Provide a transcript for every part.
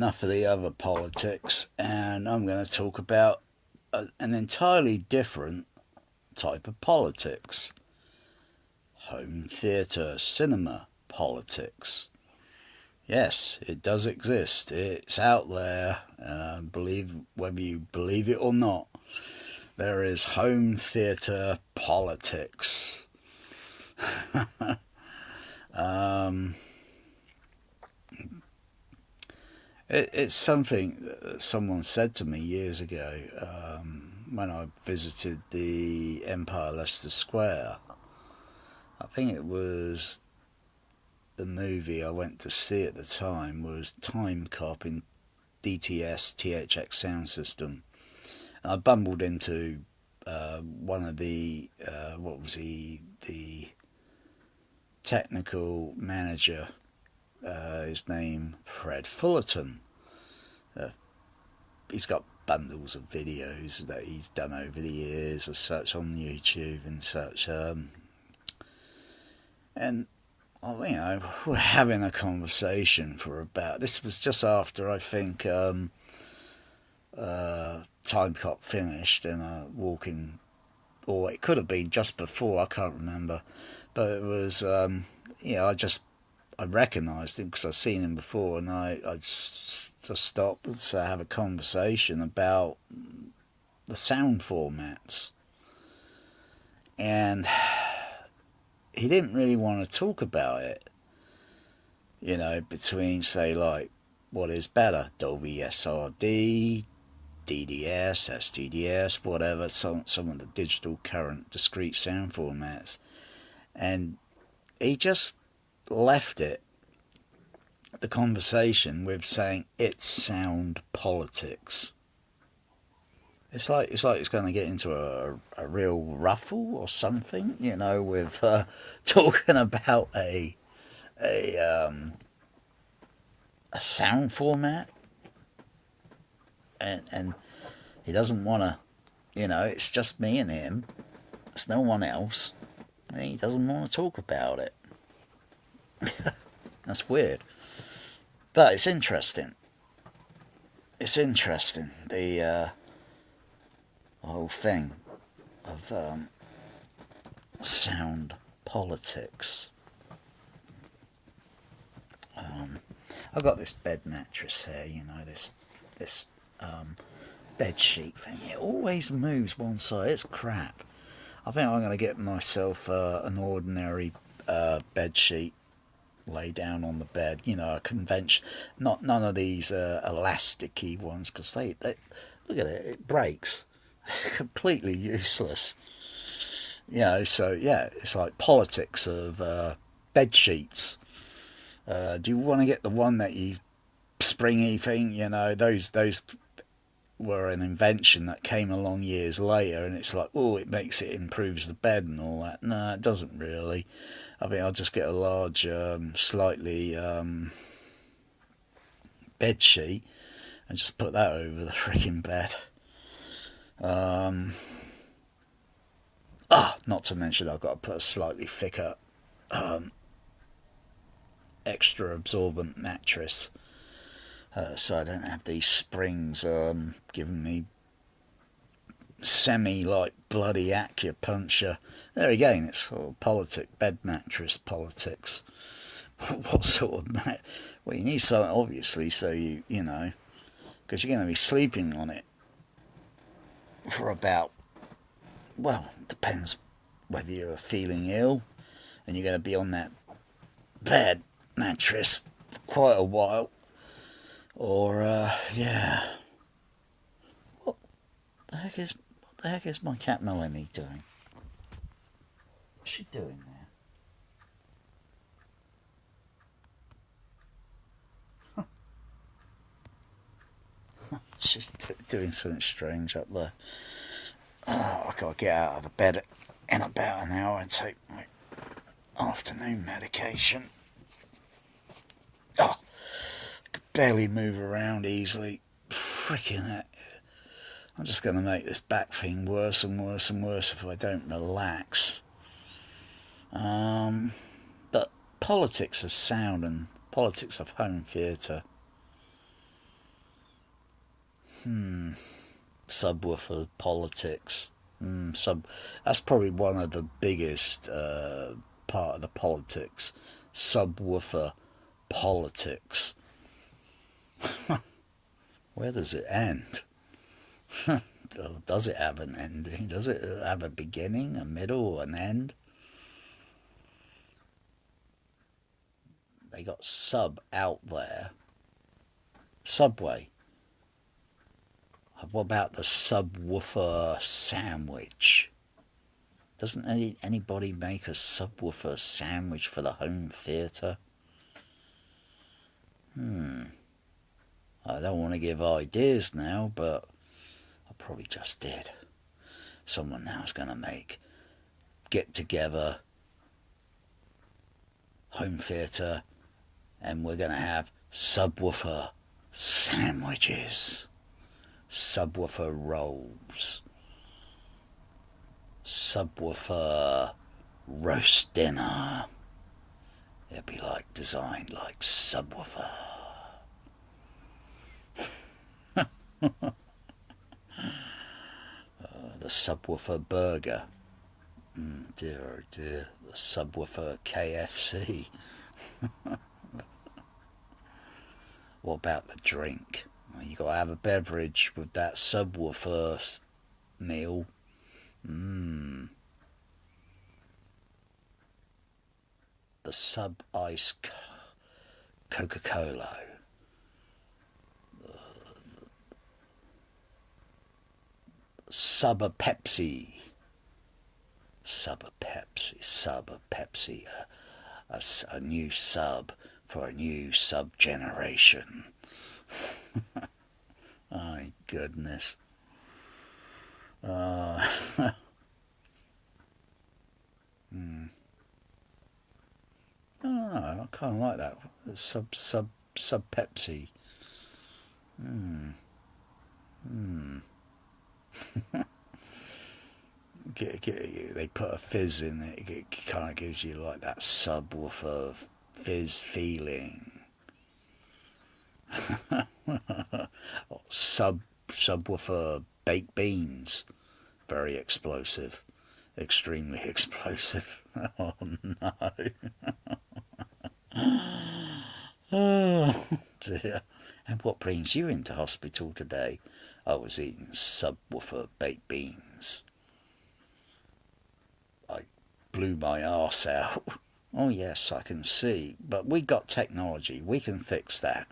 enough of the other politics, and I'm going to talk about an entirely different type of politics: home theatre, cinema politics. Yes, it does exist. It's out there. Believe whether you believe it or not, there is home theatre politics. um, it's something that someone said to me years ago when I visited the Empire Leicester Square. I think it was the movie I went to see at the time was Time Cop in DTS THX sound system. And I bumbled into one of the what was the technical manager, his name Fred Fullerton. He's got bundles of videos that he's done over the years or such on YouTube and such. And we're having a conversation for about. This was just after I think Time Cop finished, and walking, or it could have been just before. I can't remember, but it was. I recognised him because I'd seen him before, and I just stopped to have a conversation about the sound formats, and he didn't really want to talk about it. Between say like what is better, Dolby SRD, DDS, STDS, whatever, some of the digital current discrete sound formats, and he just left the conversation with saying it's sound politics. It's going to get into a real ruffle or something, with talking about a sound format, and he doesn't want to, it's just me and him. It's no one else. And he doesn't want to talk about it. That's weird, but it's interesting. It's interesting the whole thing of sound politics. I've got this bed mattress here, this bed sheet thing. It always moves one side. It's crap. I think I'm going to get myself an ordinary bed sheet, lay down on the bed. A convention, not none of these elasticy ones, because they look at it. It breaks. Completely useless. So yeah, it's like politics of bed sheets. Do you want to get the one that you springy thing? Those were an invention that came along years later, and it's like, oh, it improves the bed and all that. No, it doesn't really. I mean, I'll just get a large, slightly bed sheet and just put that over the freaking bed. Not to mention I've got to put a slightly thicker, extra absorbent mattress, so I don't have these springs giving me like bloody acupuncture. There again, it's sort of bed mattress politics. What sort of well, you need something obviously, so because you're going to be sleeping on it for about, well, depends whether you're feeling ill and you're going to be on that bed mattress for quite a while, or what the heck is my cat Melanie doing? What's she doing there? She's doing something strange up there. I've got to get out of the bed in about an hour and take my afternoon medication. I could barely move around easily. Freaking heck. I'm just going to make this back thing worse and worse and worse if I don't relax. But politics of sound and politics of home theatre. Subwoofer politics. That's probably one of the biggest part of the politics. Subwoofer politics. Where does it end? Does it have an ending? Does it have a beginning, a middle, an end? They got sub out there. Subway. What about the subwoofer sandwich? Doesn't anybody make a subwoofer sandwich for the home theatre? I don't want to give ideas now, but I probably just did. Someone now is going to get together, home theatre, and we're going to have subwoofer sandwiches, subwoofer rolls, subwoofer roast dinner. It'd be like designed like subwoofer. The subwoofer burger. Dear oh dear, the subwoofer KFC. What about the drink? Well, you got to have a beverage with that subwoofer meal. The sub ice Coca-Cola. Sub a Pepsi. Sub a Pepsi. A new sub for a new sub generation. My goodness. I don't know, I kind of like that. Sub Pepsi. They put a fizz in it. It kind of gives you like that subwoofer fizz feeling. Subwoofer baked beans. Very explosive. Extremely explosive. Oh no. Oh dear. And what brings you into hospital today? I was eating subwoofer baked beans. I blew my arse out. Oh yes, I can see. But we got technology. We can fix that.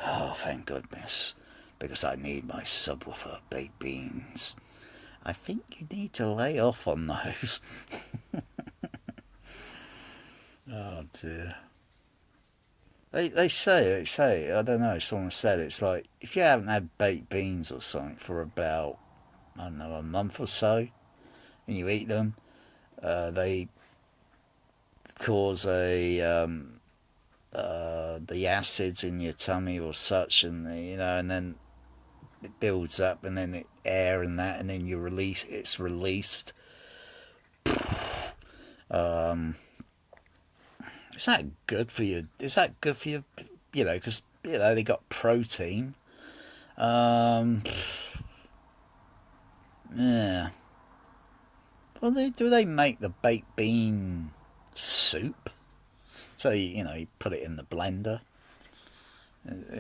Oh, thank goodness. Because I need my subwoofer baked beans. I think you need to lay off on those. Oh dear. They say, I don't know, someone said it's like, if you haven't had baked beans or something for about, I don't know, a month or so, and you eat them, they cause the acids in your tummy or such, and and then it builds up, and then the air and that, and then it's released. Is that good for you? Is that good for you? Because they got protein. Yeah. Well, do they make the baked bean soup? So you put it in the blender.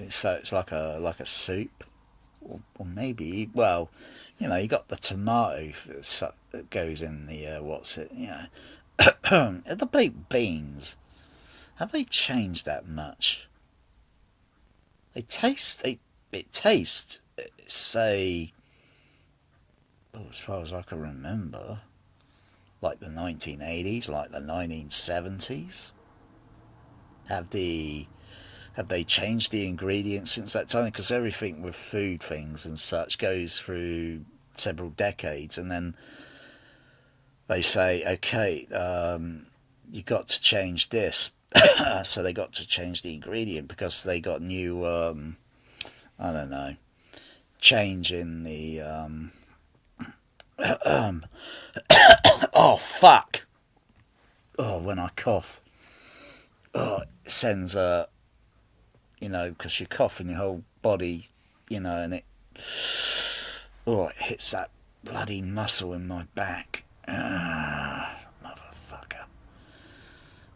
So it's like a soup, or maybe you got the tomato that goes in the what's it? The baked beans. Have they changed that much? It tastes, say, as far as I can remember, like the 1980s, like the 1970s. Have they changed the ingredients since that time? Because everything with food things and such goes through several decades, and then they say, okay, you got to change this. So they got to change the ingredient because they got new, I don't know, change in the, oh fuck, oh, when I cough, oh, it sends because you cough in your whole body, and it Oh, it hits that bloody muscle in my back. Motherfucker.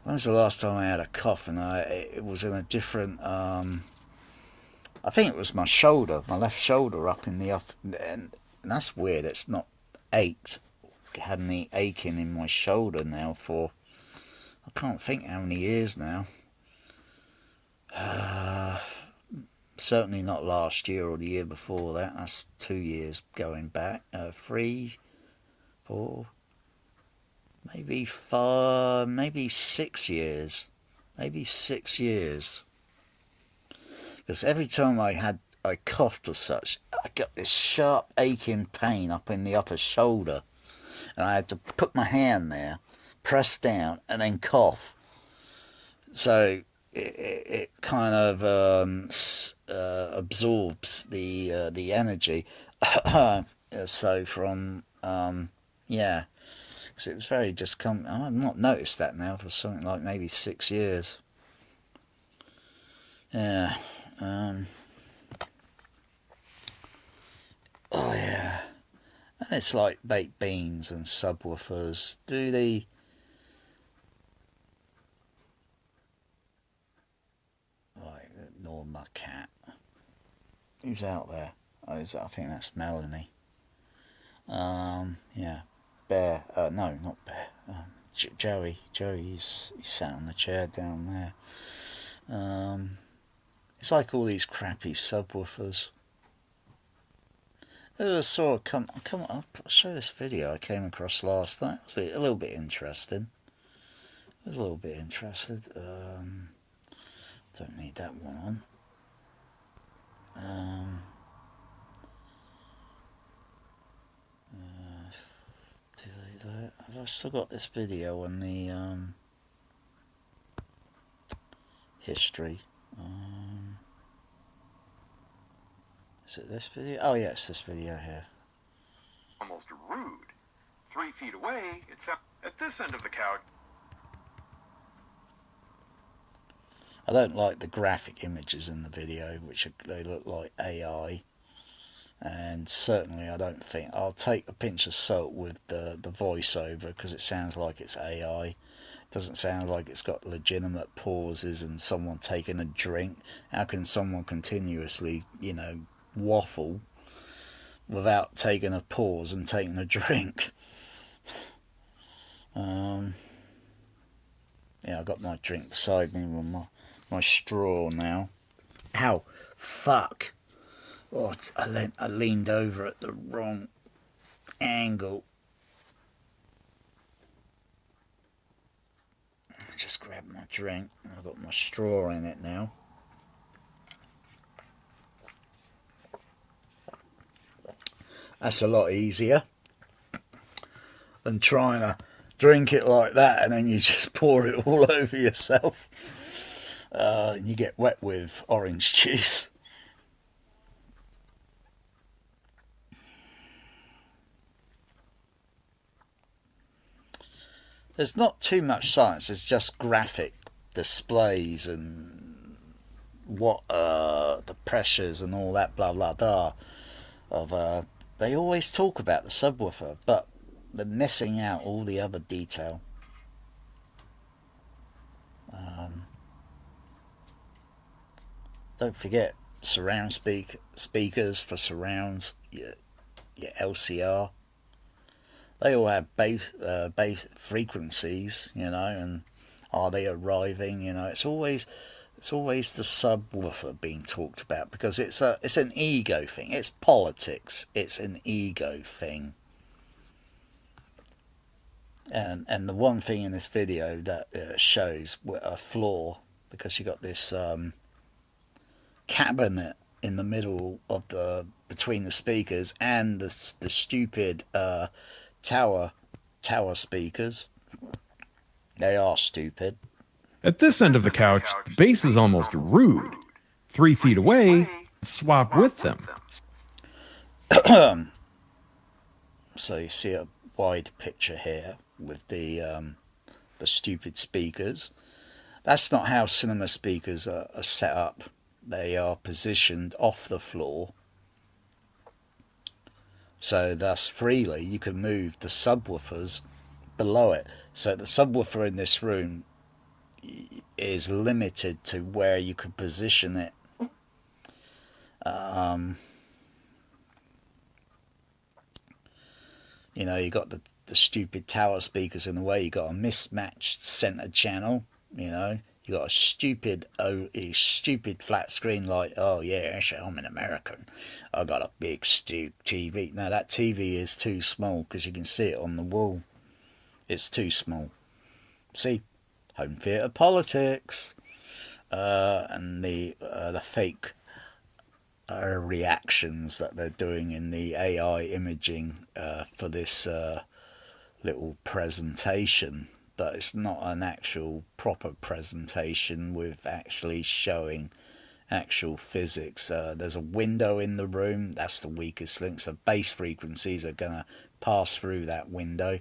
When was the last time I had a cough? And it was in a different, I think it was my shoulder, my left shoulder up in the up, and that's weird. It's not ached. Had any aching in my shoulder now for, I can't think how many years now. Certainly not last year or the year before that. That's 2 years going back. 3, 4, maybe 5, maybe 6 years. Maybe 6 years. Because every time I coughed or such, I got this sharp aching pain up in the upper shoulder. And I had to put my hand there, press down, and then cough. So it kind of absorbs the energy. So from yeah, because it was very discomfort. I've not noticed that now for something like maybe 6 years. Yeah. Oh yeah. And it's like baked beans and subwoofers. Do they? Right, ignore my cat. Who's out there? Oh, I think that's Melanie. Yeah. Bear. No, not Bear. Joey. He's sat on the chair down there. It's like all these crappy subwoofers. I saw I'll show this video I came across last night. It was a little bit interesting. I was a little bit interested. Don't need that one on. Delete that. Have I still got this video on the history? Is it this video? Oh yeah, it's this video here. Almost rude. 3 feet away, it's at this end of the couch. I don't like the graphic images in the video, they look like AI. And certainly I don't think, I'll take a pinch of salt with the voiceover, because it sounds like it's AI. It doesn't sound like it's got legitimate pauses and someone taking a drink. How can someone continuously, waffle without taking a pause and taking a drink? Yeah, I got my drink beside me with my straw now. Ow, fuck. Oh, I leaned over at the wrong angle. I just grabbed my drink. I've got my straw in it now. That's a lot easier than trying to drink it like that and then you just pour it all over yourself. And you get wet with orange juice. There's not too much science, it's just graphic displays and what the pressures and all that blah blah blah of they always talk about the subwoofer, but they're missing out all the other detail. Don't forget surround speakers for surrounds, your LCR. They all have base frequencies, and are they arriving? It's always the subwoofer being talked about because it's an ego thing. It's politics. It's an ego thing. And the one thing in this video that shows a flaw, because you got this cabinet in the middle of between the speakers and the stupid tower speakers. They are stupid. At this end of the couch, the bass is almost rude. 3 feet away, swap with them. So you see a wide picture here with the stupid speakers. That's not how cinema speakers are set up. They are positioned off the floor. So thus freely you can move the subwoofers below it. So the subwoofer in this room is limited to where you can position it. You know, you got the stupid tower speakers in the way. You got a mismatched center channel. You know, you got a stupid flat screen. Like, oh yeah, I'm an American. I got a big TV. No, that TV is too small because you can see it on the wall. It's too small. See, home theatre politics, and the fake reactions that they're doing in the AI imaging for this little presentation, but it's not an actual proper presentation with actually showing actual physics. There's a window in the room. That's the weakest link, so bass frequencies are going to pass through that window.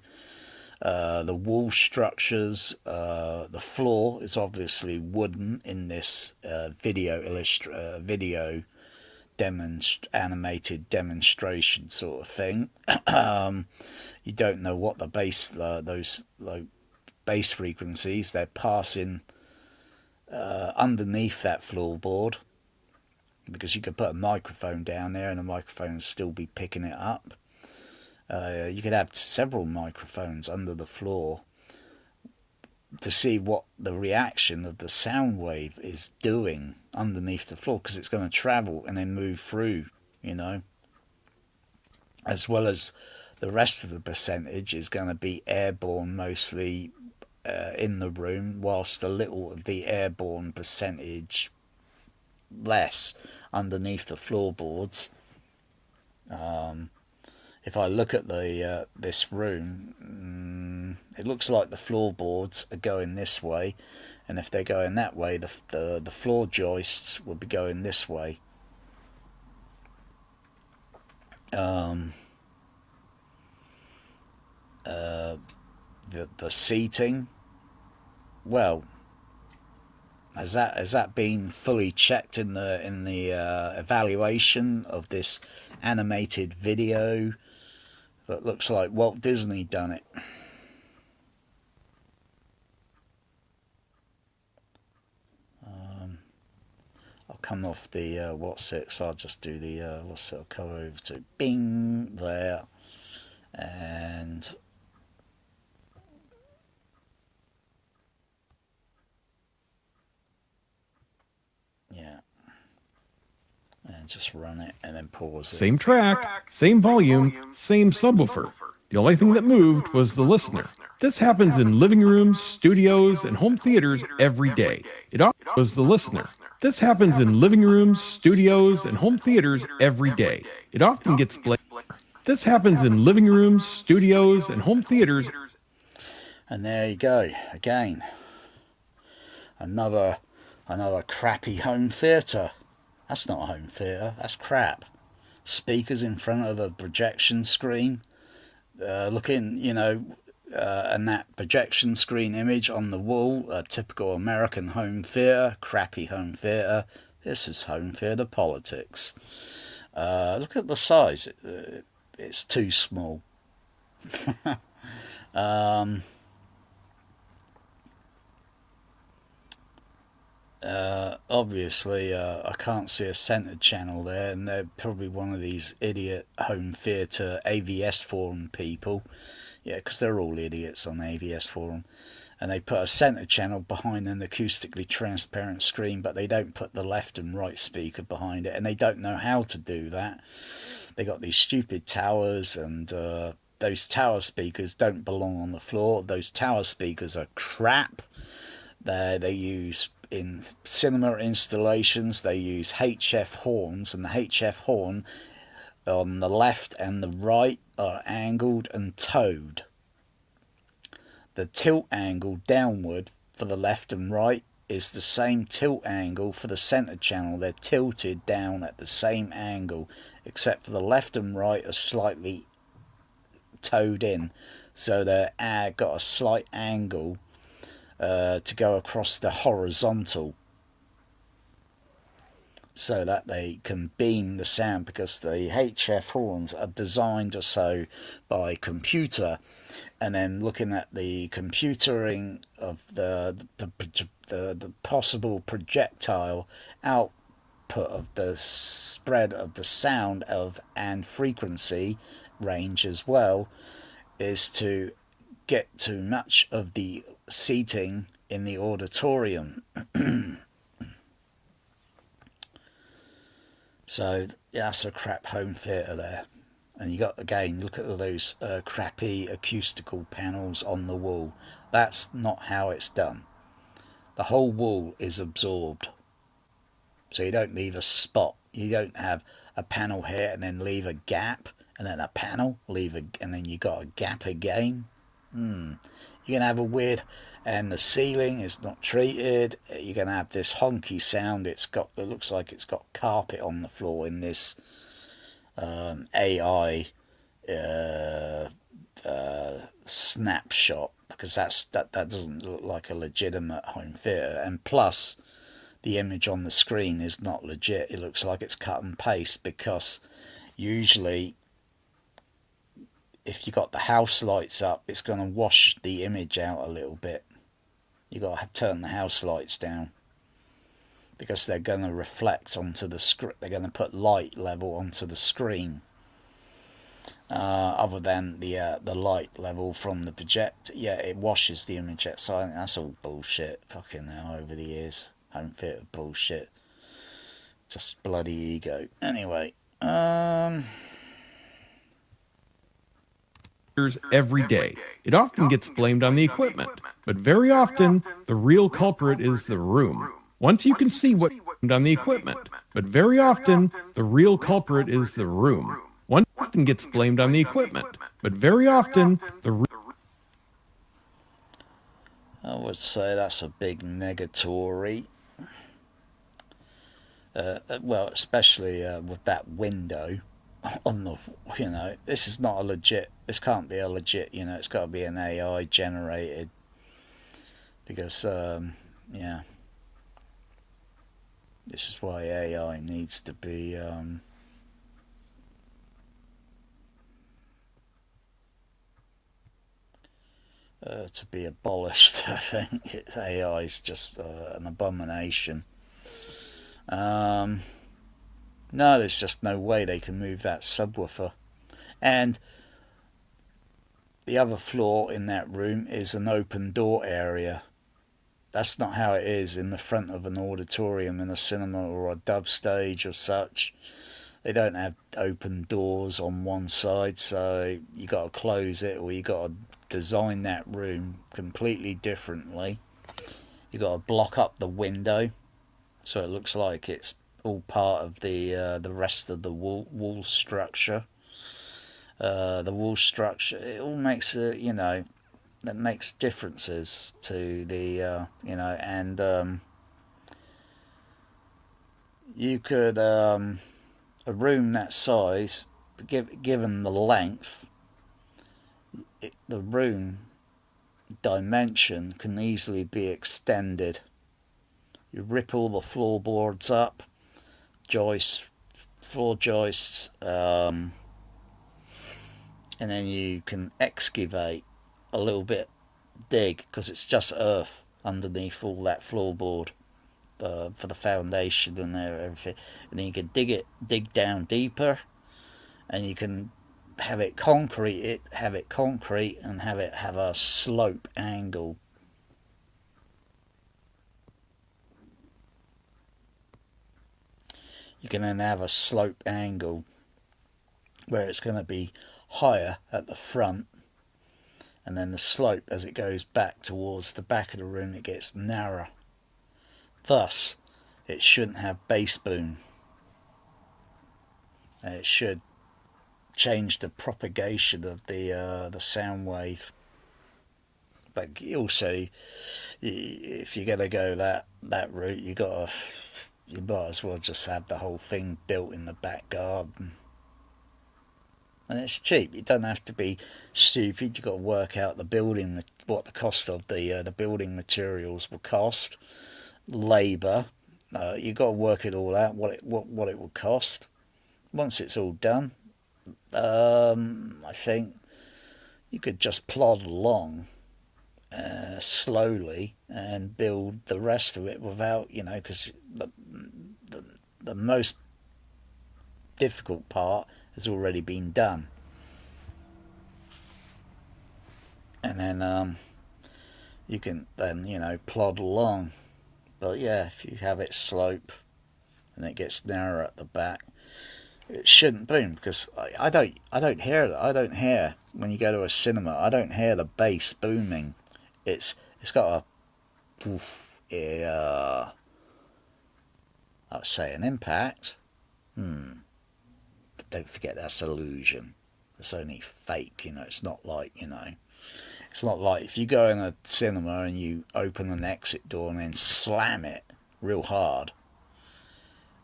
The wall structures, the floor is obviously wooden in this video animated demonstration sort of thing. You don't know what the those bass frequencies they're passing underneath that floorboard, because you could put a microphone down there and the microphone will still be picking it up. You could have several microphones under the floor to see what the reaction of the sound wave is doing underneath the floor, because it's going to travel and then move through, you know, as well as the rest of the percentage is going to be airborne mostly in the room, whilst a little of the airborne percentage less underneath the floorboards. If I look at the this room, it looks like the floorboards are going this way, and if they're going that way, the floor joists will be going this way. The seating, well, has that been fully checked in the evaluation of this animated video? That looks like Walt Disney done it. I'll come off the what's it, so I'll just do the what's it, I'll come over to Bing there, and yeah, and just run it and then pause it. Same track, same volume, same subwoofer. The only thing that moved was the listener. This happens in living rooms, studios, and home theaters every day. It was the listener. This happens in living rooms, studios, and home theaters every day. It often gets blamed. This happens in living rooms, studios, and home theaters. And there you go again. Another crappy home theatre. That's not a home theatre. That's crap. Speakers in front of a projection screen. Looking, you know, and that projection screen image on the wall, a typical American home theatre, crappy home theatre. This is home theatre politics. Look at the size. It's too small. Obviously, I can't see a centered channel there, and they're probably one of these idiot home theatre AVS forum people. Yeah, because they're all idiots on the AVS forum. And they put a centered channel behind an acoustically transparent screen, but they don't put the left and right speaker behind it, and they don't know how to do that. They got these stupid towers, and those tower speakers don't belong on the floor. Those tower speakers are crap. They use, in cinema installations, they use HF horns, and the HF horn on the left and the right are angled and towed. The tilt angle downward for the left and right is the same tilt angle for the center channel. They're tilted down at the same angle, except for the left and right are slightly towed in, so they're got a slight angle to go across the horizontal. so that they can beam the sound, because the HF horns are designed so by computer, and then looking at the computering of the possible projectile output of the spread of the sound of and frequency range as well, is to get to much of the seating in the auditorium. So that's a crap home theatre there. And you got, again, look at all those crappy acoustical panels on the wall. That's not how it's done. The whole wall is absorbed, so you don't leave a spot. You don't have a panel here and then leave a gap, and then a panel, and then you got a gap again. You're gonna have a weird, and the ceiling is not treated. You're gonna have this honky sound. It looks like it's got carpet on the floor in this AI snapshot, because that doesn't look like a legitimate home theatre. And plus, the image on the screen is not legit. It looks like it's cut and paste, because usually if you got the house lights up, it's going to wash the image out a little bit. You got to turn the house lights down, because they're going to reflect onto the screen. They're going to put light level onto the screen, other than the light level from the projector. Yeah, it washes the image out. So I think that's all bullshit. Fucking hell, over the years, home theatre bullshit. Just bloody ego. Anyway, every day. It often gets blamed on the equipment, but very often the real culprit is the room. Once you can see what on the equipment, but very often the real culprit is the room. One often gets blamed on the equipment, but very often I would say that's a big negatory. Well, especially with that window on the, this is not a legit, this can't be a legit, it's got to be an AI generated, because yeah, this is why AI needs to be abolished. I think AI is just an abomination. No, there's just no way they can move that subwoofer. And the other floor in that room is an open door area. That's not how it is in the front of an auditorium in a cinema or a dub stage or such. They don't have open doors on one side, so you got to close it, or you got to design that room completely differently. You got to block up the window so it looks like it's all part of the rest of the wall structure. The wall structure, it all makes that makes differences to the and you could a room that size, given the length, the room dimension can easily be extended. You rip all the floorboards up, floor joists, and then you can excavate a little bit, dig, because it's just earth underneath all that floorboard for the foundation and everything, and then you can dig down deeper, and you can have it concrete and have it have a slope angle. You can then have a slope angle where it's going to be higher at the front, and then the slope, as it goes back towards the back of the room, it gets narrower. Thus, it shouldn't have bass boom. It should change the propagation of the sound wave. But also, if you're going to go that route, you might as well just have the whole thing built in the back garden. And it's cheap. You don't have to be stupid. You've got to work out what the cost of the building materials will cost, labour, You got to work it all out, what it would cost. Once it's all done, I think you could just plod along slowly and build the rest of it without, because the most difficult part has already been done. And then you can then, plod along. But yeah, if you have it slope and it gets narrower at the back, it shouldn't boom, because I don't hear that. I don't hear when you go to a cinema. I don't hear the bass booming. It's got a poof, I would say an impact. But don't forget that's illusion. It's only fake. It's not like It's not like if you go in a cinema and you open an exit door and then slam it real hard.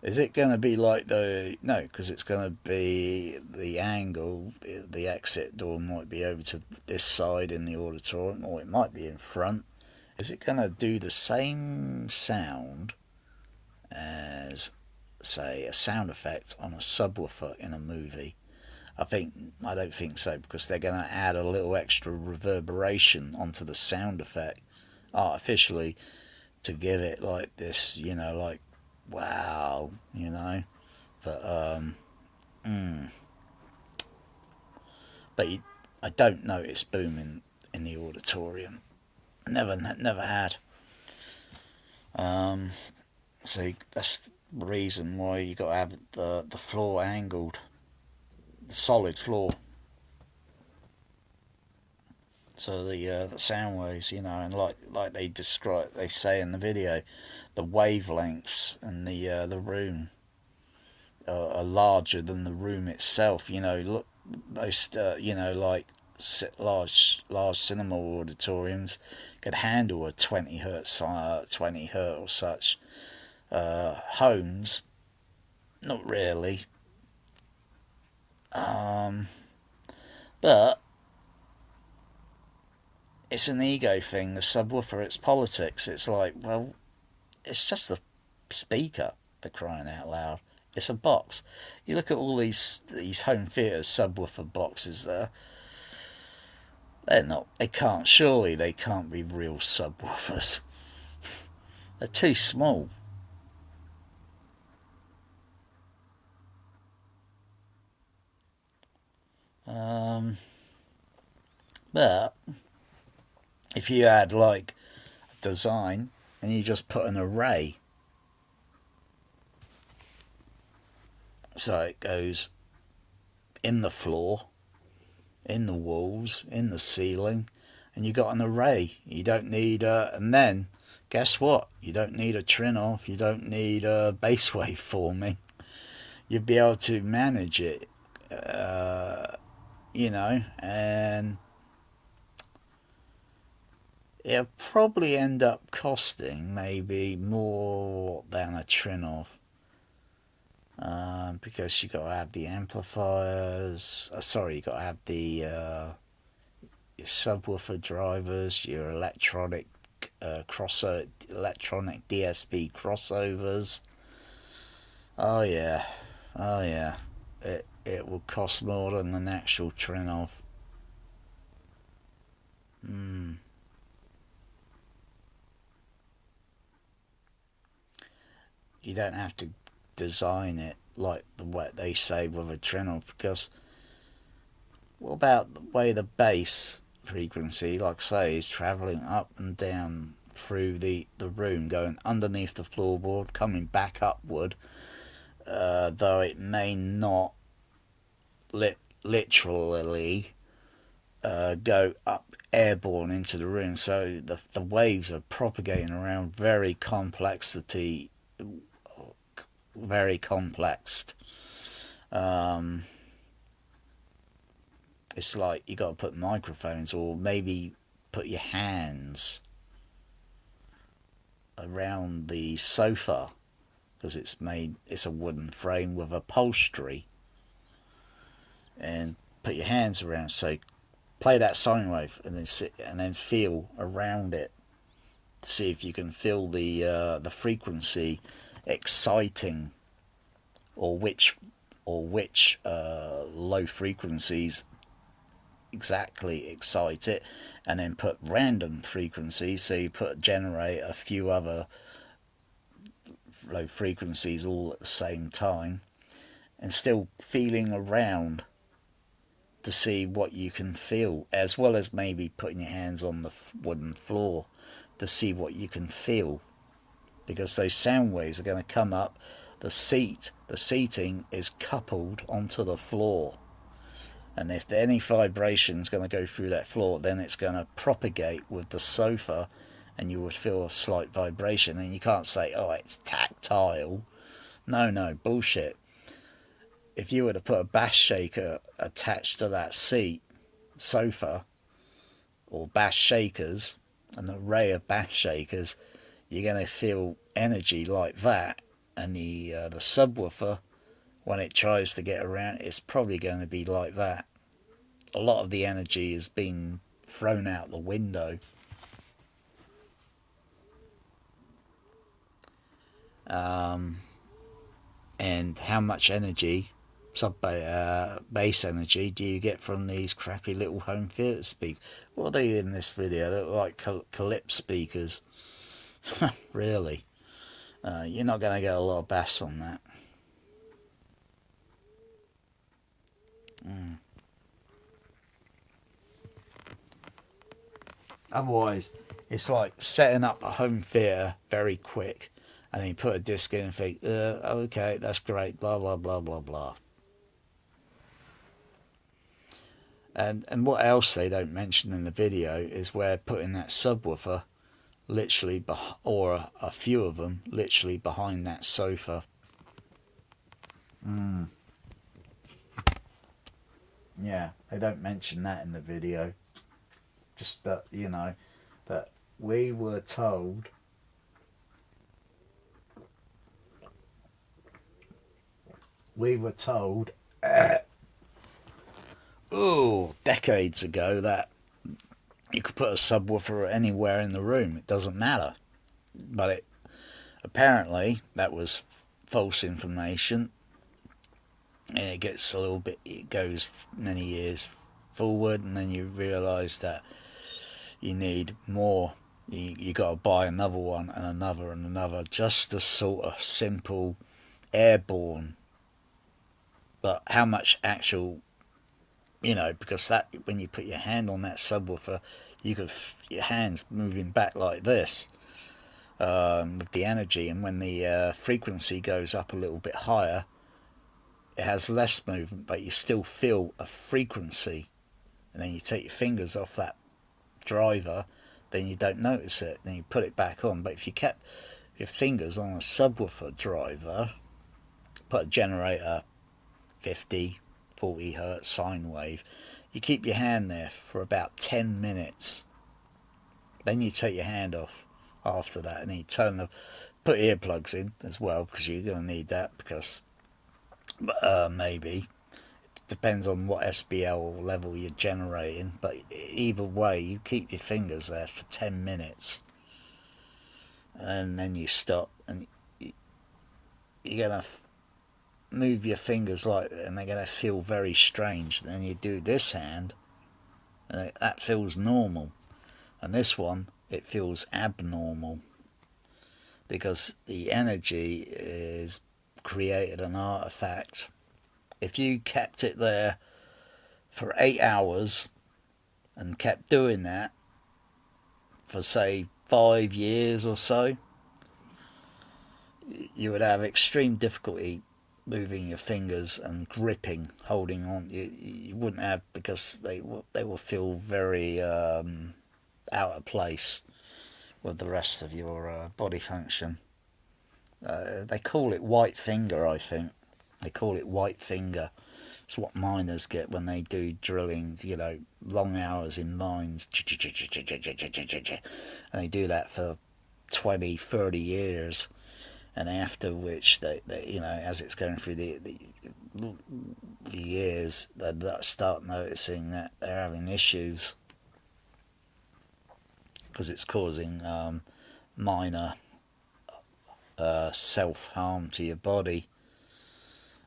Is it going to be like no, because it's going to be the angle, the exit door might be over to this side in the auditorium, or it might be in front. Is it going to do the same sound as, say, a sound effect on a subwoofer in a movie? I don't think so, because they're going to add a little extra reverberation onto the sound effect artificially to give it like this, like wow, but I don't notice booming in the auditorium. Never had. So that's the reason why you got to have the floor angled, the solid floor. So the sound waves, and like they say in the video, the wavelengths and the room are larger than the room itself. Look, most like large cinema auditoriums could handle a 20 hertz or such. Homes, not really. But it's an ego thing, the subwoofer, it's politics. It's like, well, it's just a speaker, for crying out loud. It's a box. You look at all these home theatres subwoofer boxes there. They can't be real subwoofers. They're too small. But if you had like a design and you just put an array, so it goes in the floor, in the walls, in the ceiling, and you got an array. You don't need and then guess what? You don't need a Trinnov. You don't need a bass waveforming. You'd be able to manage it, and it'll probably end up costing maybe more than a Trinnov. Because you got to have the amplifiers. You got to have the your subwoofer drivers, your electronic electronic DSP crossovers. Oh yeah. It will cost more than an actual Trinnov. You don't have to design it like the way they say with a Trinnov, because what about the way the bass frequency, like I say, is travelling up and down through the room, going underneath the floorboard, coming back upward, though it may not literally go up airborne into the room. So the waves are propagating around very complex. It's like you got to put microphones, or maybe put your hands around the sofa, because it's a wooden frame with upholstery, and put your hands around. So play that sine wave and then sit and then feel around it, see if you can feel the frequency exciting, or which low frequencies exactly excite it, and then put random frequencies. So you generate a few other low frequencies all at the same time, and still feeling around to see what you can feel, as well as maybe putting your hands on the wooden floor to see what you can feel, because those sound waves are going to come up. The seating is coupled onto the floor, and if any vibration is going to go through that floor, then it's going to propagate with the sofa, and you would feel a slight vibration. And you can't say, oh, it's tactile. No, bullshit. If you were to put a bass shaker attached to that sofa, or bass shakers, an array of bass shakers, you're going to feel energy like that. And the subwoofer, when it tries to get around, it's probably going to be like that. A lot of the energy is being thrown out the window. And how much energy, bass energy, do you get from these crappy little home theatre speakers? What are they in this video? They look like Calypso speakers. Really? You're not going to get a lot of bass on that. Otherwise, it's like setting up a home theatre very quick, and then you put a disc in and think, okay, that's great, blah, blah, blah, blah, blah. And what else they don't mention in the video is where putting that subwoofer literally, or a few of them, literally behind that sofa. Yeah, they don't mention that in the video. Just that, that we were told decades ago that you could put a subwoofer anywhere in the room, it doesn't matter. But apparently that was false information, and it goes many years forward, and then you realise that you need more. You got to buy another one and another, just a sort of simple airborne. But how much actual, because that, when you put your hand on that subwoofer, your hands moving back like this with the energy, and when the frequency goes up a little bit higher, it has less movement, but you still feel a frequency. And then you take your fingers off that driver, then you don't notice it, then you put it back on. But if you kept your fingers on a subwoofer driver, put a generator 50, 40 hertz sine wave, you keep your hand there for about 10 minutes, then you take your hand off after that, and then you put earplugs in as well, because you're going to need that, because maybe depends on what SBL level you're generating, but either way, you keep your fingers there for 10 minutes, and then you stop, and you're going to move your fingers like that, and they're going to feel very strange. Then you do this hand, and that feels normal, and this one, it feels abnormal, because the energy is created an artifact. If you kept it there for 8 hours and kept doing that for, say, 5 years or so, you would have extreme difficulty moving your fingers and holding on. You wouldn't have, because they will feel very out of place with the rest of your body function. They call it white finger, I think. They call it white finger. It's what miners get when they do drilling, long hours in mines. And they do that for 20, 30 years. And after which, they as it's going through the years, they start noticing that they're having issues, because it's causing minor self-harm to your body.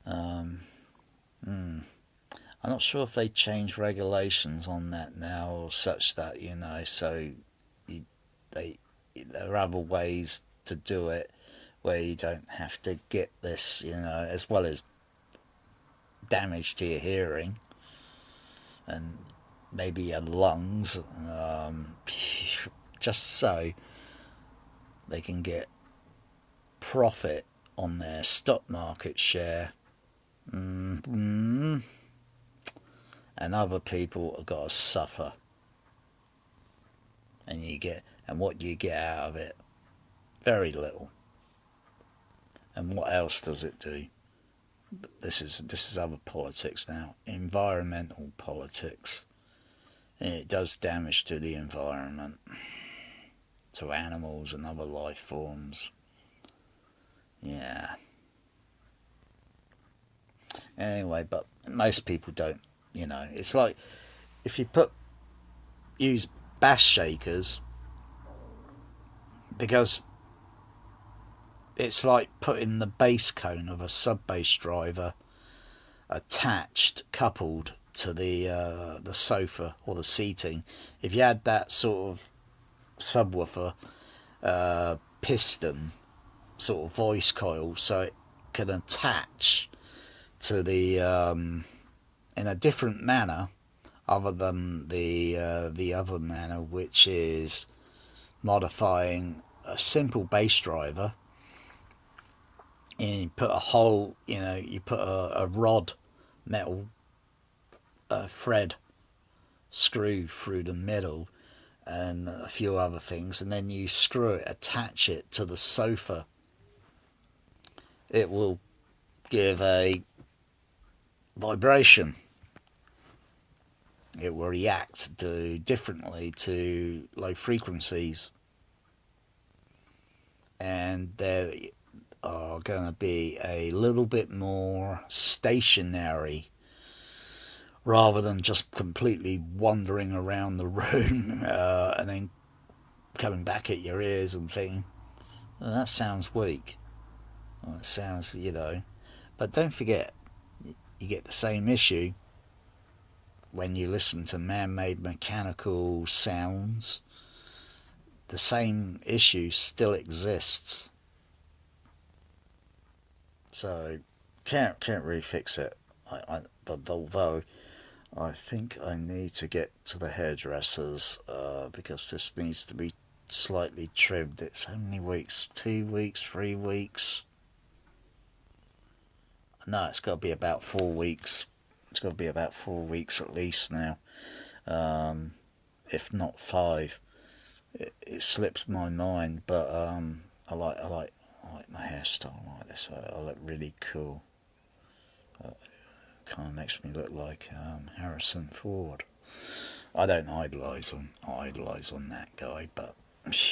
I'm not sure if they change regulations on that now or such that, so there are other ways to do it where you don't have to get this, as well as damage to your hearing and maybe your lungs, just so they can get profit on their stock market share. And other people have got to suffer. And what do you get out of it? Very little. And what else does it do? This is other politics now. Environmental politics. And it does damage to the environment, to animals and other life forms. Yeah. Anyway, but most people don't, It's like if you use bass shakers, because it's like putting the bass cone of a sub-bass driver coupled to the sofa or the seating. If you had that sort of subwoofer piston sort of voice coil, so it can attach to the in a different manner other than the other manner, which is modifying a simple bass driver, and you put a hole, you put a rod, metal thread screw through the middle and a few other things, and then you attach it to the sofa. It will give a vibration. It will react differently to low frequencies, and there are going to be a little bit more stationary rather than just completely wandering around the room and then coming back at your ears and thinking, oh, that sounds weak. Well, it sounds, But don't forget, you get the same issue when you listen to man-made mechanical sounds. The same issue still exists. So can't really fix it. But although I think I need to get to the hairdressers because this needs to be slightly trimmed. It's how many weeks? 2 weeks? 3 weeks? No, it's got to be about 4 weeks. It's got to be about 4 weeks at least now, if not 5. It slips my mind, but I like my hairstyle like this. I look really cool. Kind of makes me look like Harrison Ford. I don't idolise on that guy, but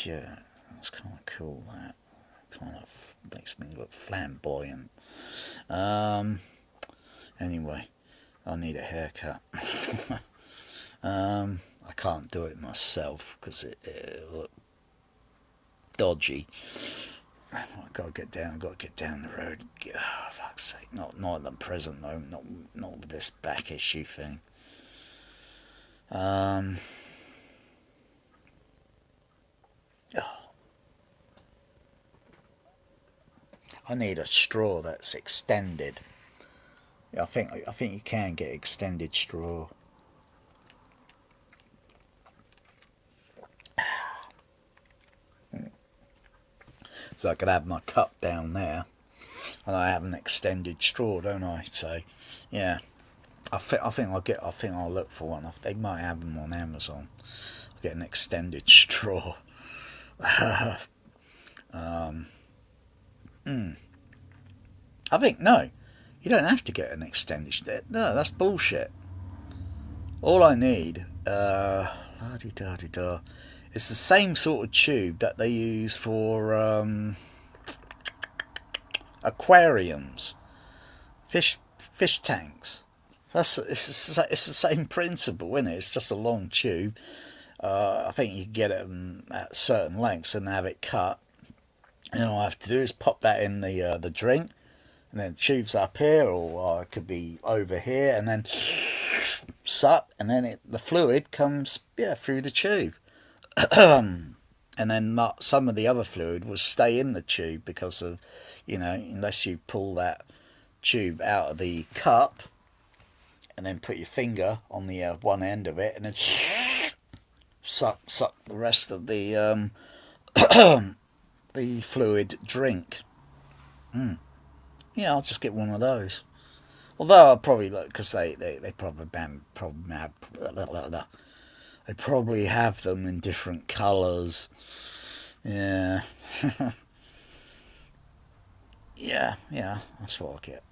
yeah, that's kind of cool. That kind of makes me look flamboyant. Anyway, I need a haircut. I can't do it myself because it look dodgy. I've got to get down the road. Oh, fuck's sake! Not at the present moment. Not with this back issue thing. Oh. I need a straw that's extended. I think you can get extended straw. So I could have my cup down there, and I have an extended straw, don't I? So, yeah, I think I'll look for one. They might have them on Amazon. I'll get an extended straw. I think no, you don't have to get an extended straw. No, that's bullshit. All I need, it's the same sort of tube that they use for aquariums, fish tanks. It's the same principle, isn't it? It's just a long tube. I think you can get it at certain lengths and have it cut, And all I have to do is pop that in the drink, and then the tube's up here, or it could be over here, and then suck, and then the fluid comes through the tube. And then some of the other fluid will stay in the tube because of, unless you pull that tube out of the cup and then put your finger on the one end of it and then suck the rest of the the fluid drink. Yeah, I'll just get one of those. Although I'll probably look, because they probably have them in different colours. Yeah. yeah, that's what I'll get.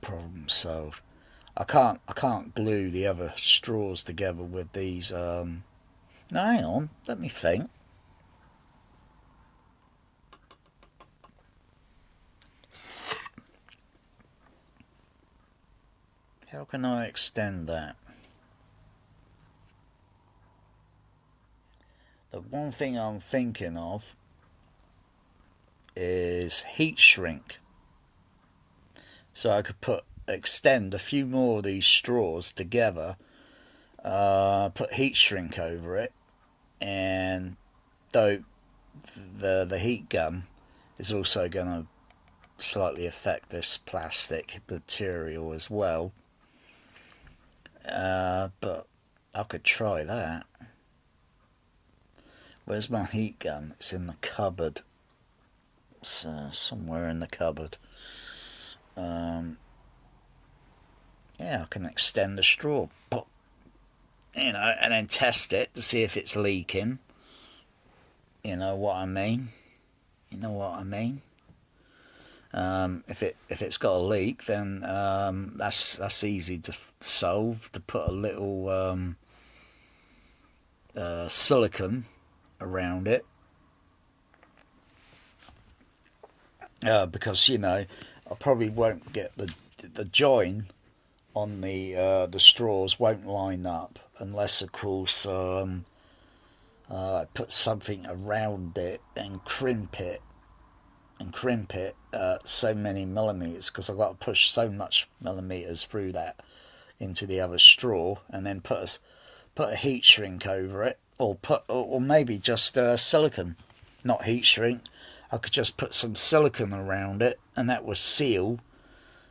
Problem solved. I can't glue the other straws together with these. No, hang on. Let me think. How can I extend that? The one thing I'm thinking of is heat shrink. So I could extend a few more of these straws together, put heat shrink over it, and though the heat gun is also going to slightly affect this plastic material as well, but I could try that. Where's my heat gun? It's in the cupboard. It's somewhere in the cupboard. Yeah, I can extend the straw, and then test it to see if it's leaking. You know what I mean? If it's got a leak, then that's easy to solve. To put a little silicone around it, because I probably won't get the join on the straws won't line up unless, of course, I put something around it and crimp it so many millimeters, because I've got to push so much millimeters through that into the other straw, and then put a heat shrink over it, or maybe just silicone, not heat shrink. I could just put some silicone around it, and that would seal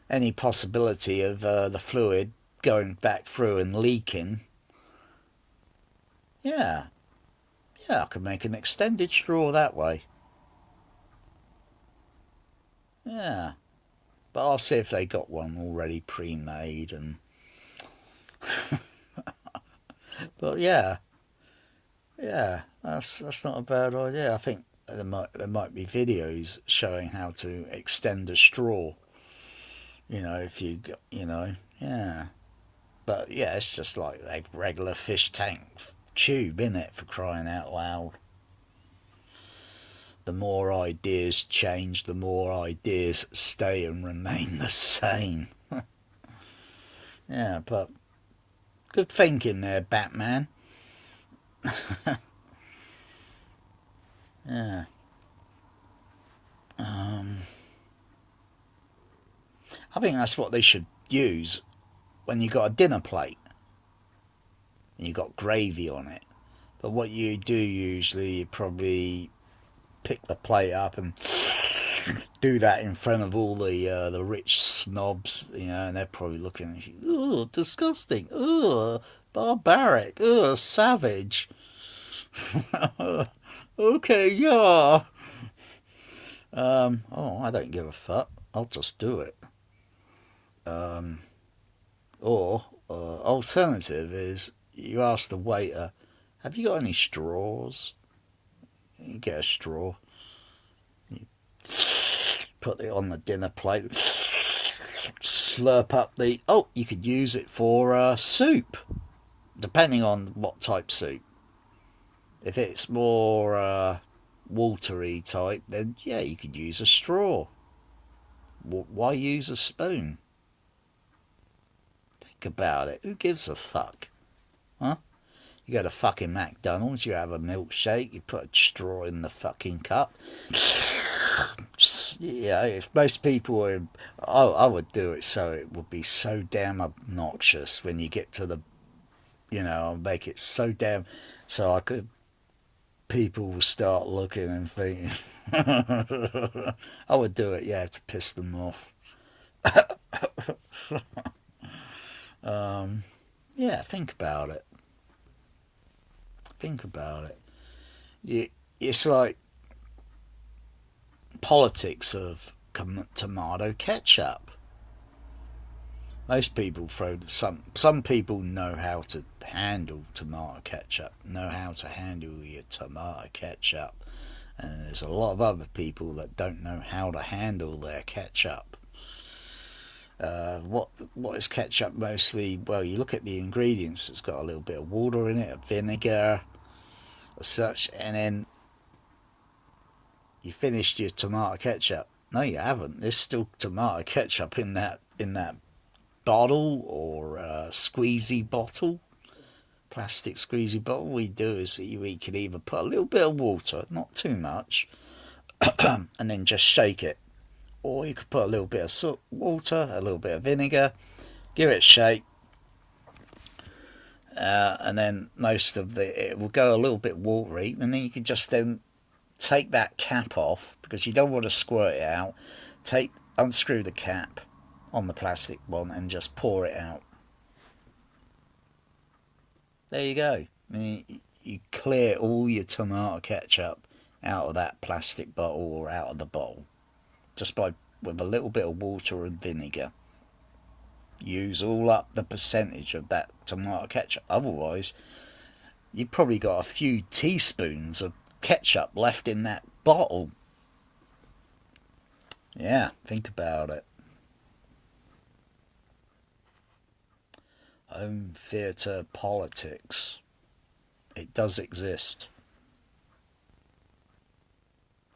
any possibility of the fluid going back through and leaking. Yeah, I could make an extended straw that way. Yeah, but I'll see if they got one already pre-made, and but yeah, that's not a bad idea. I think there might be videos showing how to extend a straw. If you got, yeah. But yeah, it's just like a regular fish tank tube, innit, for crying out loud. The more ideas change, the more ideas stay and remain the same. Yeah, but good thinking there, Batman. Yeah. I think that's what they should use when you got a dinner plate and you got gravy on it. But what you do usually, you probably pick the plate up and do that in front of all the rich snobs, and they're probably looking at you, oh, disgusting, oh, barbaric, oh, savage. Okay, yeah. I don't give a fuck. I'll just do it. Or alternative is you ask the waiter, have you got any straws? You get a straw. You put it on the dinner plate. Slurp up you could use it for soup, depending on what type soup. If it's more watery type, then yeah, you could use a straw. Why use a spoon? Think about it. Who gives a fuck? Huh? You go to fucking McDonald's, you have a milkshake, you put a straw in the fucking cup. Yeah, if most people were, I would do it so it would be so damn obnoxious when you get to the, I'll make it so damn, so people will start looking and thinking. I would do it, yeah, to piss them off. Yeah, think about it. Think about it. It's like politics of tomato ketchup. Most people some people know how to handle tomato ketchup, know how to handle your tomato ketchup, and there's a lot of other people that don't know how to handle their ketchup. What is ketchup mostly? Well, you look at the ingredients. It's got a little bit of water in it, a vinegar, or such, and then you finished your tomato ketchup. No, you haven't. There's still tomato ketchup in that bottle or squeezy bottle, plastic squeezy bottle. What we do is we can either put a little bit of water, not too much, and then just shake it. Or you could put a little bit of water, a little bit of vinegar, give it a shake, and then it will go a little bit watery, and then you can just then take that cap off because you don't want to squirt it out. Unscrew the cap on the plastic one and just pour it out. There you go. I mean, you clear all your tomato ketchup out of that plastic bottle or out of the bowl just with a little bit of water and vinegar. Use all up the percentage of that tomato ketchup. Otherwise, you've probably got a few teaspoons of ketchup left in that bottle. Yeah, think about it. Home theatre politics. It does exist.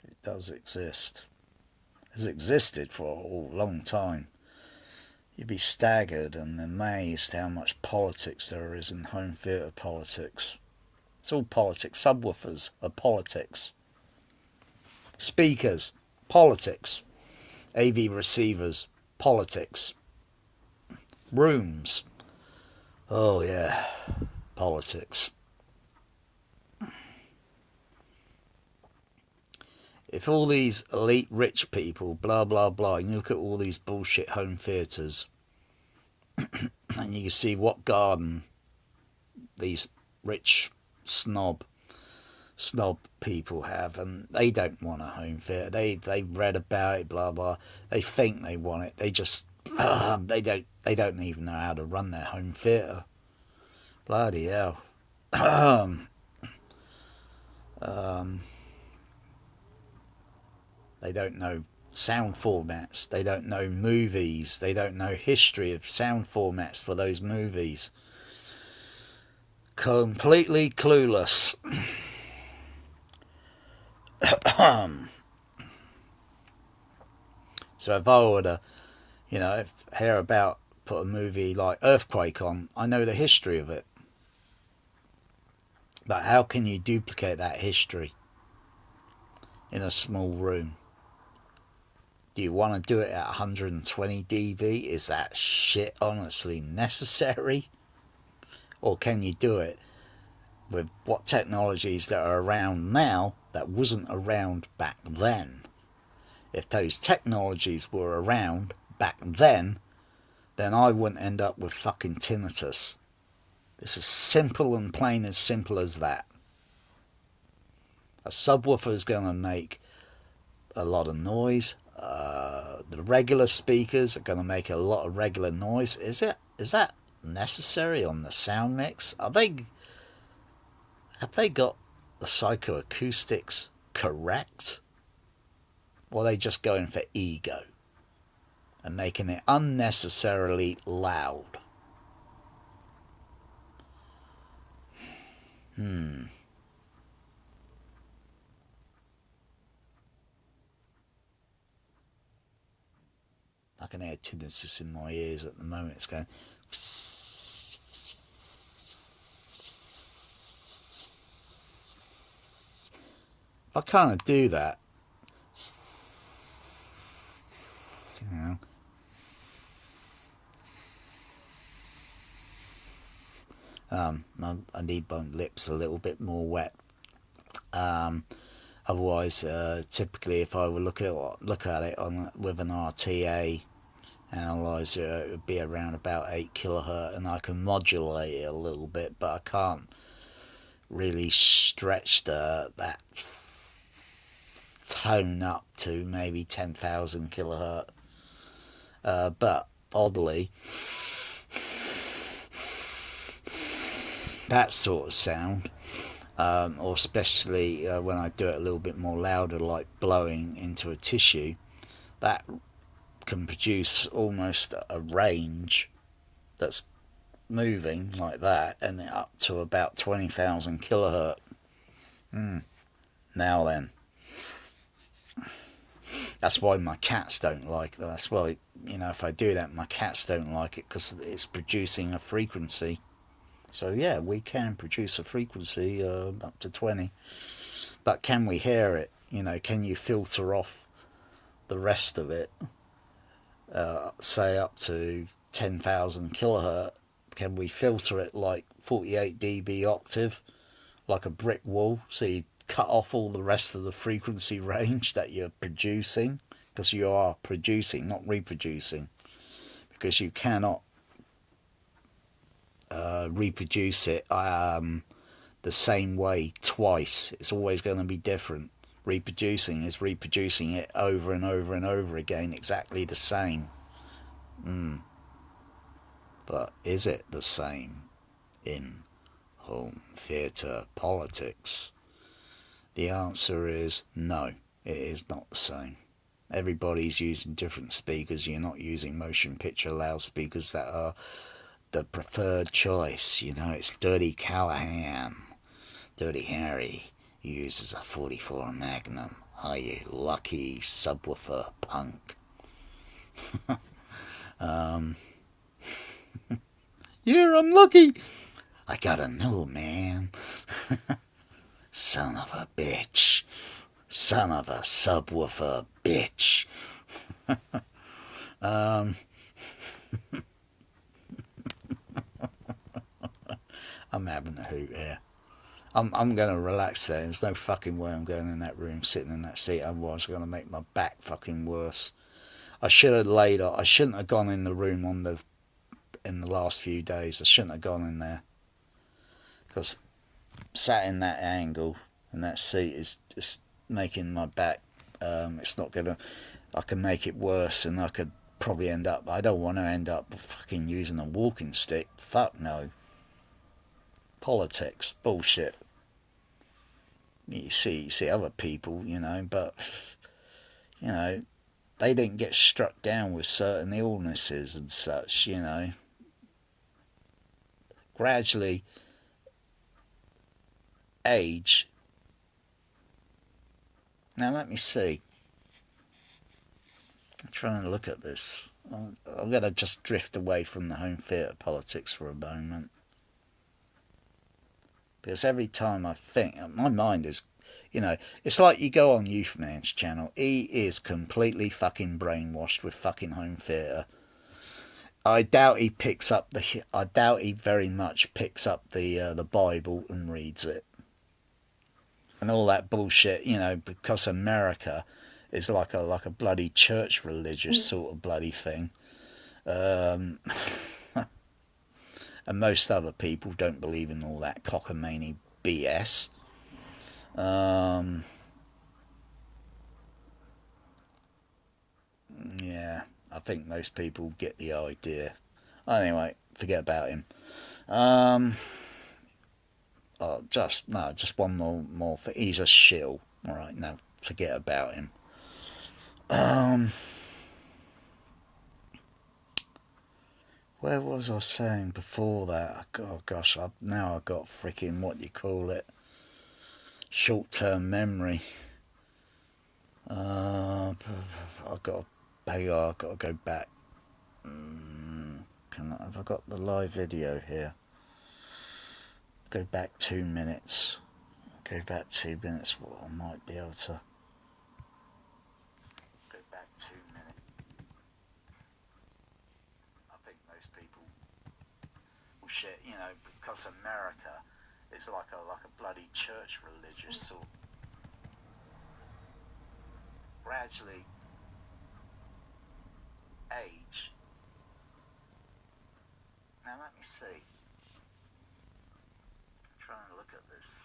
It does exist. It has existed for a long time. You'd be staggered and amazed how much politics there is in home theatre politics. It's all politics. Subwoofers are politics. Speakers, politics. AV receivers, politics. Rooms. Oh yeah, politics. If all these elite rich people, blah blah blah, and you look at all these bullshit home theatres, and you can see what garden these rich snob people have, and they don't want a home theatre. They've read about it, blah blah. They think they want it. They just they don't even know how to run their home theatre. Bloody hell. They don't know sound formats. They don't know movies. They don't know history of sound formats for those movies. Completely clueless. So if I were to, hear about, put a movie like Earthquake on, I know the history of it. But how can you duplicate that history in a small room? Do you want to do it at 120 dB? Is that shit honestly necessary? Or can you do it with what technologies that are around now that wasn't around back then? If those technologies were around back then I wouldn't end up with fucking tinnitus. It's as simple and plain as simple as that. A subwoofer is going to make a lot of noise. The regular speakers are going to make a lot of regular noise. Is that necessary on the sound mix? Have they got the psychoacoustics correct? Or are they just going for ego and making it unnecessarily loud? I can hear tinnitus in my ears at the moment. It's going. I kind of do that. You know. I need my lips a little bit more wet. Otherwise, typically, if I would look at it with an RTA analyzer, it would be around about 8 kilohertz, and I can modulate it a little bit, but I can't really stretch that tone up to maybe 10,000 kilohertz. But oddly, that sort of sound, or especially when I do it a little bit more louder, like blowing into a tissue, that can produce almost a range that's moving like that, and up to about 20,000 kilohertz. Now then, that's why my cats don't like it. That's why, if I do that, my cats don't like it, because it's producing a frequency. So yeah, we can produce a frequency up to 20, but can we hear it? Can you filter off the rest of it? Say up to 10,000 kilohertz. Can we filter it like 48 dB octave, like a brick wall? So you cut off all the rest of the frequency range that you're producing, because you are producing, not reproducing, because you cannot reproduce it the same way twice. It's always going to be different. Reproducing is reproducing it over and over and over again, exactly the same. But is it the same in home theatre politics? The answer is no, it is not the same. Everybody's using different speakers. You're not using motion picture loudspeakers that are the preferred choice. It's Dirty Callahan. Dirty Harry uses a 44 Magnum. Are you lucky, subwoofer punk? You're unlucky. I gotta know, man. Son of a bitch. Son of a subwoofer bitch. I'm having a hoot here. I'm going to relax there. There's no fucking way I'm going in that room, sitting in that seat. Otherwise, I'm going to make my back fucking worse. I shouldn't have gone in the room in the last few days. I shouldn't have gone in there, because sat in that angle and that seat is just making my back. It's not gonna. I can make it worse, and I could probably end up. I don't want to end up fucking using a walking stick. Fuck no. Politics, bullshit. You see other people, but they didn't get struck down with certain illnesses and such, Gradually, age. Now let me see. I'm trying to look at this. I'm going to just drift away from the home theatre politics for a moment. Because every time I think, my mind is, it's like you go on Youth Man's channel. He is completely fucking brainwashed with fucking home theatre. I doubt he very much picks up the Bible and reads it. And all that bullshit, because America is like a bloody church religious sort of bloody thing. And most other people don't believe in all that cockamamie BS. Yeah, I think most people get the idea. Anyway, forget about him. Just one more. He's a shill. All right, now forget about him. Where was I saying before that? Oh gosh, now I've got freaking, what do you call it? Short-term memory. I've got to go back. Have I got the live video here? Go back 2 minutes. Go back 2 minutes. Well, I might be able to go back 2 minutes. I think most people will share, you know, because America is like a bloody church religious sort. Gradually age. Now let me see. Trying to look at this.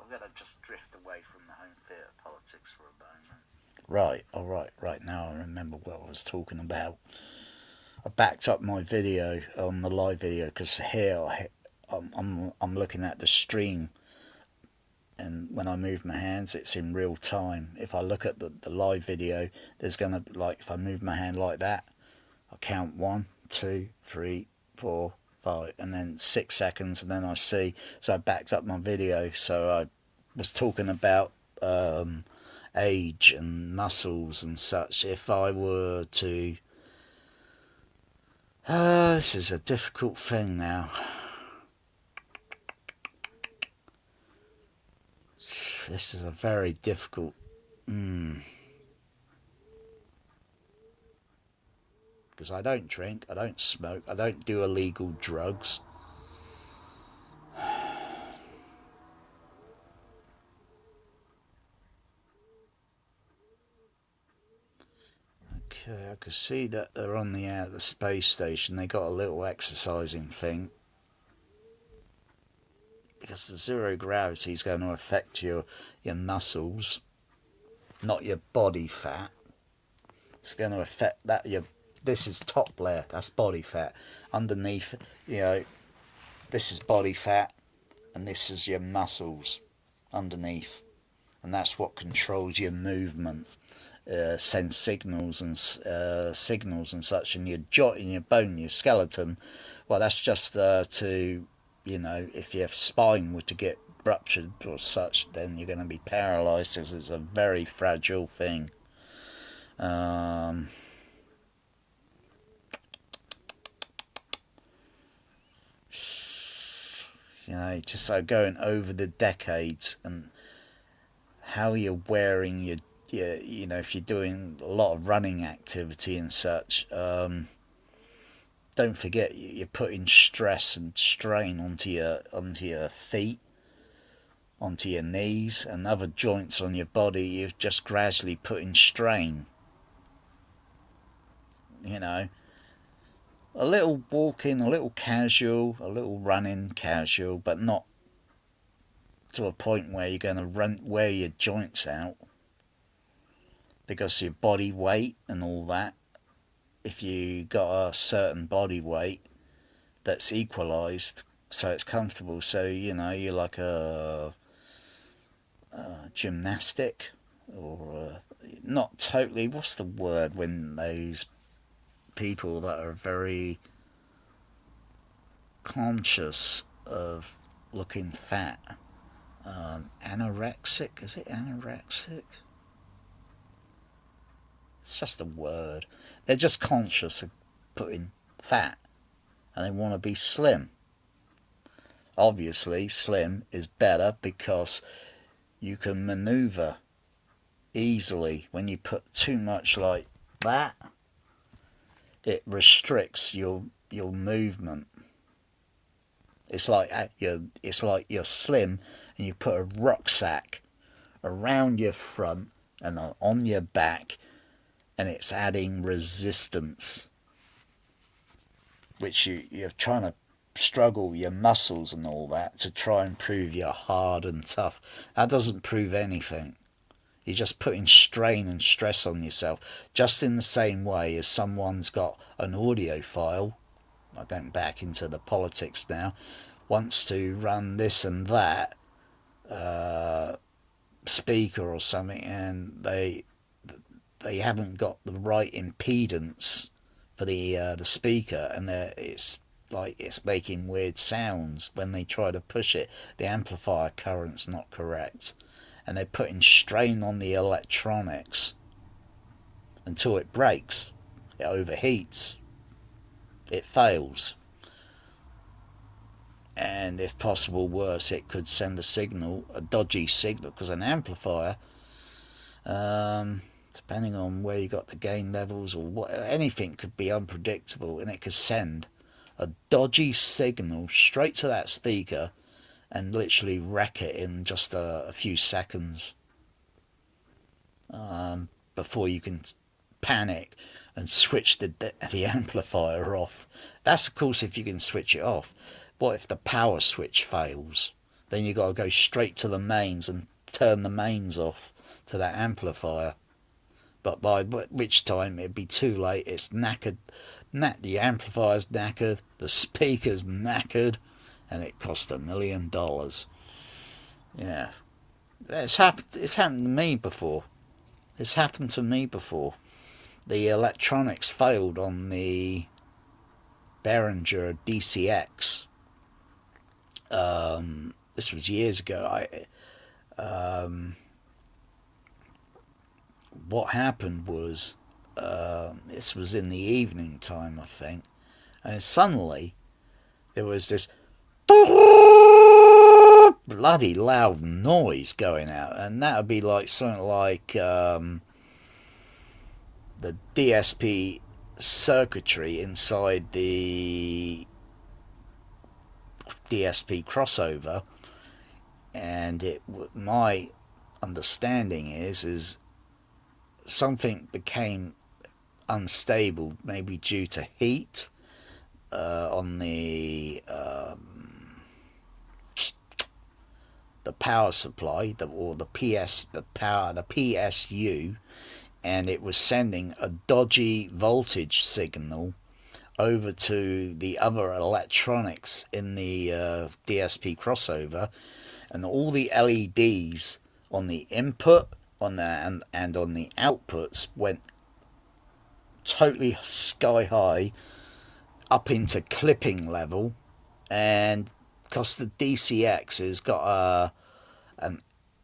I'm going to just drift away from the home theatre politics for a moment. Right, alright, right now I remember what I was talking about. I backed up my video on the live video because here I'm looking at the stream, and when I move my hands it's in real time. If I look at the live video, there's going to, like, if I move my hand like that, I count 1, 2, 3, 4, 5, and then 6 seconds, and then I see. So I backed up my video. So I was talking about age and muscles and such. If I were to this is a difficult thing now. This is a very difficult because I don't drink, I don't smoke, I don't do illegal drugs. Okay, I can see that they're on the space station. They got a little exercising thing. Because the zero gravity is going to affect your muscles, not your body fat. It's going to affect that. This is top layer, that's body fat. Underneath, you know, this is body fat, and this is your muscles underneath, and that's what controls your movement. Sends signals and such in your joint, in your bone, your skeleton. Well, that's just to, you know, if your spine were to get ruptured or such, then you're going to be paralysed, because it's a very fragile thing. You know, just going over the decades and how you're wearing your, you know, if you're doing a lot of running activity and such, don't forget you're putting stress and strain onto your feet, onto your knees and other joints on your body. You're just gradually putting strain. You know, a little walking, a little casual, a little running casual, but not to a point where you're going to wear your joints out because of your body weight and all that. If you got a certain body weight that's equalised, so it's comfortable, so, you know, you're like a gymnastic, or not totally, what's the word when those people that are very conscious of looking fat, anorexic, is it anorexic? It's just a word. They're just conscious of putting fat and they want to be slim. Obviously slim is better because you can maneuver easily. When you put too much like that, it restricts your movement. It's like you're slim and you put a rucksack around your front and on your back, and it's adding resistance, which you're trying to struggle your muscles and all that to try and prove you're hard and tough. That doesn't prove anything. You're just putting strain and stress on yourself, just in the same way as someone's got an audio file, I'm going back into the politics now, wants to run this and that speaker or something, and they haven't got the right impedance for the speaker, and it's like it's making weird sounds when they try to push it. The amplifier current's not correct, and they're putting strain on the electronics until it breaks, it overheats, it fails, and if possible worse, it could send a signal, a dodgy signal, because an amplifier, depending on where you got the gain levels or what, anything could be unpredictable, and it could send a dodgy signal straight to that speaker and literally wreck it in just a few seconds, before you can panic and switch the amplifier off. That's of course if you can switch it off. What if the power switch fails? Then you got to go straight to the mains and turn the mains off to that amplifier. But by which time it'd be too late. It's knackered. The amplifier's knackered. The speaker's knackered. And it cost $1 million. Yeah. It's happened to me before. It's happened to me before. The electronics failed on the Behringer DCX. This was years ago. What happened was, this was in the evening time, I think, and suddenly there was this bloody loud noise going out, and that would be like something like the DSP circuitry inside the DSP crossover. And my understanding is something became unstable, maybe due to heat on the power supply, the PSU, and it was sending a dodgy voltage signal over to the other electronics in the DSP crossover, and all the LEDs on the input and on the outputs went totally sky high up into clipping level. And because the DCX has got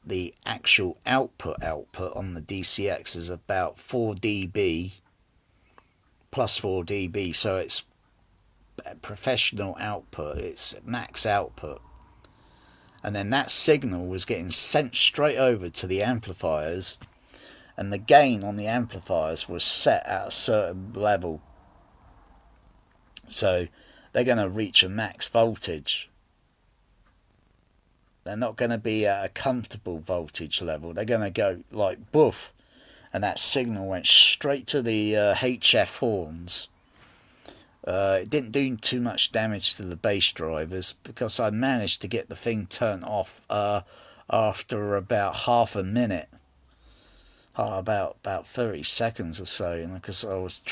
the actual output on the DCX is about 4 dB plus 4 dB, so it's professional output, it's max output. And then that signal was getting sent straight over to the amplifiers, and the gain on the amplifiers was set at a certain level, so they're going to reach a max voltage. They're not going to be at a comfortable voltage level. They're going to go like boof, and that signal went straight to the HF horns. It didn't do too much damage to the bass drivers, because I managed to get the thing turned off after about half a minute, about 30 seconds or so, because I was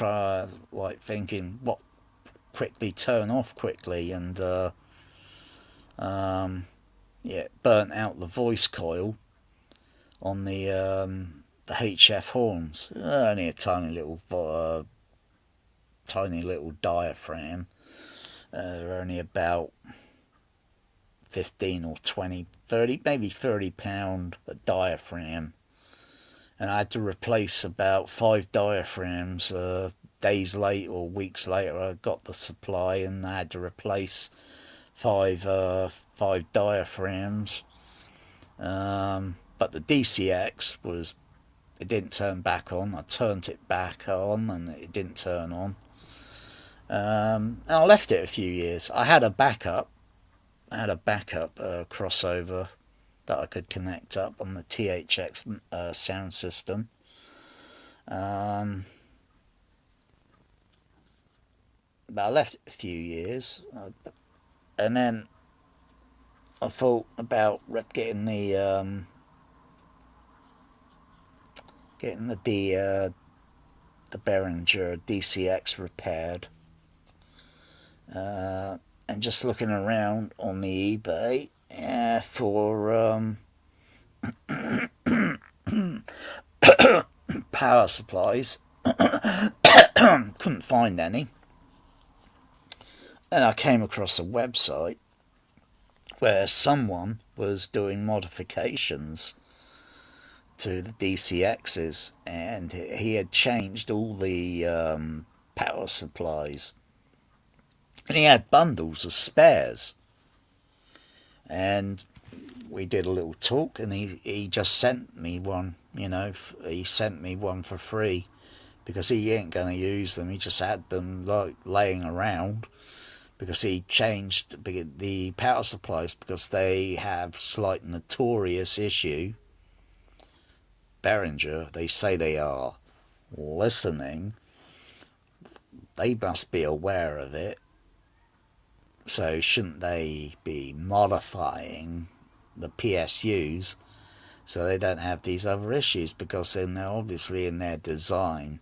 thinking what quickly turn off quickly, and it burnt out the voice coil on the HF horns. Only a tiny little diaphragm. They're only about 15 or 20, 30, maybe 30 pound a diaphragm. And I had to replace about 5 diaphragms days later or weeks later. I got the supply and I had to replace 5 diaphragms. But the DCX it didn't turn back on. I turned it back on and it didn't turn on. And I left it a few years. I had a backup crossover that I could connect up on the THX sound system. But I left it a few years, and then I thought about getting the Behringer DCX repaired, and just looking around on the eBay for power supplies. Couldn't find any, and I came across a website where someone was doing modifications to the DCXs, and he had changed all the power supplies, and he had bundles of spares. and we did a little talk, and he just sent me one. He sent me one for free because he ain't going to use them. He just had them like laying around because he changed the power supplies because they have slight notorious issue. Behringer, they say they are listening. They must be aware of it. So shouldn't they be modifying the PSUs so they don't have these other issues? Because then obviously in their design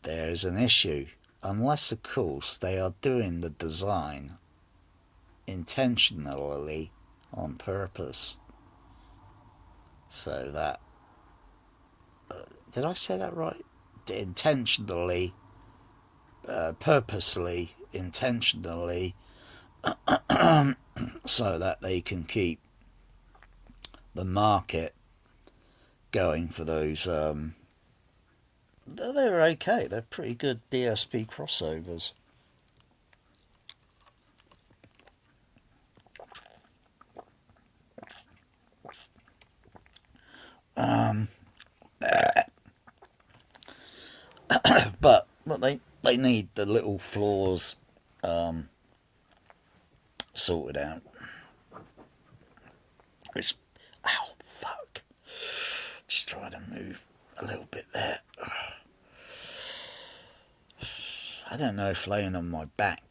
there's an issue. Unless of course they are doing the design intentionally on purpose. So that... did I say that right? Intentionally, purposely, intentionally, so that they can keep the market going for those. They're okay. They're pretty good DSP crossovers. But they need the little flaws sorted out. Which, ow, fuck. Just try to move a little bit there. I don't know if laying on my back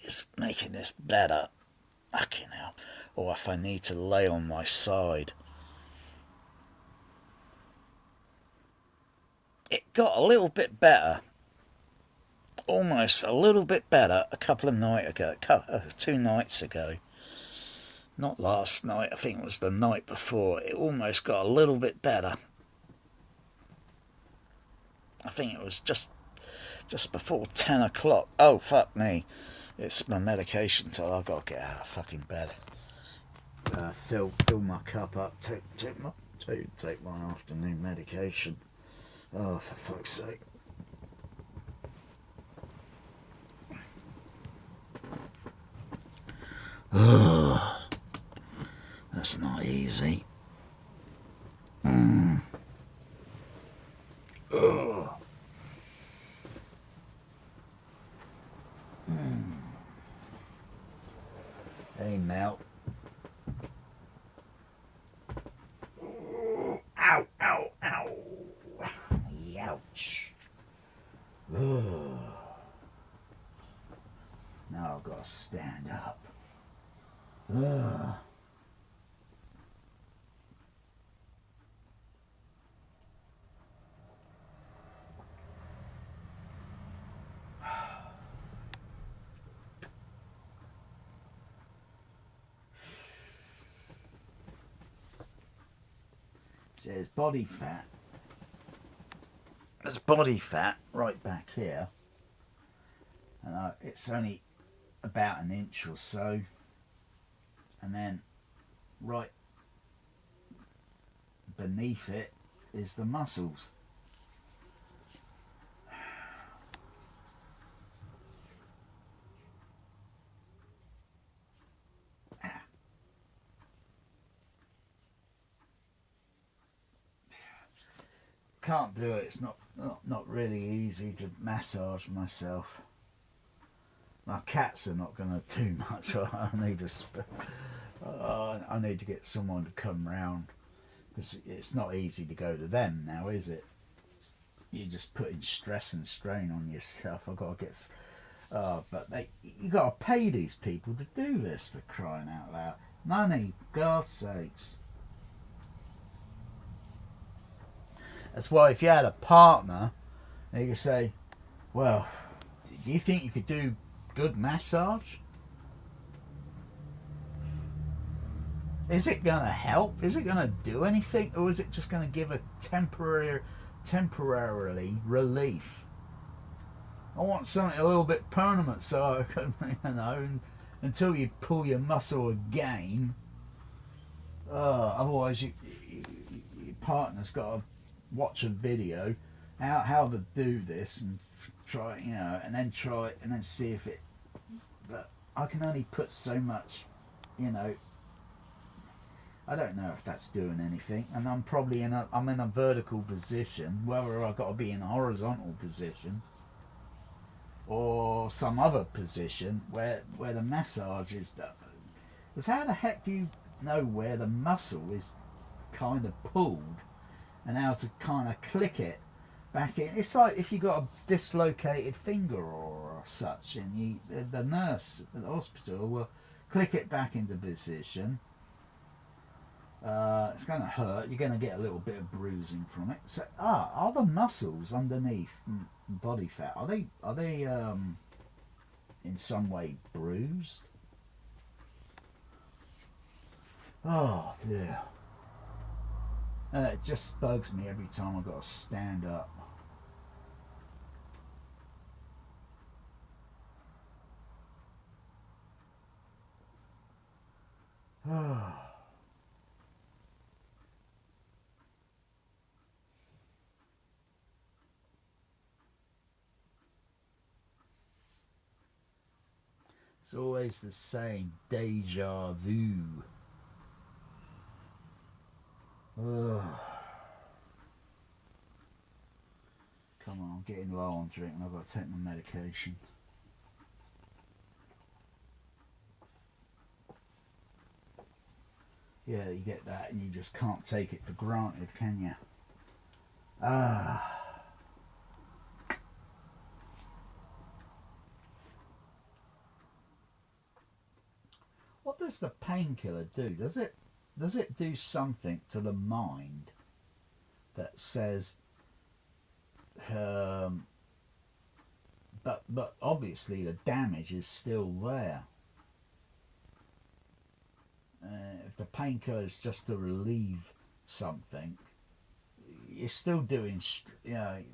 is making this better. Fucking hell. Or if I need to lay on my side. It got a little bit better, almost a little bit better a couple of nights ago, 2 nights ago. Not last night, I think it was the night before. It almost got a little bit better. I think it was just before 10 o'clock. Oh, fuck me. It's my medication time. I've got to get out of fucking bed. Fill my cup up. Take my afternoon medication. Oh, for fuck's sake. Oh, that's not easy. Oh. Hey, Mel. Ow, ow, ow. Ouch. Now I've got to stand up. So there's body fat. There's body fat right back here, and it's only about an inch or so, and then right beneath it is the muscles. Can't do it. It's not really easy to massage myself. My cats are not going to do much. I need to get someone to come round, because it's not easy to go to them now, is it? You're just putting stress and strain on yourself. I've got to get... but you got to pay these people to do this, for crying out loud. Money, God's sakes. That's why if you had a partner, you could say, well, do you think you could do good massage? Is it going to help? Is it going to do anything? Or is it just going to give a temporarily relief? I want something a little bit permanent, so I can, until you pull your muscle again. Otherwise your partner's got to watch a video how to do this and try, and then try it and then see if it... But I can only put so much, you know. I don't know if that's doing anything, and I'm probably I'm in a vertical position. Whether I've got to be in a horizontal position or some other position where the massage is done. Because how the heck do you know where the muscle is kind of pulled and how to kind of click it back in? It's like if you got a dislocated finger or such, and the nurse at the hospital will click it back into position. It's going to hurt. You're going to get a little bit of bruising from it. So, are the muscles underneath body fat, are they in some way bruised? Oh dear. It just bugs me every time I've got to stand up. It's always the same deja vu. Ugh. Come on, I'm getting low on drink and I've got to take my medication. Yeah, you get that and you just can't take it for granted, can you? What does the painkiller do? Does it do something to the mind that says, but obviously the damage is still there. If the painkiller is just to relieve something, you're still doing, you know.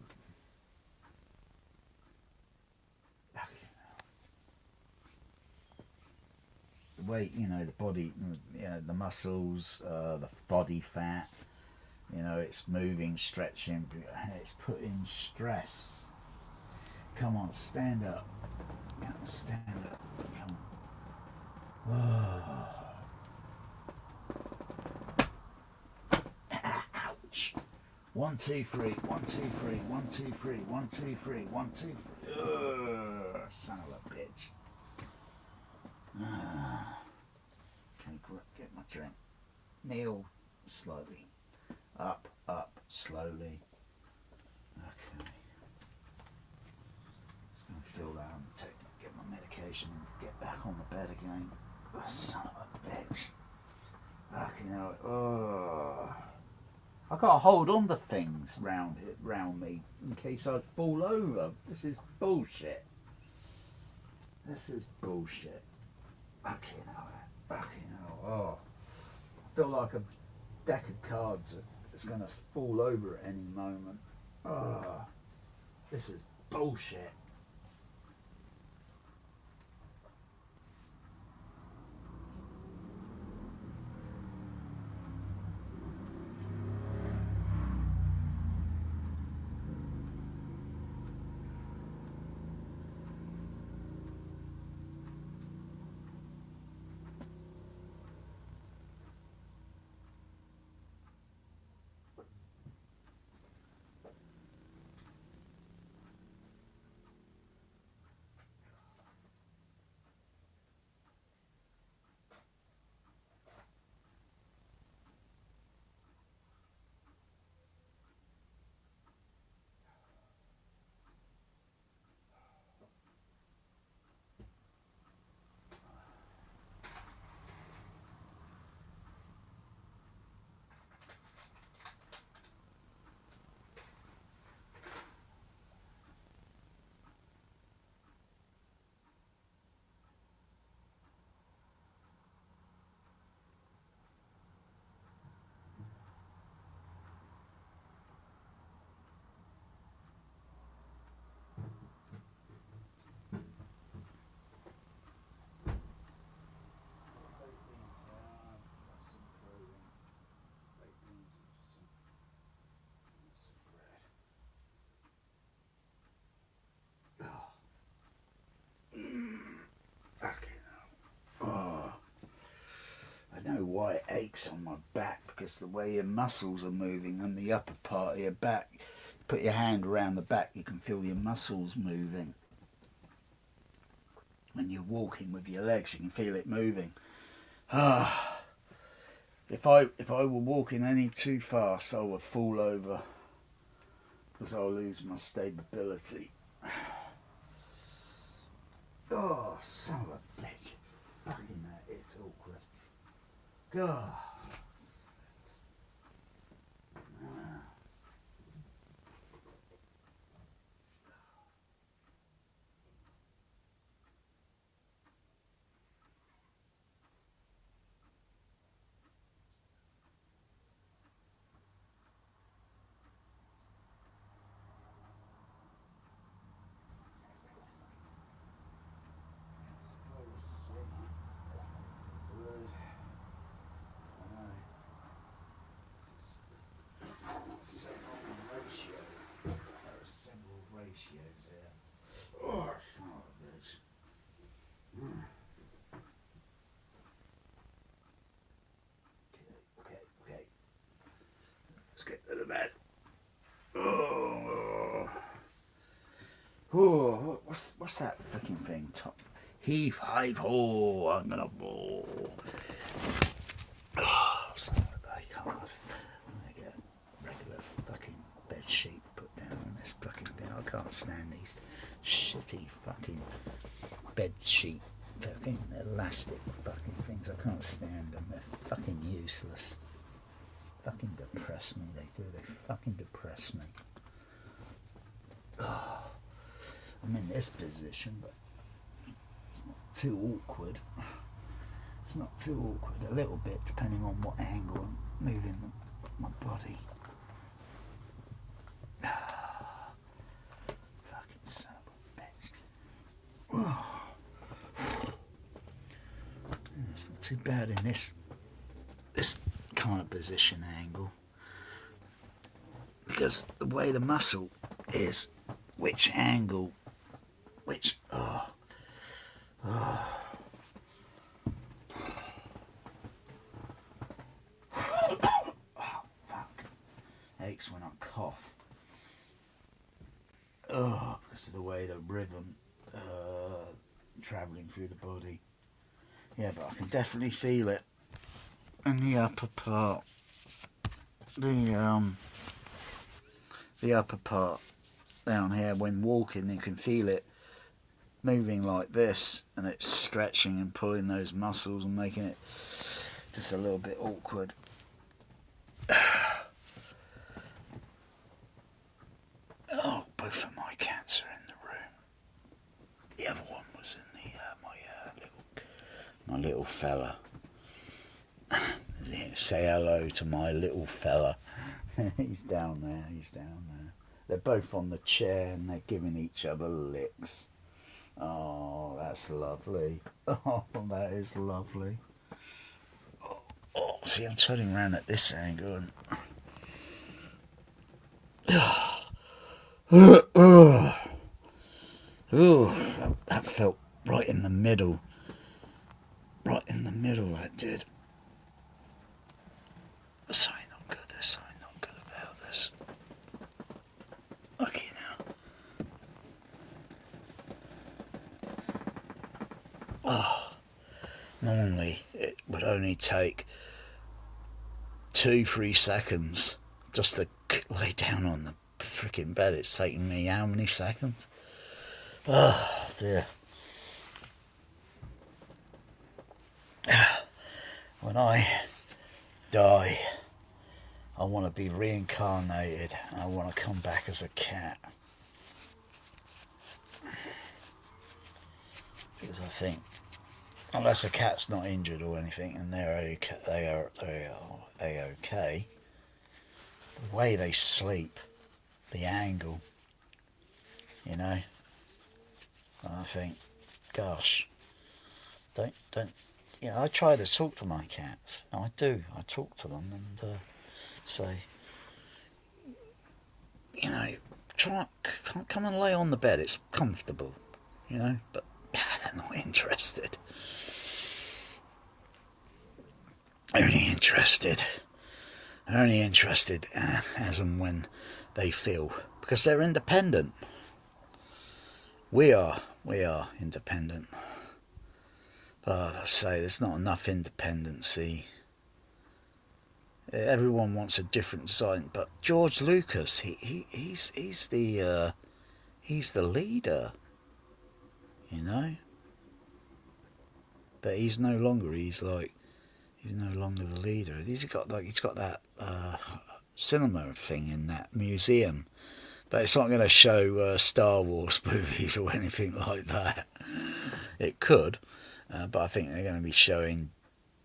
The way, you know, the body, you know, the muscles, the body fat, you know, it's moving, stretching, it's putting stress. Come on, stand up. Come on, stand up. Come on. Ouch. 1, 2, 3. 1, 2, 3. 1, 2, 3. 1, 2, 3. 1, 2, 3. Son of a bitch. Okay, get my drink. Kneel slowly. Up, slowly. Okay. Just going to fill that and get my medication and get back on the bed again. Oh, son of a bitch. Fucking hell. Oh. I've got to hold on to things round me in case I fall over. This is bullshit. This is bullshit. Fucking hell. Fucking hell. Oh. I feel like a deck of cards is going to fall over at any moment. Oh. This is bullshit. aches on my back because the way your muscles are moving and the upper part of your back. Put your hand around the back, you can feel your muscles moving. When you're walking with your legs, you can feel it moving. If I were walking any too fast, I would fall over because I'll lose my stability. Oh, son of a bitch. Fucking that, it's awkward. God. Ratios here. Oh, son of a bitch. Okay. Let's get to the bed. Oh, what's that fucking thing? Top. Heave, hive, ho! I'm gonna ball. Oh, I can't. I'm gonna get a regular fucking bed sheet put down on this fucking thing. I can't stand these shitty fucking bed sheet fucking elastic fucking things. I can't stand them. They're fucking useless. Fucking depress me. They do. They fucking depress me. Oh, I'm in this position, but it's not too awkward. It's not too awkward. A little bit, depending on what angle I'm moving my body. Fucking son of a bitch. Oh. It's not too bad in this kind of position angle, because the way the muscle is, which angle, which oh fuck, aches when I cough. Oh, because of the way the rhythm travelling through the body. Yeah, but I can definitely feel it in the upper part. The upper part down here, when walking, you can feel it moving like this, and it's stretching and pulling those muscles and making it just a little bit awkward. Oh, both of my cats are in the room. The other one was in the my little fella. Say hello to my little fella. He's down there. They're both on the chair and they're giving each other licks. Oh, that's lovely. Oh, that is lovely. Oh, see, I'm turning around at this angle and that felt right in the middle. That did. There's something not good about this. Okay now. Oh, normally it would only take 2-3 seconds just to lay down on the freaking bed. It's taking me how many seconds? Oh dear. When I die, I want to be reincarnated and I want to come back as a cat. Because I think, unless a cat's not injured or anything and they are okay, the way they sleep, the angle, you know, and I think, gosh, don't. Yeah, I try to talk to my cats. I do. I talk to them and say, you know, come and lay on the bed. It's comfortable, you know. But they're not interested. only interested as and when they feel, because they're independent. We are independent, but I say there's not enough independency. Everyone wants a different design, but George Lucas, he's the leader, you know. But he's no longer. He's no longer the leader. He's got that cinema thing in that museum, but it's not going to show Star Wars movies or anything like that. It could, but I think they're going to be showing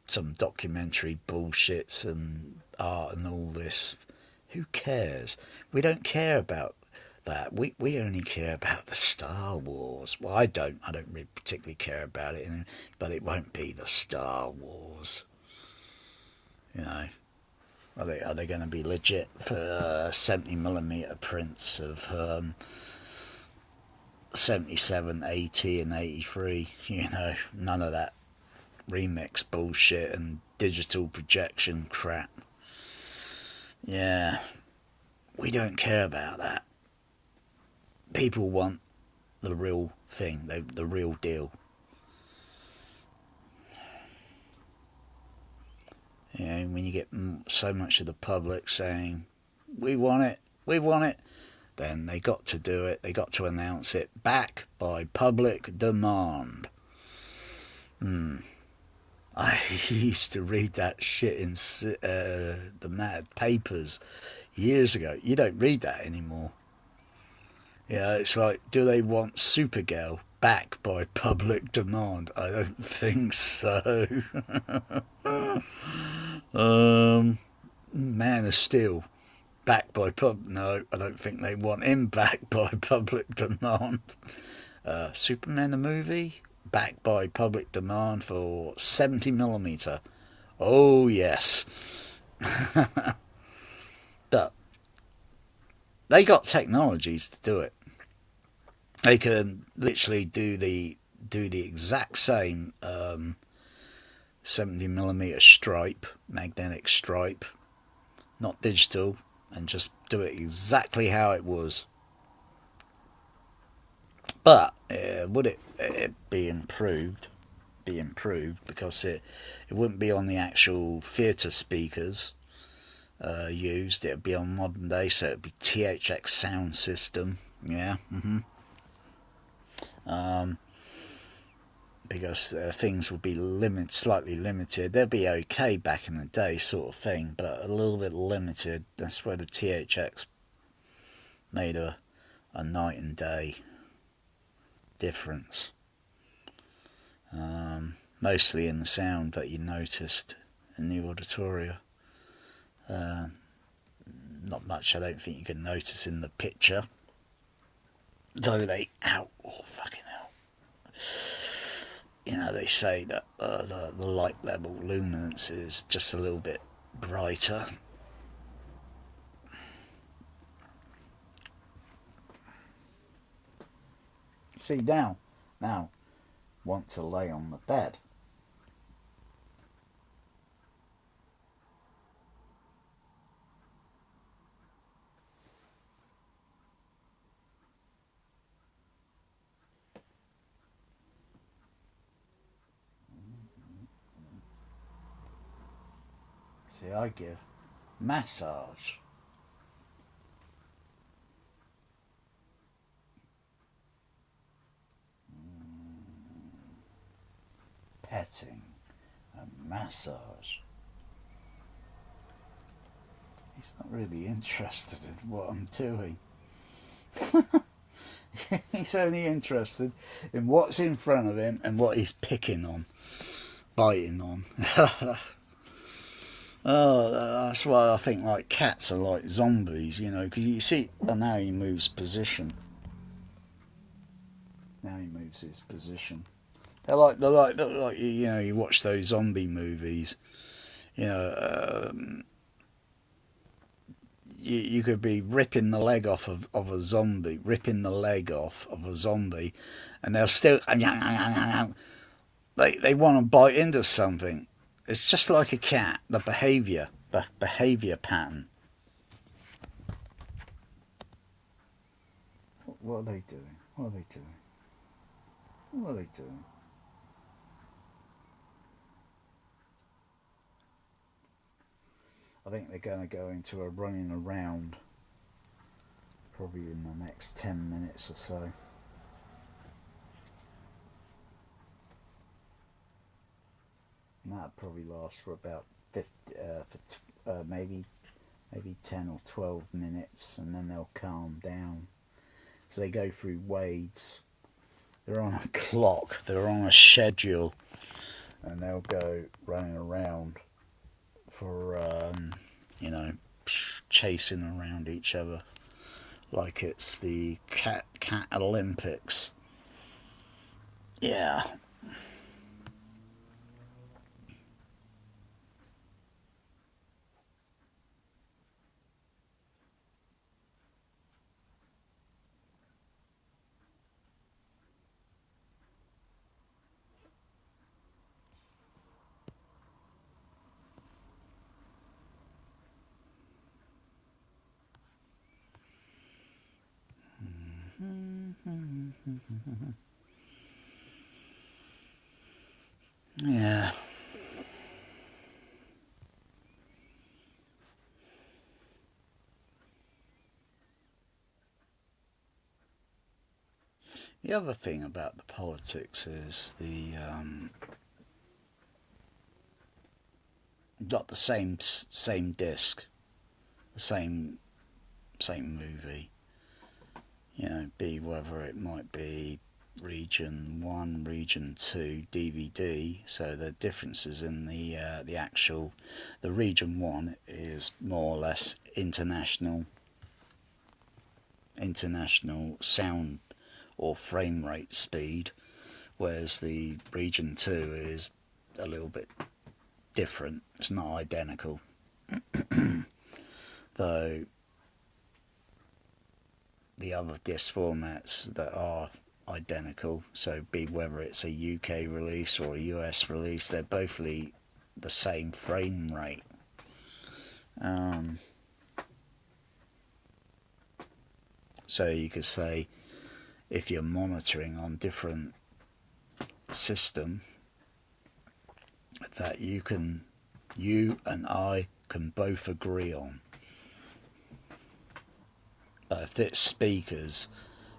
some documentary bullshits and art and all this. Who cares? We don't care about that. We only care about the Star Wars. Well, I don't really particularly care about it, but it won't be the Star Wars. You know, are they going to be legit for 70mm prints of 77, 80 and 83? You know, none of that remix bullshit and digital projection crap. Yeah, we don't care about that. People want the real thing, the real deal. You know, when you get so much of the public saying, we want it, then they got to do it, they got to announce it, back by public demand. I used to read that shit in the Mad Papers years ago. You don't read that anymore. Yeah, it's like, do they want Supergirl back by public demand? I don't think so. Man of Steel back by no, I don't think they want him back by public demand. Superman the movie back by public demand for 70mm. Oh yes. But they got technologies to do it. They can literally do the exact same 70mm stripe, magnetic stripe, not digital, and just do it exactly how it was. But would it be improved? Because it wouldn't be on the actual theatre speakers used. It would be on modern day, so it would be THX sound system. Yeah. Because things would be slightly limited. They'd be okay back in the day, sort of thing, but a little bit limited. That's where the THX made a night and day difference. Mostly in the sound that you noticed in the auditoria. Not much, I don't think you can notice in the picture. Though fucking hell. You know, they say that the light level luminance is just a little bit brighter. See, now, want to lay on the bed. See, I give massage. Petting and massage. He's not really interested in what I'm doing. He's only interested in what's in front of him and what he's picking on, biting on. Oh, that's why I think like cats are like zombies, you know, because you see, now he moves position. Now he moves his position. They're like you know, you watch those zombie movies, you know, you could be ripping the leg off of a zombie, and they'll still, they want to bite into something. It's just like a cat, the behaviour pattern. What are they doing? What are they doing? What are they doing? I think they're going to go into a running around probably in the next 10 minutes or so. And that'll probably last for about 50, maybe 10 or 12 minutes, and then they'll calm down. So they go through waves. They're on a clock, they're on a schedule, and they'll go running around for, chasing around each other like it's the cat Olympics. Yeah. Yeah. The other thing about the politics is got the same disc, the same movie. Be whether it might be region 1, region 2 DVD. So the differences in the region 1 is more or less international sound or frame rate speed, whereas the region 2 is a little bit different. It's not identical. Though the other disc formats that are identical, so be whether it's a UK release or a US release, they're both the same frame rate. So you could say, if you're monitoring on different system, that you and I can both agree on. But if it's speakers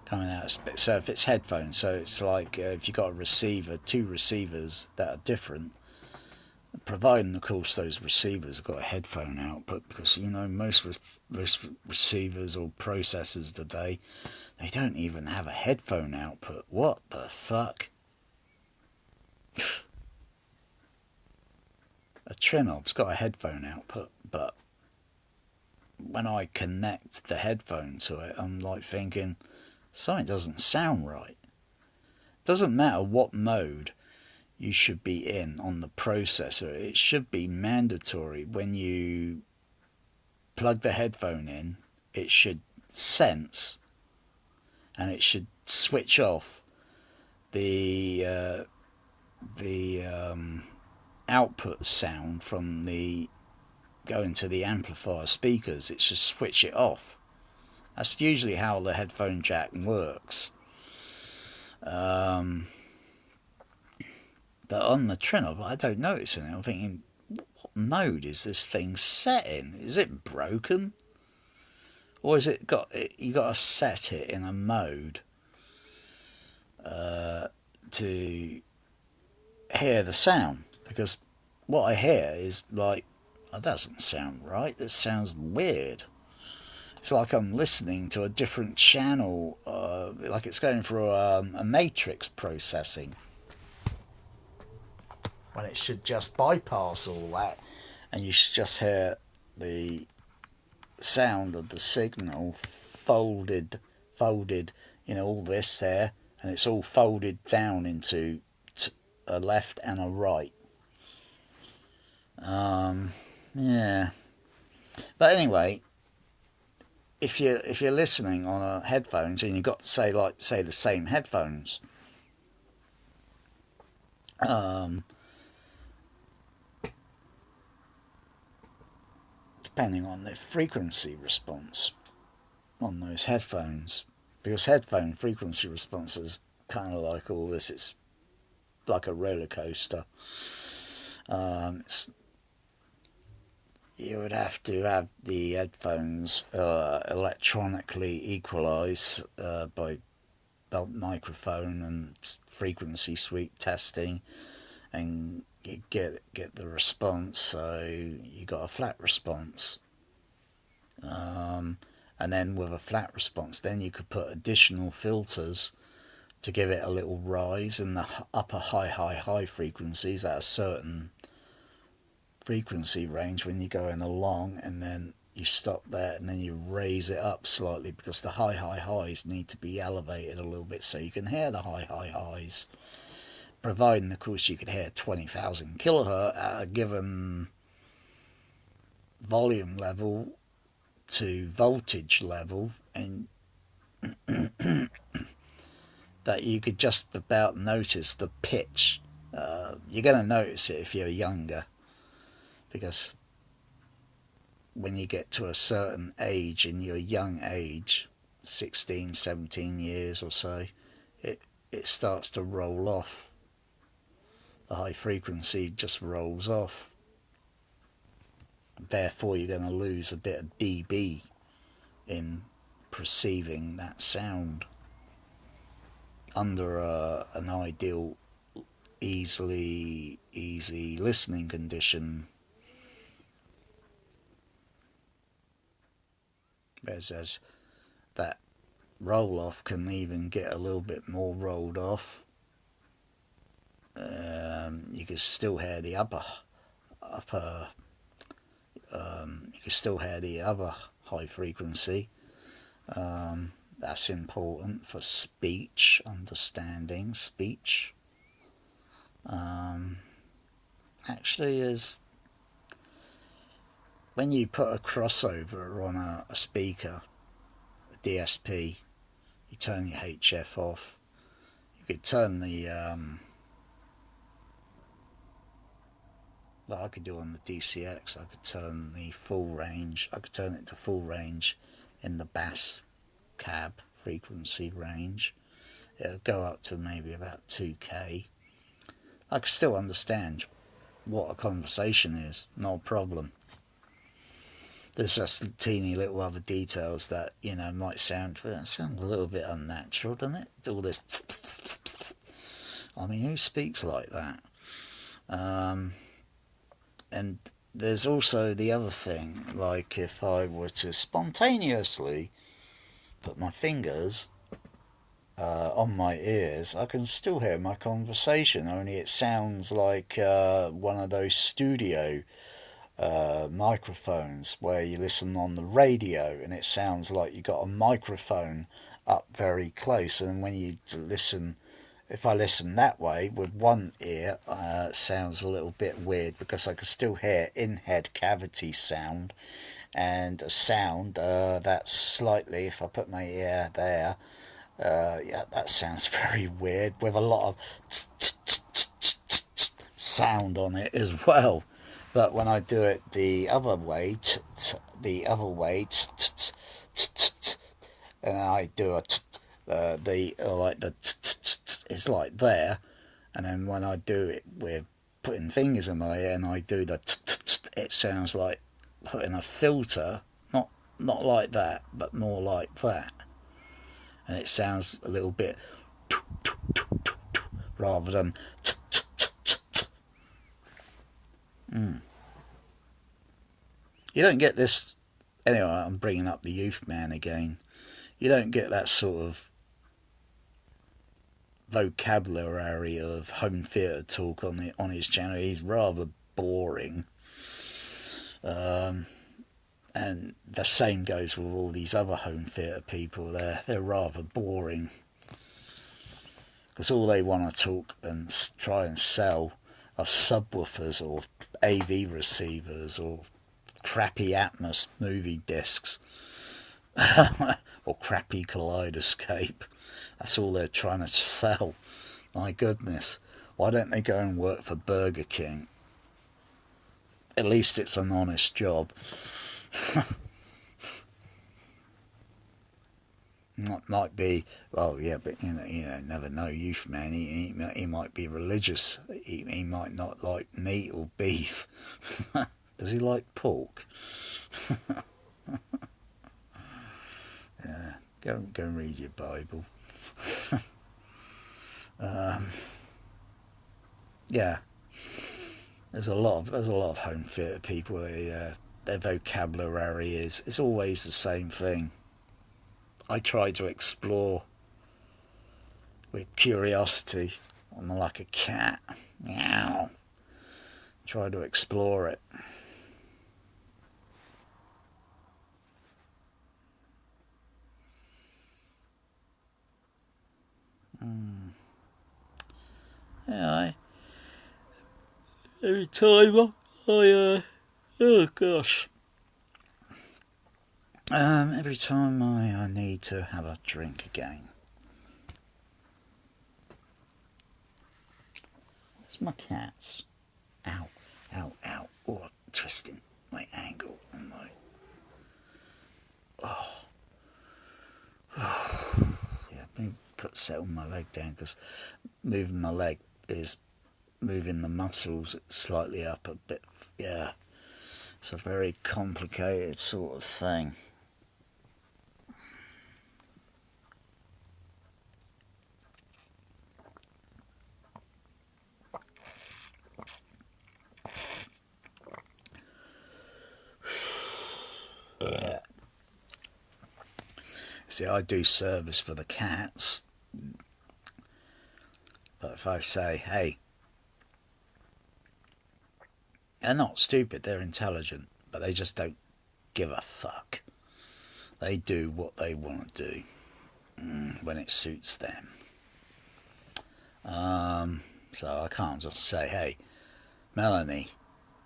coming out, so if it's headphones, so it's like if you've got a receiver, two receivers that are different, providing of course those receivers have got a headphone output, because most receivers or processors today, they don't even have a headphone output. What the fuck? A Trinob's got a headphone output, but when I connect the headphone to it, I'm like thinking, something doesn't sound right. Doesn't matter what mode you should be in on the processor, it should be mandatory when you plug the headphone in, it should sense and it should switch off the output sound from the going to the amplifier speakers. It should switch it off. That's usually how the headphone jack works. But on the Trinob, I don't notice it. I'm thinking, what mode is this thing set in? Is it broken? Or is it you got to set it in a mode to hear the sound? Because what I hear is like, that doesn't sound right. This sounds weird. It's like I'm listening to a different channel, like it's going through a matrix processing, when it should just bypass all that, and you should just hear the sound of the signal folded, all this there, and it's all folded down into a left and a right. Yeah. But anyway, if you're listening on a headphones and you've got to say the same headphones, depending on the frequency response on those headphones, because headphone frequency response is kind of like all this. It's like a roller coaster. You would have to have the headphones electronically equalised by microphone and frequency sweep testing, and you get the response, so you got a flat response. And then with a flat response, then you could put additional filters to give it a little rise in the upper high frequencies at a certain frequency range when you're going along, and then you stop there and then you raise it up slightly, because the high highs need to be elevated a little bit so you can hear the high highs, providing of course you could hear 20,000 kilohertz at a given volume level to voltage level, and that you could just about notice the pitch. You're going to notice it if you're younger, because when you get to a certain age, in your young age, 16, 17 years or so, it starts to roll off. The high frequency just rolls off. Therefore, you're going to lose a bit of dB in perceiving that sound under an ideal, easy listening condition. Whereas that roll off can even get a little bit more rolled off. You can still hear the you can still hear the other high frequency. That's important for speech, understanding speech. Actually, is when you put a crossover on a speaker, a DSP, you turn your HF off. You could turn the I could do on the DCX. I could turn the full range. I could turn it to full range in the bass cab frequency range. It'll go up to maybe about 2K. I can still understand what a conversation is, no problem. There's just teeny little other details that, might sound a little bit unnatural, doesn't it? All this. I mean, who speaks like that? And there's also the other thing, like if I were to spontaneously put my fingers on my ears, I can still hear my conversation, only it sounds like one of those studio microphones where you listen on the radio, and it sounds like you got a microphone up very close, and when you listen, if I listen that way with one ear, it sounds a little bit weird, because I can still hear in-head cavity sound, and a sound that's slightly, if I put my ear there, that sounds very weird, with a lot of sound on it as well. But when I do it the other way, and I do it's like there, and then when I do it with putting fingers in my ear and I do it sounds like putting a filter, not like that, but more like that, and it sounds a little bit rather than You don't get this, anyway, I'm bringing up the Youth Man again, you don't get that sort of vocabulary of home theatre talk on his channel. He's rather boring, and the same goes with all these other home theatre people. They're rather boring, because all they want to talk and try and sell are subwoofers or AV receivers or crappy Atmos movie discs or crappy Kaleidoscope. That's all they're trying to sell. My goodness, why don't they go and work for Burger King? At least it's an honest job. Might be, well, yeah, but never know. Youth man, he might be religious. He might not like meat or beef. Does he like pork? Yeah, go and read your Bible. Yeah, there's a lot of home theatre people. Their vocabulary is always the same thing. I try to explore with curiosity. I'm like a cat. Meow. Try to explore it. Yeah, every time oh gosh. Every time I need to have a drink again. Where's my cats? Ow, ow, ow. Oh, twisting my ankle and my... Yeah, settle my leg down, because moving my leg is moving the muscles slightly up a bit. Yeah, it's a very complicated sort of thing. Yeah. See, I do service for the cats, but if I say, hey, they're not stupid, they're intelligent, but they just don't give a fuck. They do what they want to do when it suits them. So I can't just say, hey, Melanie,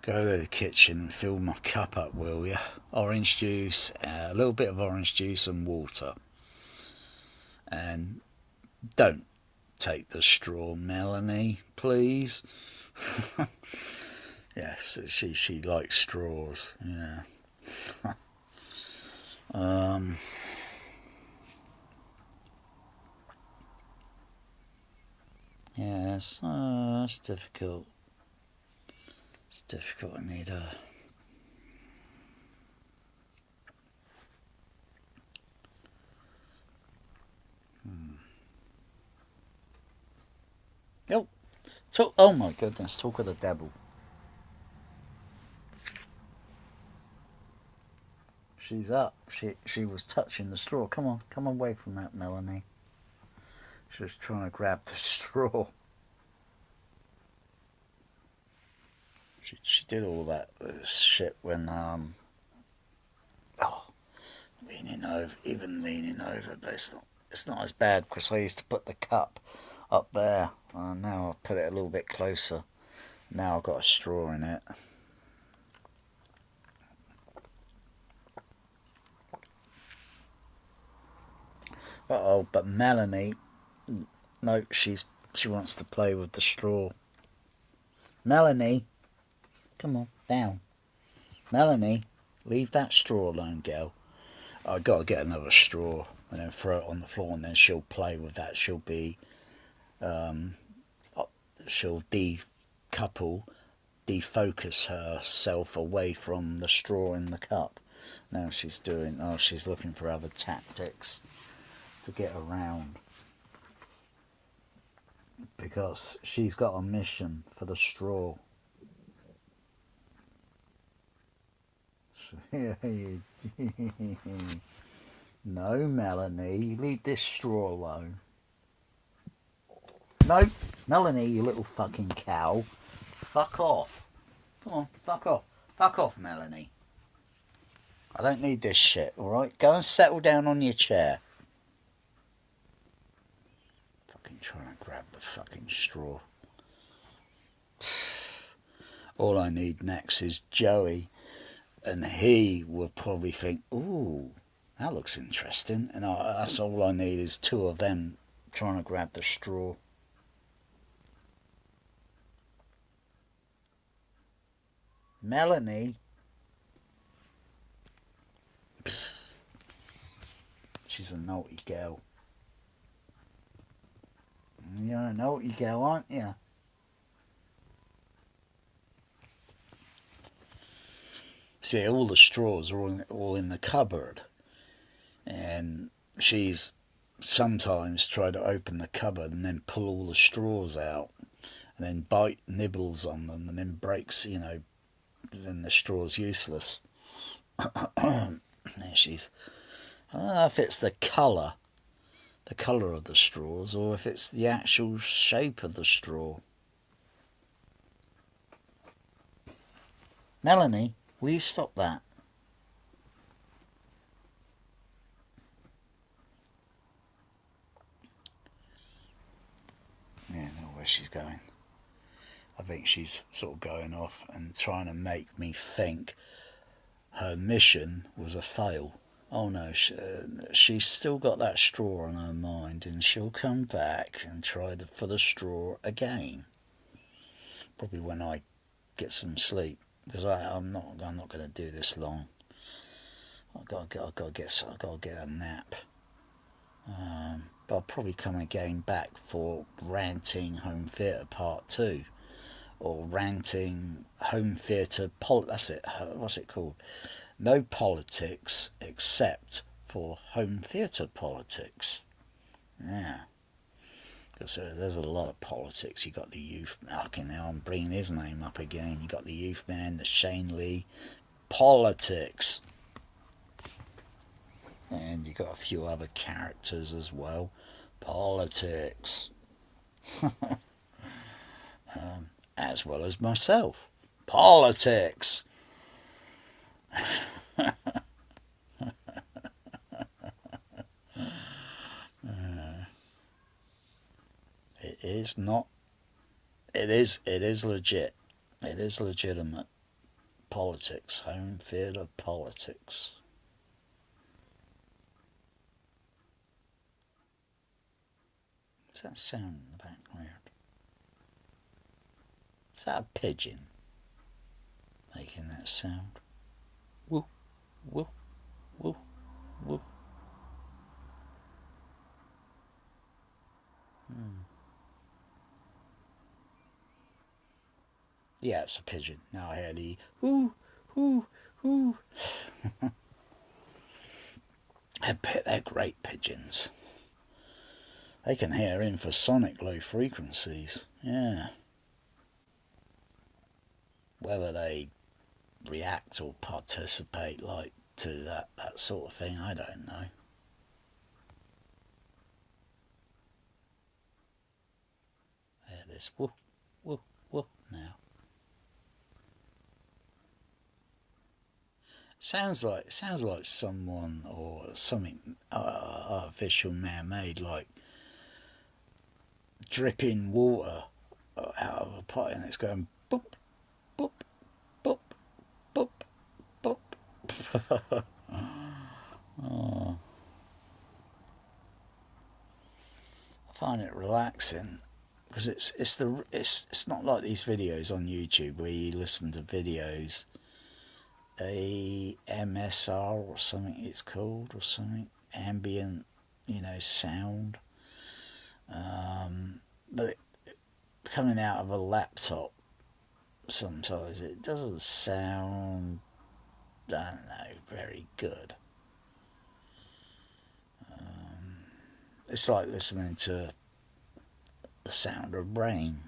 go to the kitchen and fill my cup up, will you? Orange juice, a little bit of orange juice and water. And don't take the straw, Melanie, please. Yes, she likes straws, yeah. Yes, it's difficult. It's difficult. I need a... Oh my goodness, talk of the devil. She's up. She was touching the straw. Come away from that, Melanie. She was trying to grab the straw. She did all that shit when leaning over, but it's not as bad, because I used to put the cup up there. Now I'll put it a little bit closer. Now I've got a straw in it. Uh-oh, but Melanie, no, she wants to play with the straw. Melanie, come on, down. Melanie, leave that straw alone, girl. I've got to get another straw and then throw it on the floor, and then she'll play with that. She'll defocus herself away from the straw in the cup. Now she's looking for other tactics to get around, because she's got a mission for the straw. No, Melanie, leave this straw alone. No, Melanie, you little fucking cow. Fuck off. Come on, fuck off. Fuck off, Melanie. I don't need this shit, alright? Go and settle down on your chair. Fucking trying to grab the fucking straw. All I need next is Joey, and he will probably think, ooh, that looks interesting. And that's all I need, is two of them trying to grab the straw. Melanie. She's a naughty girl. You're a naughty girl, aren't you? See, all the straws are all in the cupboard. And she's sometimes tried to open the cupboard and then pull all the straws out. And then nibbles on them and then breaks, then the straw's useless. And she's... I don't know if it's the colour of the straws, or if it's the actual shape of the straw. Melanie, will you stop that? Yeah, I know where she's going. I think she's sort of going off and trying to make me think her mission was a fail. Oh no, she's still got that straw on her mind, and she'll come back and try for the straw again. Probably when I get some sleep, because I'm not going to do this long. I've got to get a nap. But I'll probably come again back for Ranting Home Theatre Part 2. Or Ranting Home Theatre... That's it. What's it called? No politics except for home theatre politics. Yeah. Because there's a lot of politics. You got the youth... Okay, now I'm bringing his name up again. You got the youth man, the Shane Lee. Politics. And you got a few other characters as well. Politics. As well as myself. Politics. It is not. It is legit. It is legitimate. Politics. Home theatre politics. What's that sound in the background? Is that a pigeon making that sound? Woo, woo, woo, woo. Yeah, it's a pigeon. Now I hear the whoo, whoo, whoo. They're great pigeons. They can hear infrasonic low frequencies. Yeah. Whether they react or participate to that sort of thing, I don't know. Hear this whoop, whoop, whoop now. Sounds like someone or something artificial man-made, like dripping water out of a pot, and it's going boop, boop, boop, boop, boop. Oh. I find it relaxing because it's not like these videos on YouTube where you listen to videos. AMSR or something it's called, or something, ambient, sound. But coming out of a laptop, sometimes it doesn't sound, I don't know, very good. It's like listening to the sound of rain.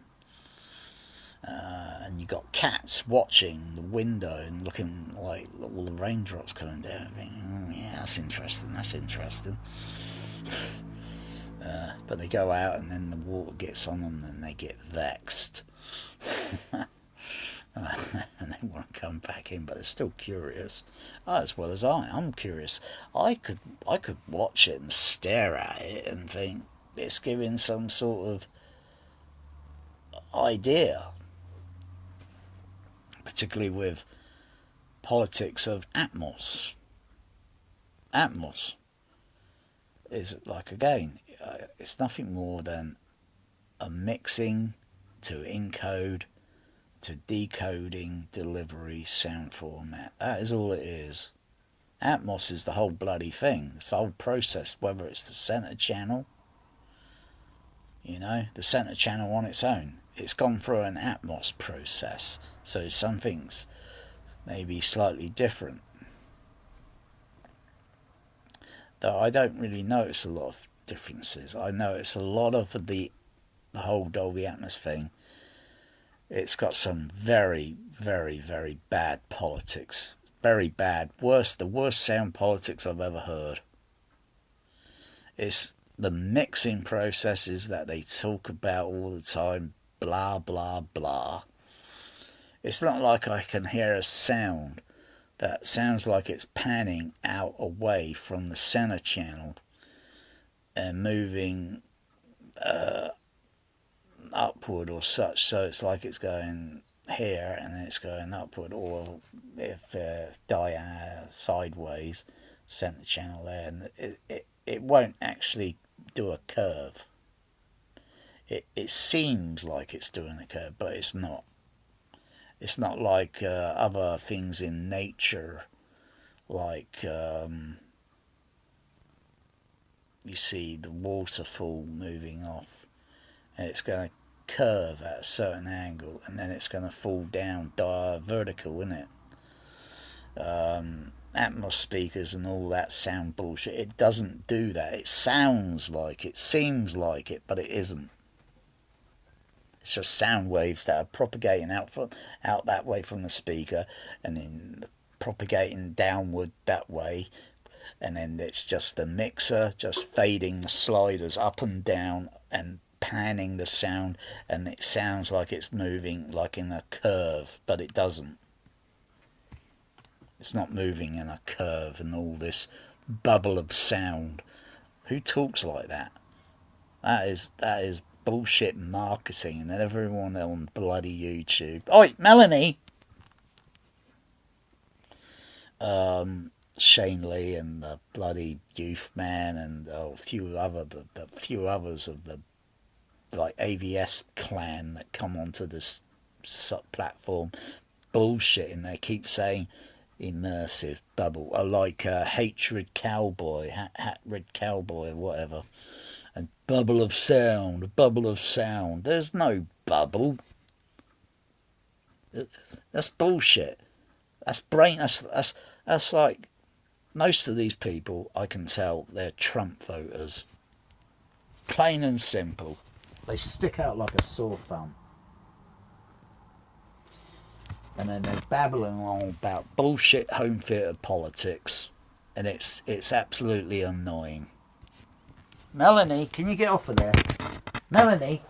And you got cats watching the window and looking like all the raindrops coming down. Yeah, that's interesting. But they go out and then the water gets on them and they get vexed. And they want to come back in, but they're still curious. As well as I'm curious. I could watch it and stare at it and think it's giving some sort of idea. Particularly with politics of Atmos. Atmos is like, again, it's nothing more than a mixing to encode to decoding delivery sound format. That is all it is. Atmos is the whole bloody thing. This whole process, whether it's the center channel, the center channel on its own, it's gone through an Atmos process. So some things may be slightly different. Though I don't really notice a lot of differences. I notice a lot of the whole Dolby Atmos thing. It's got some very, very, very bad politics. Very bad. The worst sound politics I've ever heard. It's the mixing processes that they talk about all the time. Blah, blah, blah. It's not like I can hear a sound that sounds like it's panning out away from the center channel and moving upward or such, so it's like it's going here and then it's going upward, or if sideways, center channel there, and it won't actually do a curve. It seems like it's doing a curve, but it's not. It's not like other things in nature, like you see the waterfall moving off, and it's going to curve at a certain angle, and then it's going to fall down vertical, isn't it? Atmos speakers and all that sound bullshit, it doesn't do that. It sounds like it, seems like it, but it isn't. It's just sound waves that are propagating out that way from the speaker, and then propagating downward that way, and then it's just the mixer just fading the sliders up and down and panning the sound, and it sounds like it's moving like in a curve, but it doesn't. It's not moving in a curve and all this bubble of sound. Who talks like that? That is bullshit marketing, and everyone on bloody YouTube. Oi, Melanie! Shane Lee and the bloody Youth Man and a few others of the like AVS clan that come onto this platform bullshit, and they keep saying immersive bubble, or like Hatred Cowboy, Hatred Cowboy or whatever, and bubble of sound. There's no bubble. That's bullshit. That's that's like, most of these people, I can tell, they're Trump voters. Plain and simple. They stick out like a sore thumb. And then they're babbling on about bullshit home theatre politics. And it's absolutely annoying. Melanie, can you get off of there? Melanie,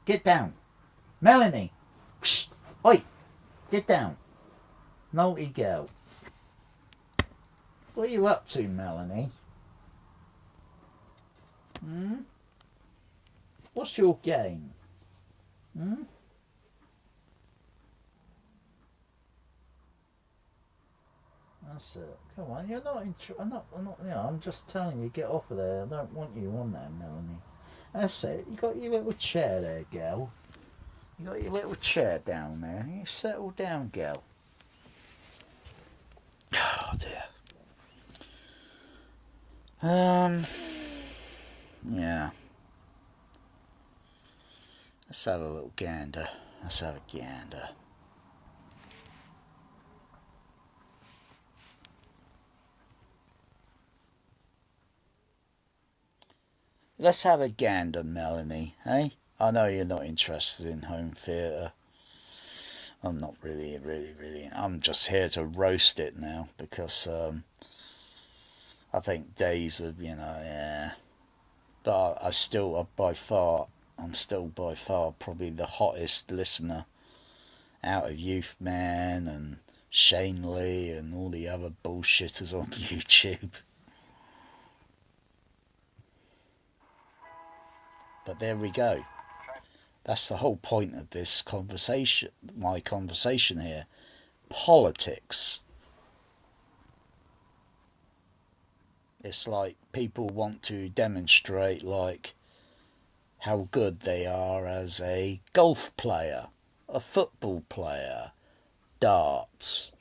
get down. Melanie, psh, oi, get down. Naughty girl. What are you up to, Melanie? What's your game? That's it. Come on, you're not. I'm not. I'm just telling you, get off of there. I don't want you on there, Melanie. That's it. You got your little chair there, girl. You got your little chair down there. You settle down, girl. Oh dear. Yeah. Let's have a little gander. Let's have a gander. Let's have a gander, Melanie, eh? I know you're not interested in home theatre. I'm not really. I'm just here to roast it now, because I think days of, yeah. But I'm still by far probably the hottest listener out of Youth Man and Shane Lee and all the other bullshitters on YouTube. But there we go. That's the whole point of this conversation, my conversation here. Politics. It's like people want to demonstrate like how good they are as a golf player, a football player, darts,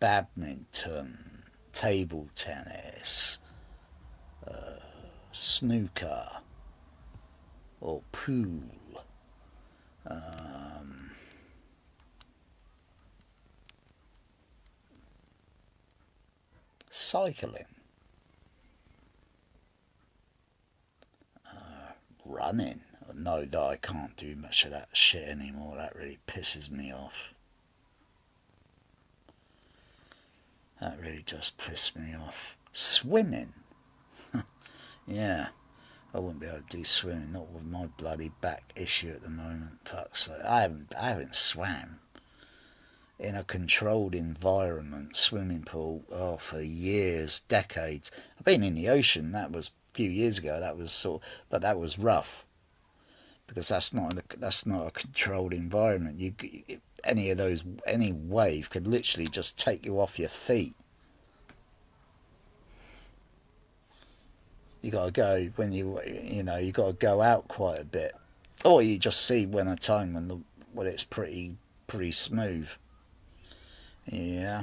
badminton, table tennis, snooker, or pool. Cycling, running. No, I can't do much of that shit anymore. That really pisses me off. That really just pissed me off. Swimming. Yeah, I wouldn't be able to do swimming, not with my bloody back issue at the moment. Fuck's sake. I haven't swam in a controlled environment, swimming pool, for years, decades. I've been in the ocean. That was a few years ago. That was but that was rough, because that's not a controlled environment. Any wave could literally just take you off your feet. You got to go when you got to go out quite a bit, or you just see when it's pretty smooth. Yeah.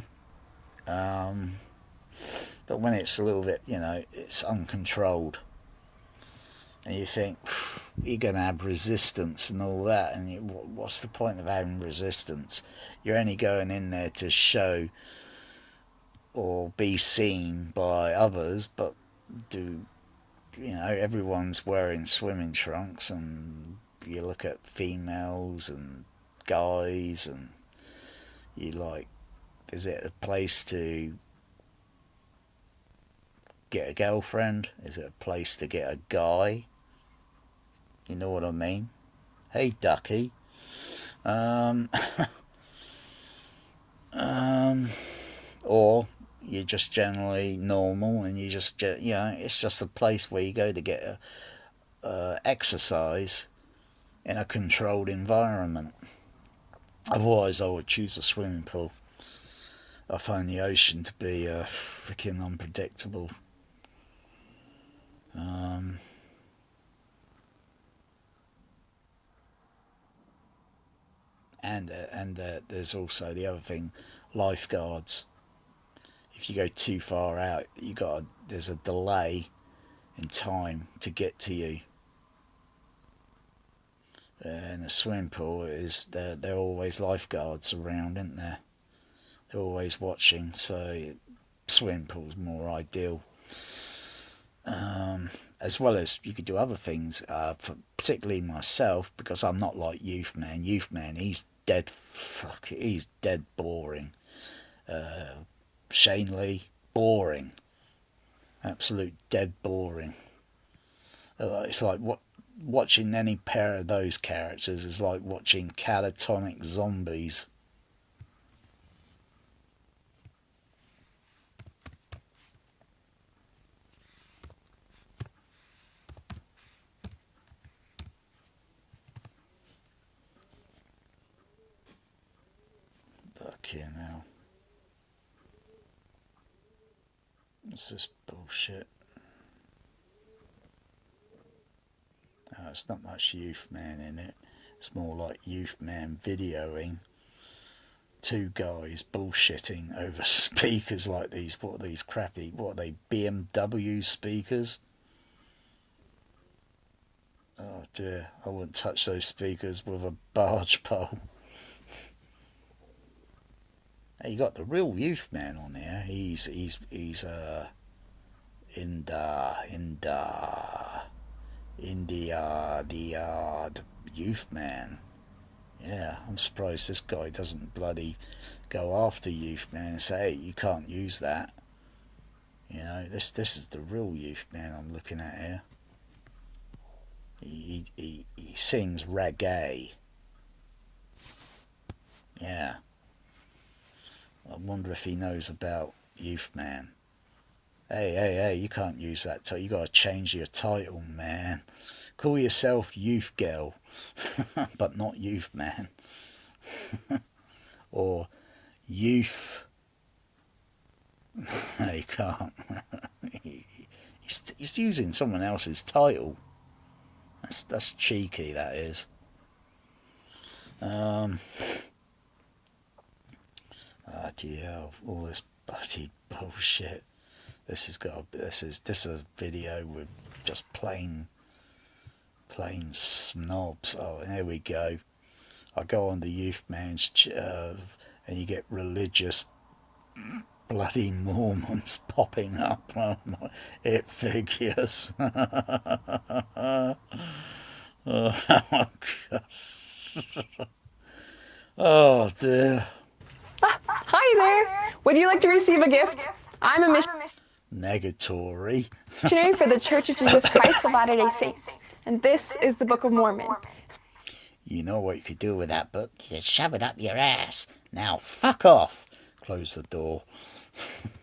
But when it's a little bit, it's uncontrolled, and you think you're going to have resistance and all that, and what's the point of having resistance? You're only going in there to show or be seen by others, but everyone's wearing swimming trunks, and you look at females and guys, and you like, is it a place to get a girlfriend? Is it a place to get a guy? You know what I mean? Hey, ducky. Or you're just generally normal, and you just it's just a place where you go to get exercise in a controlled environment. Otherwise, I would choose a swimming pool. I find the ocean to be freaking unpredictable. And there's also the other thing, lifeguards. If you go too far out, there's a delay in time to get to you. In a swimming pool, there are always lifeguards around, isn't there? They're always watching, so swimming pool's more ideal. As well as you could do other things, particularly myself, because I'm not like Youth Man. Youth Man, he's dead boring. Shane Lee, boring. Absolute dead boring. It's like watching any pair of those characters is like watching catatonic zombies. Fucking hell. What's this bullshit? It's not much Youth Man in it. It's more like Youth Man videoing two guys bullshitting over speakers like these. What are these crappy, BMW speakers? Oh dear, I wouldn't touch those speakers with a barge pole. Hey, you got the real Youth Man on here. He's India, the Youth Man. Yeah, I'm surprised this guy doesn't bloody go after Youth Man and say, hey, you can't use that. This is the real Youth Man I'm looking at here. He sings reggae. Yeah. I wonder if he knows about Youth Man. Hey, you can't use that title. You got to change your title, man. Call yourself Youth Girl, but not Youth Man. Or Youth. No, you can't. He's using someone else's title. That's cheeky, that is. Yeah, all this bloody bullshit. This is a video with just plain snobs. Oh, and here we go. I go on the youth man's and you get religious bloody Mormons popping up. Oh my, it figures. Oh my gosh. Oh dear. Hi there. Would you like to receive a gift? I'm a Negatory. missionary for the Church of Jesus Christ of Latter-day Saints, and this is the Book of Mormon. You know what you could do with that book? You shove it up your ass. Now fuck off. Close the door.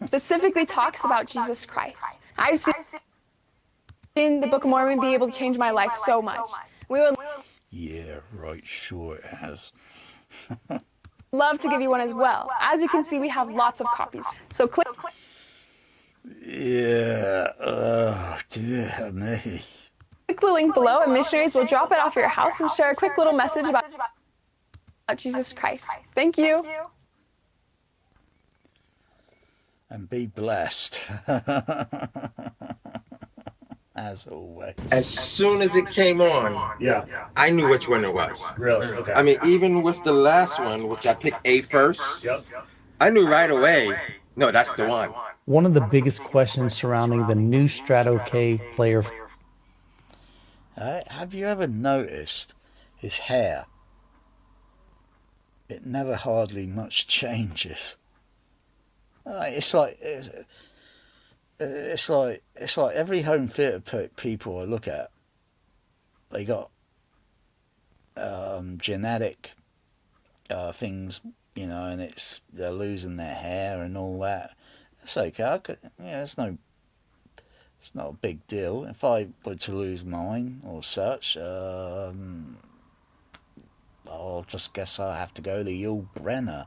Specifically talks about Jesus Christ. I've seen the Book of Mormon be able to change my life so much. We would Yeah, right, sure it has. love to give you one as well. As you can see, we have lots of copies. So click Yeah, oh dear me. the link below and missionaries will drop it off at your house and share a quick little message about Jesus Christ. Thank you. And be blessed. As always. As soon as it came on, Yeah. I knew which one it was. Really? Okay. I mean, even with the last one, which I picked A first, Yep. I knew right away, no, that's the one. One of the biggest questions surrounding the new Strato K player. Have you ever noticed his hair? It never hardly much changes. It's like every home theatre people I look at, they got genetic things, you know, and they're losing their hair and all that. It's okay. It's not a big deal. If I were to lose mine or such, I'll just guess I'll have to go the Yul Brynner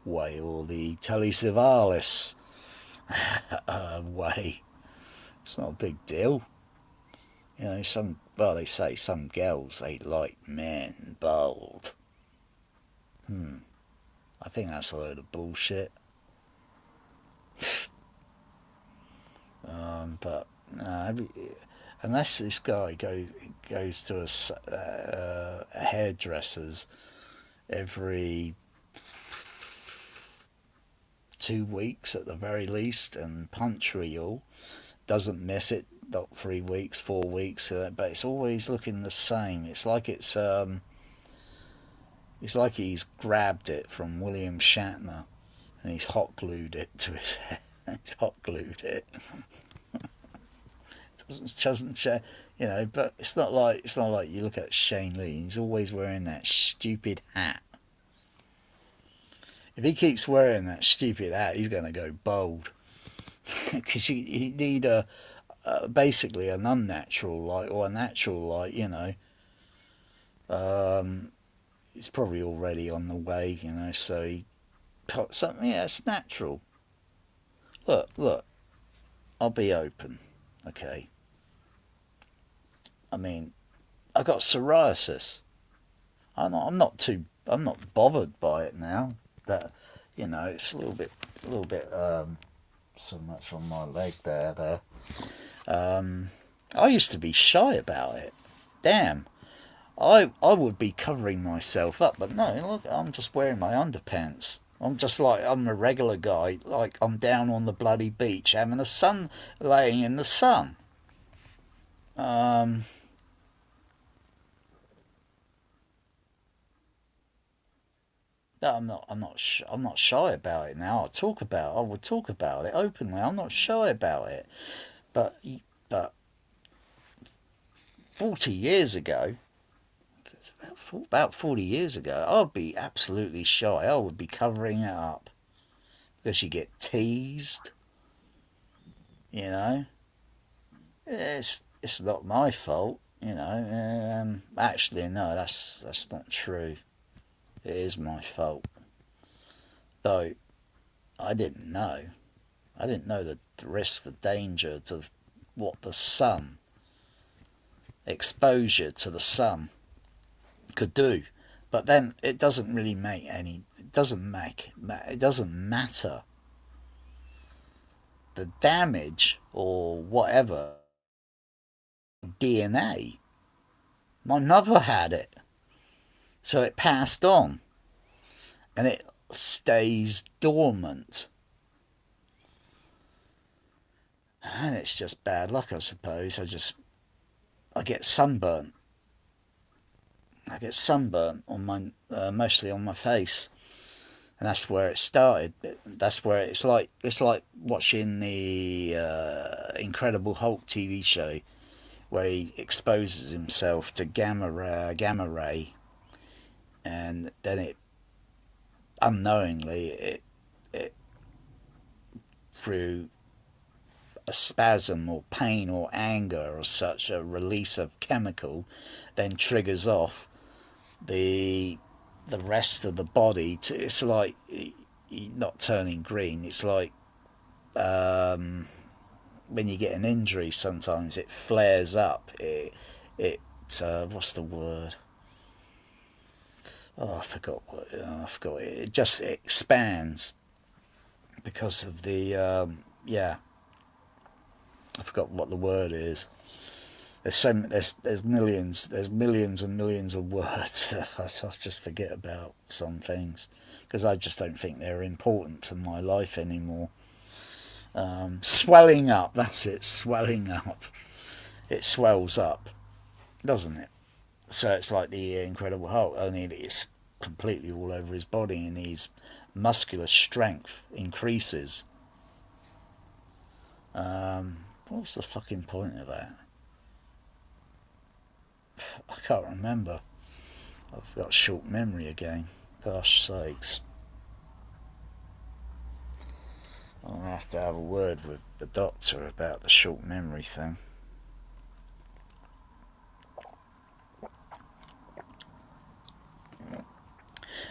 way or the Telly Savalas way. It's not a big deal. You know, they say some girls, they like men bald. I think that's a load of bullshit. But unless this guy goes to a hairdresser's every 2 weeks at the very least and punctual, doesn't miss it, not 3 weeks, 4 weeks, but it's always looking the same. It's like he's grabbed it from William Shatner and he's hot glued it to his head. He's hot glued it. doesn't you know, but it's not like you look at Shane Lee, he's always wearing that stupid hat. If he keeps wearing that stupid hat, he's going to go bald. Because you need basically an unnatural light or a natural light, you know. It's probably already on the way, you know, so he put something, yeah, it's natural. Look, I'll be open, okay? I mean, I got psoriasis. I'm not bothered by it now. That, you know, it's a little bit so much on my leg there. I used to be shy about it. Damn, I would be covering myself up, but no, look, I'm just wearing my underpants. I'm a regular guy, like I'm down on the bloody beach having laying in the sun. I'm not shy about it now. I would talk about it openly. I'm not shy about it. But 40 years ago, it's about 40 years ago, I'd be absolutely shy. I would be covering it up because you get teased. You know, it's not my fault. You know, actually no, that's not true. It is my fault. Though I didn't know the risk, the danger to what the sun, exposure to the sun could do. But then it doesn't really make any doesn't it doesn't matter the damage or whatever. DNA. My mother had it, so it passed on, and it stays dormant. And it's just bad luck, I suppose. I get sunburnt. I get sunburnt on my mostly on my face, and that's where it started. That's where it's like watching the Incredible Hulk TV show, where he exposes himself to gamma ray, and then it unknowingly it through a spasm or pain or anger or such, a release of chemical then triggers off the rest of the body it's like not turning green. It's like when you get an injury, sometimes it flares up. It what's the word? I forgot. It just expands because of the I forgot what the word is. There's millions and millions of words. I just forget about some things because I just don't think they're important to my life anymore. Swelling up, that's it. Swelling up. It swells up, doesn't it? So it's like the Incredible Hulk, only that it's completely all over his body, and his muscular strength increases. What was the fucking point of that? I can't remember. I've got short memory again. Gosh sakes. I'll have to have a word with the doctor about the short memory thing.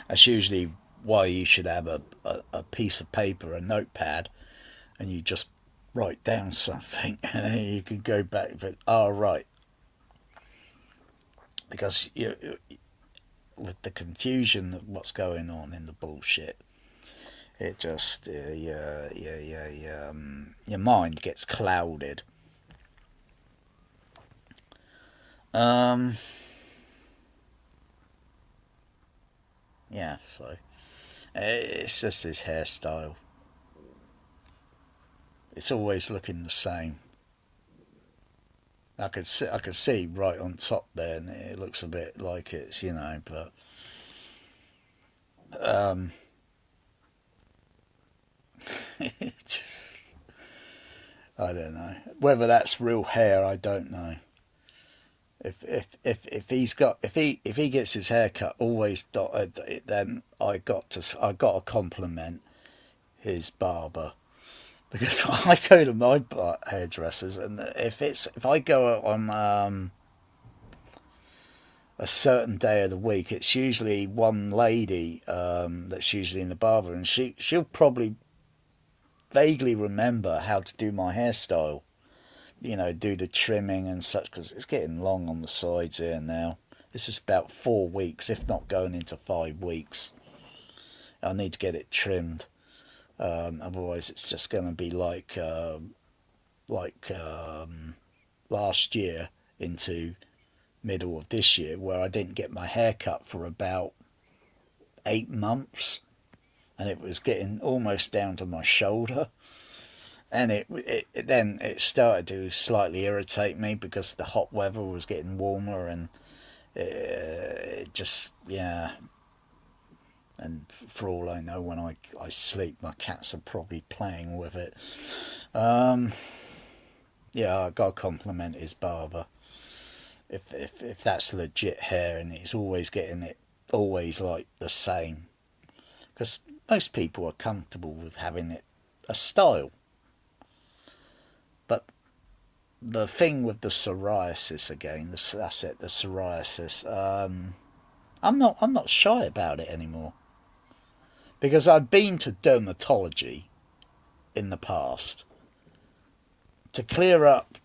That's usually why you should have a piece of paper, a notepad, and you just write down something, and then you can go back. But right, because with the confusion of what's going on in the bullshit, it just your mind gets clouded. Yeah, so it's just his hairstyle. It's always looking the same. I could see right on top there, and it looks a bit like it's, but it's, I don't know whether that's real hair. I don't know. If he gets his hair cut always dotted, then I got to compliment his barber, because I go to my hairdressers, and if I go on a certain day of the week, it's usually one lady that's usually in the barber, and she'll probably vaguely remember how to do my hairstyle. Do the trimming and such, because it's getting long on the sides here now. This is about 4 weeks, if not going into 5 weeks. I need to get it trimmed. Otherwise, it's just going to be like last year into middle of this year, where I didn't get my hair cut for about 8 months, and it was getting almost down to my shoulder. And then it started to slightly irritate me because the hot weather was getting warmer, and it just, yeah. And for all I know, when I sleep, my cats are probably playing with it. Yeah, I got to compliment his barber. If that's legit hair, and he's always getting it always like the same, because most people are comfortable with having it a style. But the thing with the psoriasis again, that's it, the psoriasis. I'm not shy about it anymore, because I've been to dermatology in the past to clear up.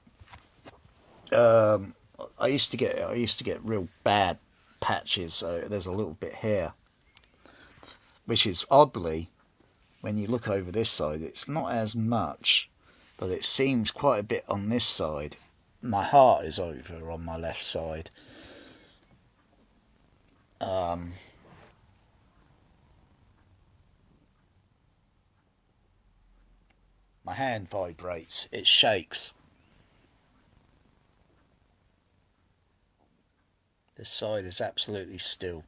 I used to get real bad patches. So there's a little bit here which is oddly, when you look over this side, it's not as much, but it seems quite a bit on this side. My heart is over on my left side. My hand vibrates, it shakes. This side is absolutely still,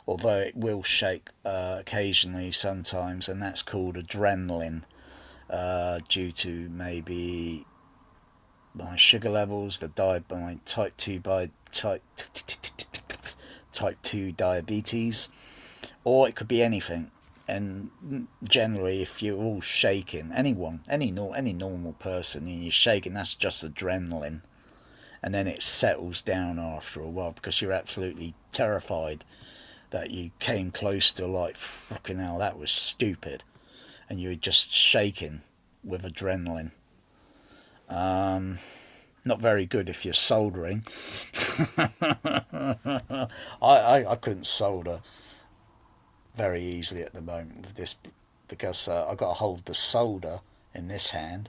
although it will shake occasionally sometimes, and that's called adrenaline, due to maybe my sugar levels, my type 2 diabetes, or it could be anything. And generally, if you're all shaking, any normal person, and you're shaking, that's just adrenaline. And then it settles down after a while because you're absolutely terrified that you came close to, like, fucking hell, that was stupid. And you're just shaking with adrenaline. Not very good if you're soldering. I couldn't solder very easily at the moment with this, because I've got to hold the solder in this hand,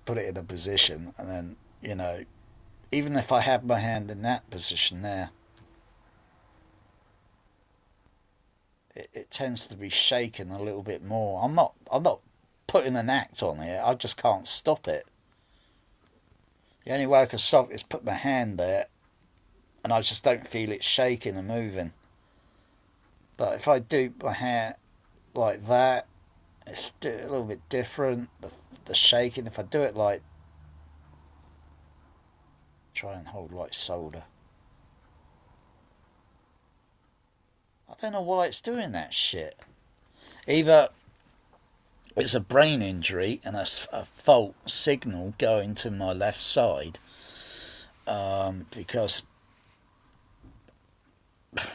put it in a position, and then, you know, even if I have my hand in that position there, it tends to be shaking a little bit more. I'm not putting an act on it, I just can't stop it. The only way I can stop it is put my hand there, and I just don't feel it shaking and moving. But if I do my hair like that, it's a little bit different. The shaking, if I do it like, try and hold like solder. I don't know why it's doing that shit. Either it's a brain injury and a fault signal going to my left side, because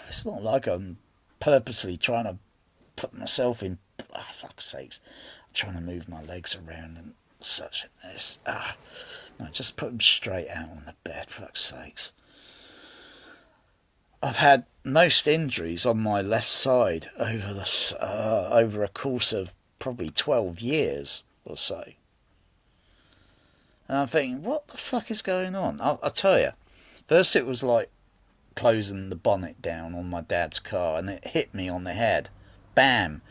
it's not like I'm purposely trying to put myself in, fuck's sakes, I'm trying to move my legs around and such as this. No, just put them straight out on the bed, fuck's sakes. I've had most injuries on my left side over a course of probably 12 years or so. And I'm thinking, what the fuck is going on? I'll tell you. First it was like closing the bonnet down on my dad's car, and it hit me on the head. Bam!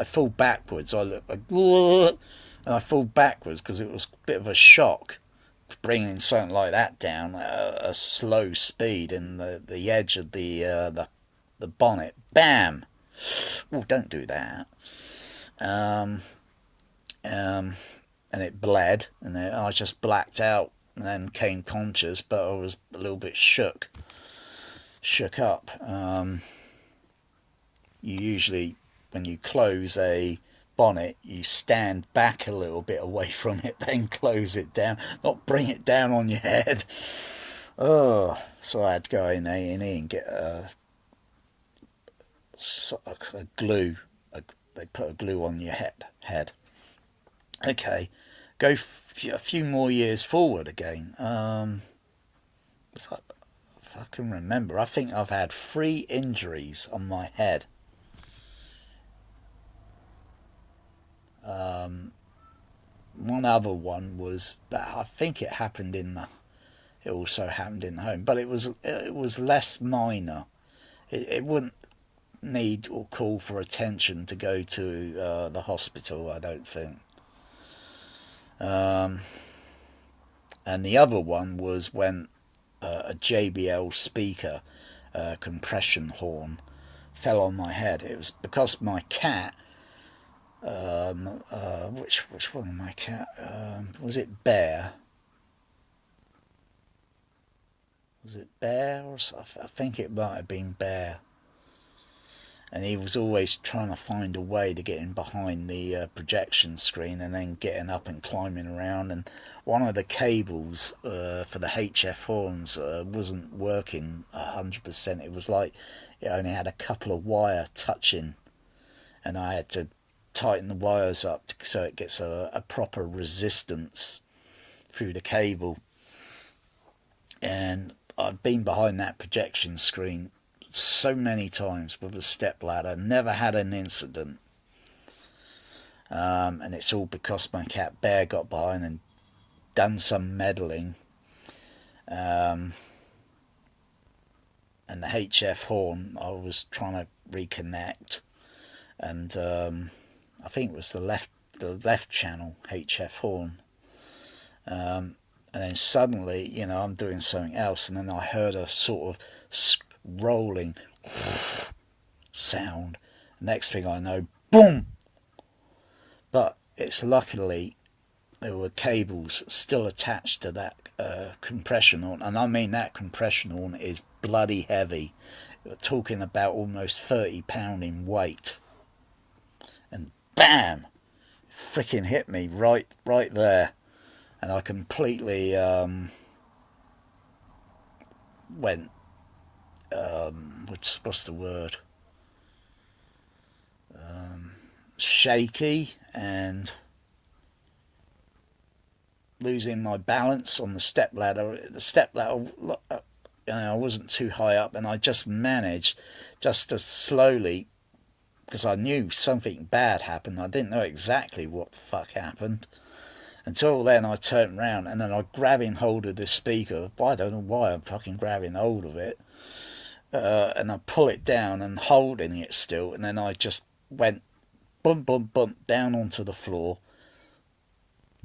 I fall backwards. I look like, and I fall backwards because it was a bit of a shock, bringing something like that down at a slow speed in the edge of the bonnet. Bam! Oh, don't do that. And it bled, and then I just blacked out, and then came conscious, but I was a little bit shook up. You usually, when you close a bonnet, you stand back a little bit away from it, then close it down, not bring it down on your head. Oh, so I had to go in A&E and get a glue. They put a glue on your head. Okay, go a few more years forward again. If I can remember, I think I've had 3 injuries on my head. One other one was that I think it also happened in the home, but it was less minor. It wouldn't need or call for attention to go to the hospital, I don't think. And the other one was when a JBL speaker, compression horn, fell on my head. It was because my cat, which one of my cat, was it Bear? Was it Bear or something? I think it might have been Bear. And he was always trying to find a way to get in behind the projection screen, and then getting up and climbing around. And one of the cables for the HF horns wasn't working 100%. It was like it only had a couple of wire touching, and I had to tighten the wires up so it gets a proper resistance through the cable. And I've been behind that projection screen so many times with a stepladder, never had an incident. And it's all because my cat Bear got behind and done some meddling. And the HF horn, I was trying to reconnect, and I think it was the left channel HF horn. And then suddenly, you know, I'm doing something else, and then I heard a sort of rolling sound. Next thing I know, boom! But it's luckily there were cables still attached to that compression horn, and I mean that compression horn is bloody heavy. We're talking about almost 30 pound in weight, and bam, freaking hit me right there, and I completely went what's the word, shaky and losing my balance on the stepladder. The stepladder, you know, I wasn't too high up, and I just managed just to slowly, because I knew something bad happened. I didn't know exactly what the fuck happened. Until then, I turned around, and then I grabbing hold of the speaker. I don't know why I'm fucking grabbing hold of it. And I pull it down and holding it still, and then I just went bump, bump, bump down onto the floor.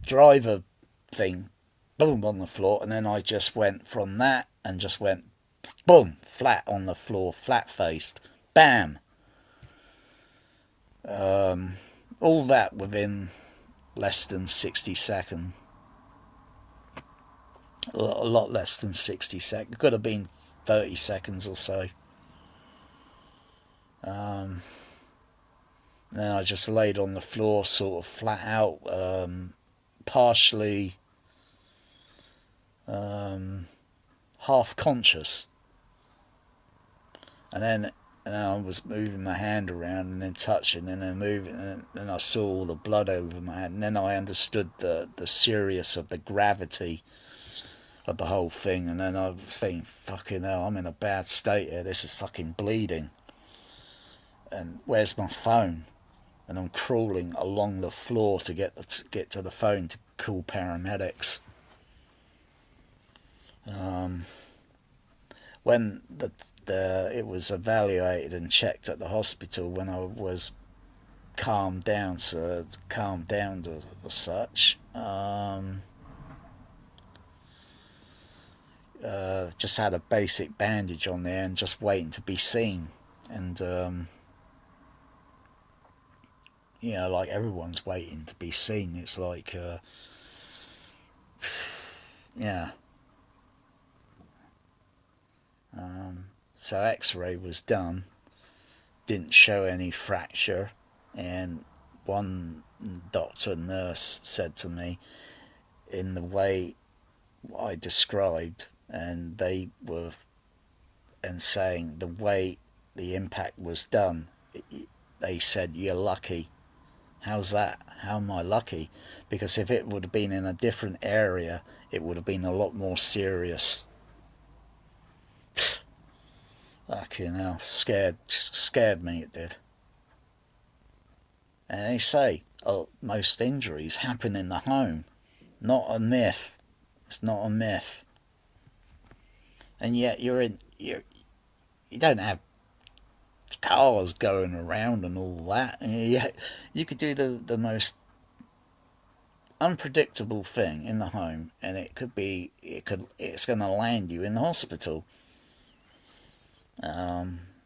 Driver thing, boom, on the floor, and then I just went from that and just went boom, flat on the floor, flat faced, bam. All that within less than 60 seconds. A lot less than 60 seconds. It could have been 30 seconds or so. Then I just laid on the floor, sort of flat out, partially half conscious, and then I was moving my hand around and then touching and then moving, and then I saw all the blood over my hand, and then I understood the seriousness of the gravity of the whole thing, and then I was thinking, fucking hell, I'm in a bad state here, this is fucking bleeding, and where's my phone? And I'm crawling along the floor to get to the phone to call paramedics. When it was evaluated and checked at the hospital, when I was calmed down to such, just had a basic bandage on there and just waiting to be seen, and you know, like everyone's waiting to be seen. It's like, yeah. So X-ray was done, didn't show any fracture, and one doctor and nurse said to me, in the way I described, and they were, and saying the way the impact was done, they said, you're lucky. How's that? How am I lucky? Because if it would have been in a different area, it would have been a lot more serious. Fucking hell, scared me, it did. And they say, oh, most injuries happen in the home. Not a myth. It's not a myth. And yet you don't have cars going around and all that. And you could do the most unpredictable thing in the home, and it's going to land you in the hospital.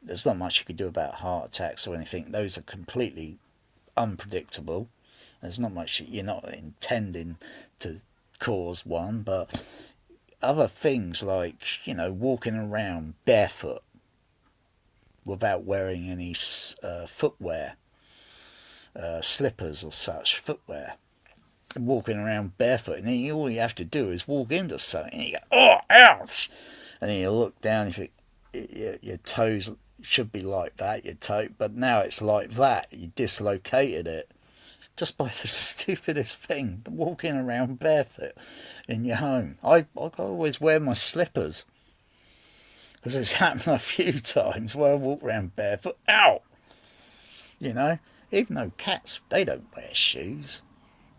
There's not much you could do about heart attacks or anything. Those are completely unpredictable. There's not much, you're not intending to cause one, but other things like, you know, walking around barefoot without wearing any footwear, slippers or such footwear, walking around barefoot, and then all you have to do is walk into something and you go, oh, ouch, and then you look down and you think your toes should be like that, your toe, but now it's like that. You dislocated it just by the stupidest thing, walking around barefoot in your home. I always wear my slippers, Because it's happened a few times where I walk around barefoot. Ow! You know, even though cats, they don't wear shoes.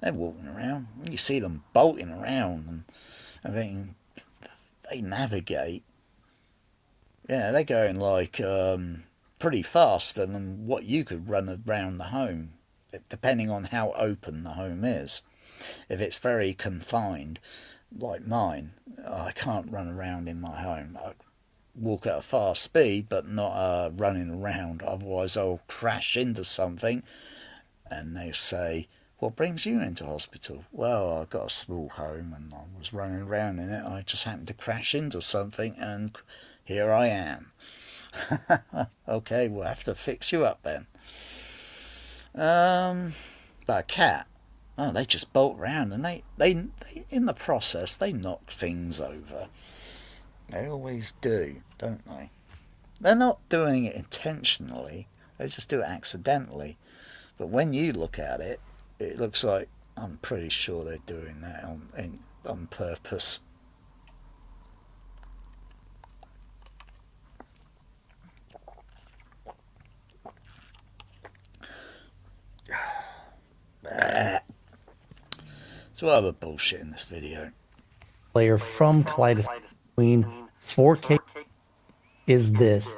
They're walking around. You see them bolting around and everything. They navigate. Yeah, they're going like pretty faster than what you could run around the home, depending on how open the home is. If it's very confined, like mine, I can't run around in my home. I walk at a fast speed, but not running around. Otherwise, I'll crash into something, and they'll say, "What brings you into hospital?" "Well, I've got a small home, and I was running around in it. I just happened to crash into something, and here I am." Okay, we'll have to fix you up then. But a cat, oh, they just bolt around, and they in the process they knock things over. They always do, don't they? They're not doing it intentionally. They just do it accidentally. But when you look at it, it looks like, I'm pretty sure they're doing that on purpose. So what other bullshit in this video? Player from Kaleidoscope between 4K is this.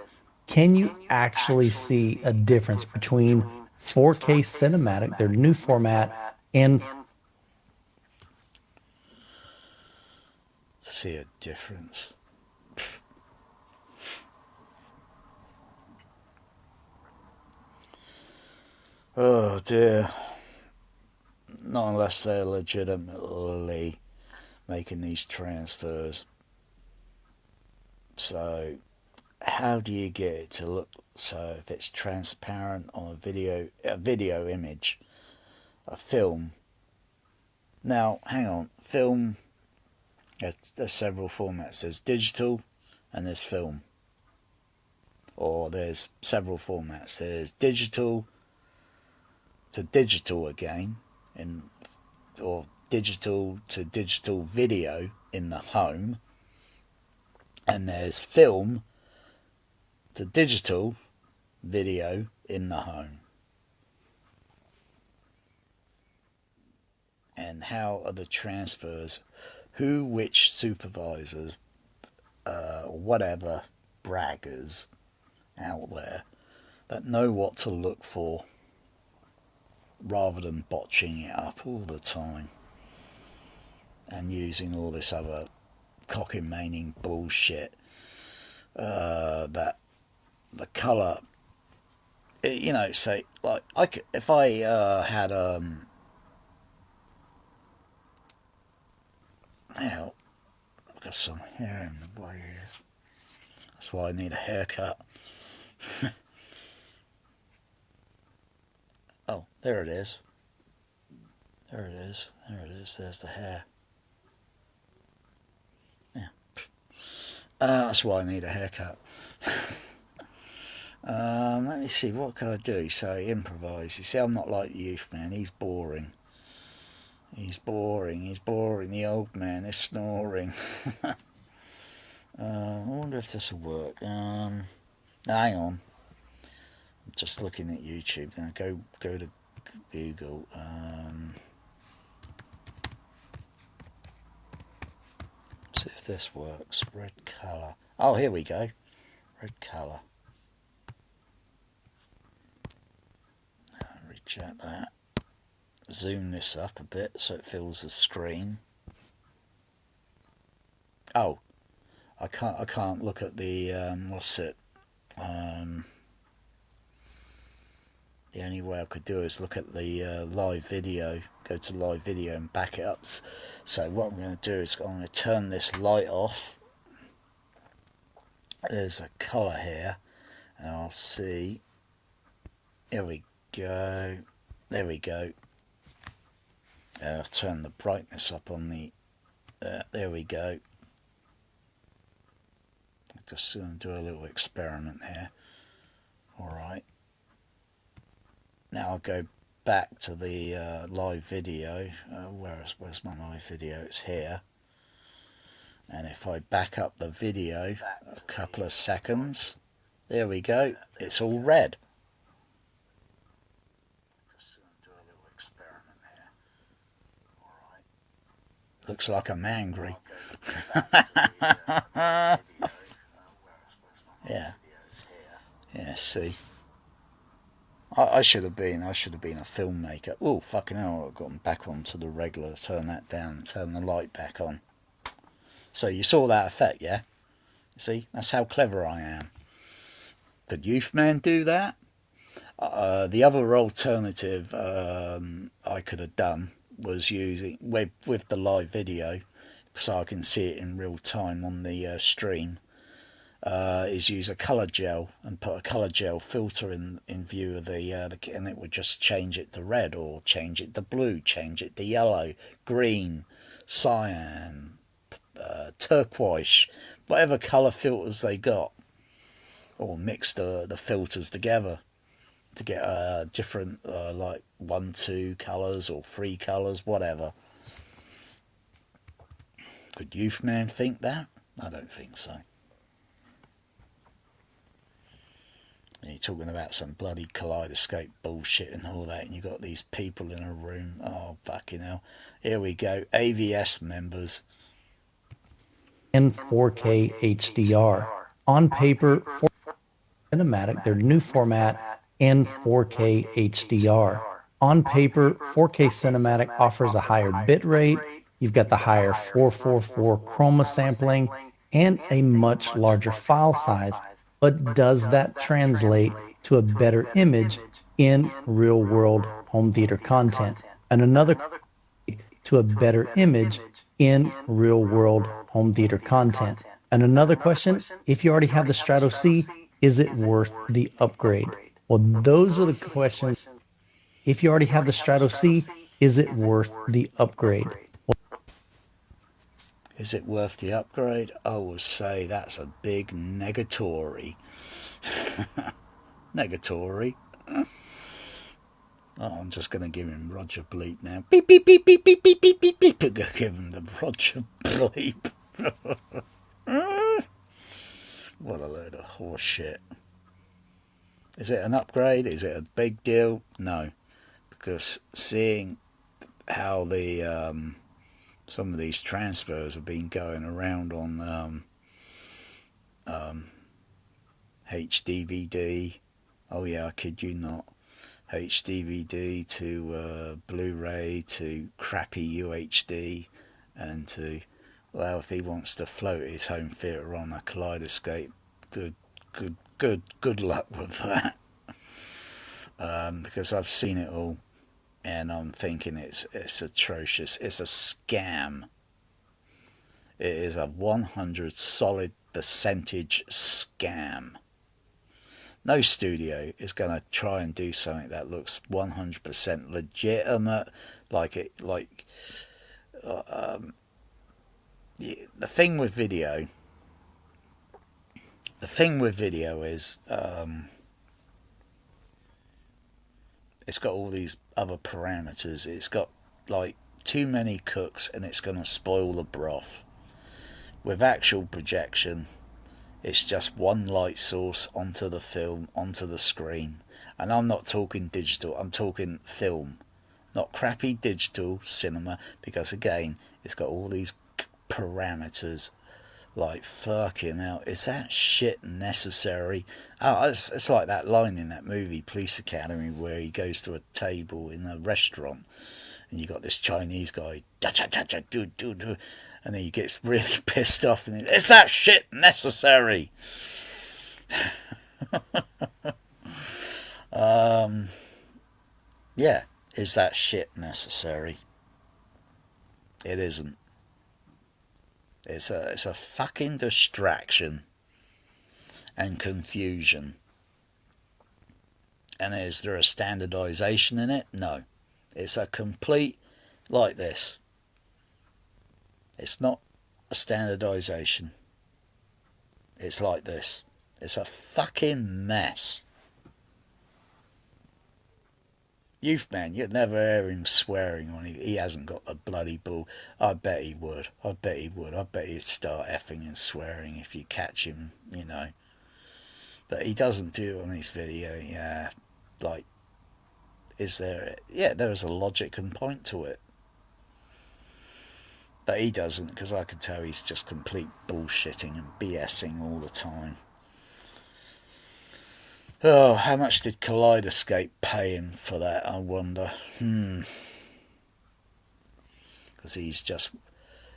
Can you actually see a difference between 4K Cinematic, their new format, and See a difference? Oh dear. Not unless they're legitimately making these transfers. So how do you get it to look so if it's transparent on a video image, a film? Now hang on, film, there's several formats. There's digital and there's film, or there's several formats. There's digital to digital again, or digital to digital video in the home, and there's film to digital video in the home. And how are the transfers? Which supervisors, whatever braggers out there that know what to look for, rather than botching it up all the time and using all this other cockamamie bullshit, that the colour, you know, say, like, if I had now I've got some hair in the way here, that's why I need a haircut. Oh, there it is. There it is. There it is. There's the hair. Yeah. That's why I need a haircut. Let me see, what can I do? So improvise. You see, I'm not like the youth man. He's boring. He's boring. He's boring. The old man is snoring. I wonder if this will work. Hang on. I'm just looking at YouTube now. Go to Google. See if this works. Red colour. Oh, here we go. Red colour. Reject that. Zoom this up a bit so it fills the screen. Oh, I can't look at the what's it? The only way I could do is look at the live video, go to live video and back it up. So what I'm going to do is I'm going to turn this light off. There's a colour here, and I'll see. Here we go. There we go. I'll turn the brightness up on the. There we go. I'm just going to do a little experiment here. All right. Now I'll go back to the live video. Where's my live video? It's here. And if I back up the video a couple of seconds, there we go, it's all red. Just do a little experiment here. Alright. Looks like I'm angry. Yeah. Yeah, see. I should have been a filmmaker. Oh, fucking hell, I've gotten back onto the regular, turn that down, turn the light back on. So you saw that effect, yeah? See, that's how clever I am. Could Youthman do that? The other alternative I could have done was using, with the live video, so I can see it in real time on the stream, is use a colour gel and put a colour gel filter in view of the and it would just change it to red, or change it to blue, change it to yellow, green, cyan, turquoise, whatever colour filters they got, or mix the filters together to get different like 1, 2 colours or 3 colours, whatever. Could Youthman think that? I don't think so. And you're talking about some bloody kaleidoscope bullshit and all that, and you got these people in a room. Oh, fucking hell. Here we go. AVS members. In 4K HDR. On paper, 4K Cinematic, their new format, in 4K HDR. On paper, 4K Cinematic offers a higher bit rate. You've got the higher 444 chroma sampling and a much larger file size. But does that translate to a better image in real-world home theater content? And another, to a better image in real-world home theater content. And another question, if you already have the Strato C, is it worth the upgrade? Well, those are the questions. If you already have the Strato C, is it worth the upgrade? Is it worth the upgrade? I will say that's a big negatory. Negatory. Oh, I'm just going to give him Roger Bleep now. Beep, beep, beep, beep, beep, beep, beep, beep, beep. Give him the Roger Bleep. What a load of horse shit. Is it an upgrade? Is it a big deal? No. Because seeing how the some of these transfers have been going around on HDVD. Oh yeah, I kid you not. HDVD to Blu-ray to crappy UHD, and to, well, if he wants to float his home theatre on a kaleidoscope, good luck with that. Because I've seen it all, and I'm thinking it's atrocious. It's a scam. It is a 100 solid percentage scam. No studio is going to try and do something that looks 100% legitimate. The thing with video is it's got all these other parameters. It's got like too many cooks, and it's going to spoil the broth. With actual projection, it's just one light source onto the film, onto the screen. And I'm not talking digital, I'm talking film. Not crappy digital cinema, because again, it's got all these parameters. Like, fucking hell, is that shit necessary? Oh, it's like that line in that movie, Police Academy, where he goes to a table in a restaurant, and you got this Chinese guy, and then he gets really pissed off, and is that shit necessary? Yeah, is that shit necessary? It isn't. It's a fucking distraction and confusion. And is there a standardization in it? No. It's a complete, like this. It's not a standardization. It's like this. It's a fucking mess. Youth Man, you'd never hear him swearing on it. He hasn't got the bloody ball. I bet he would. I bet he'd start effing and swearing if you catch him, you know. But he doesn't do it on his video. Yeah, like, is there... Yeah, there is a logic and point to it. But he doesn't, because I can tell he's just complete bullshitting and BSing all the time. Oh, how much did Kaleidoscape pay him for that, I wonder? Because he's just,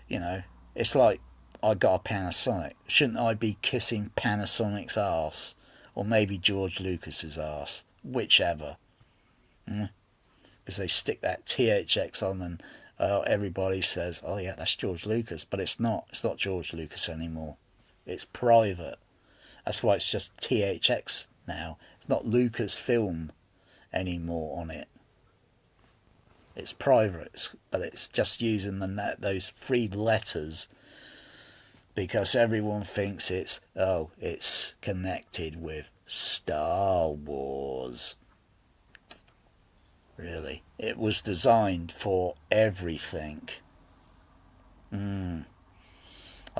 you know, it's like, I got a Panasonic. Shouldn't I be kissing Panasonic's arse? Or maybe George Lucas's arse? Whichever. Because they stick that THX on and everybody says, oh yeah, that's George Lucas. But it's not. It's not George Lucas anymore. It's private. That's why it's just THX now. It's not Lucasfilm anymore on it. It's private, but it's just using those 3 letters because everyone thinks it's connected with Star Wars. Really, it was designed for everything. I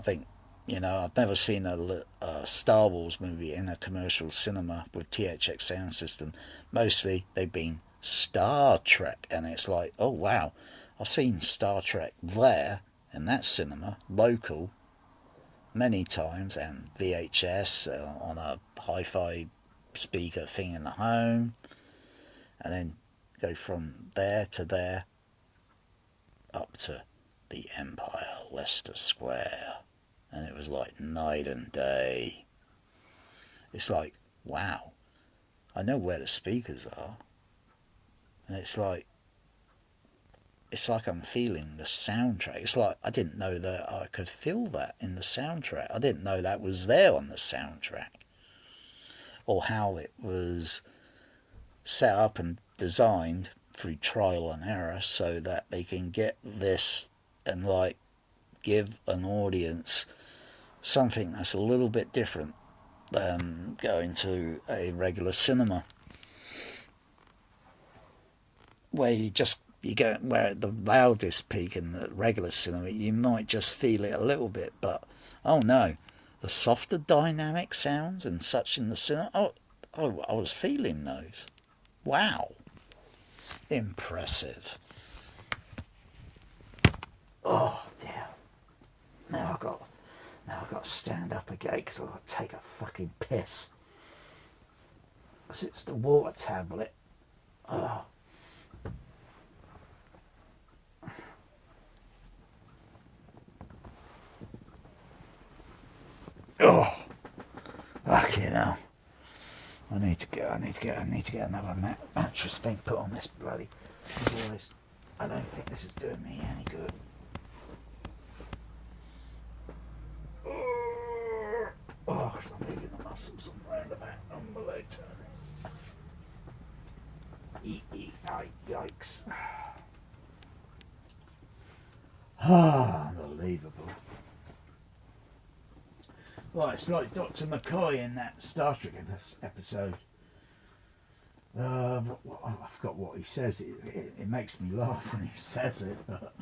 think, you know, I've never seen a Star Wars movie in a commercial cinema with THX sound system. Mostly they've been Star Trek, and it's like, oh wow, I've seen Star Trek there in that cinema, local, many times, and VHS on a hi-fi speaker thing in the home, and then go from there to there up to the Empire, Leicester Square. And it was like night and day. It's like, wow, I know where the speakers are. And it's like I'm feeling the soundtrack. It's like, I didn't know that I could feel that in the soundtrack. I didn't know that was there on the soundtrack. Or how it was set up and designed through trial and error so that they can get this and like give an audience something that's a little bit different than going to a regular cinema, where you go where at the loudest peak in the regular cinema you might just feel it a little bit, but oh no, the softer dynamic sounds and such in the cinema, I was feeling those. Wow, impressive. Oh dear, now I've got to stand up again because I've got to take a fucking piss. Because it's the water tablet. Oh. Oh, fucking hell. I need to get another mattress thing put on this bloody. Otherwise, I don't think this is doing me any good. Oh, because I'm moving the muscles on round about on the leg turning. Yikes. Unbelievable. Well, it's like Dr. McCoy in that Star Trek episode. I forgot what he says. It makes me laugh when he says it. But,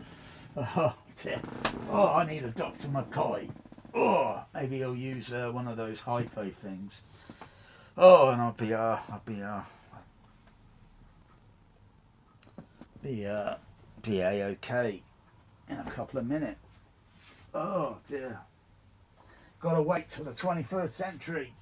oh dear. Oh, I need a Dr. McCoy. Oh, maybe he'll use one of those hypo things. Oh, and I'll be A-okay in a couple of minutes. Oh dear. Gotta wait till the 21st century.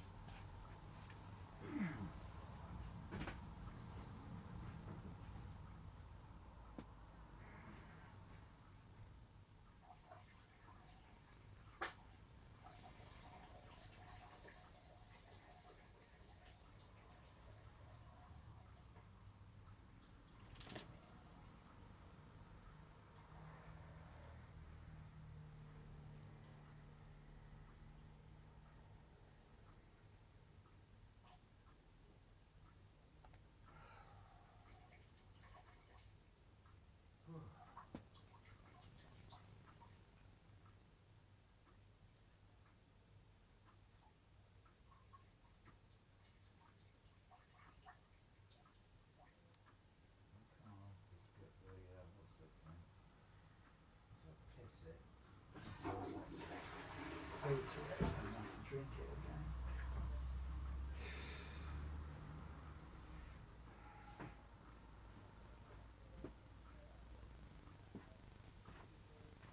That's it. That's all it wants. Food to it, and I can drink it again.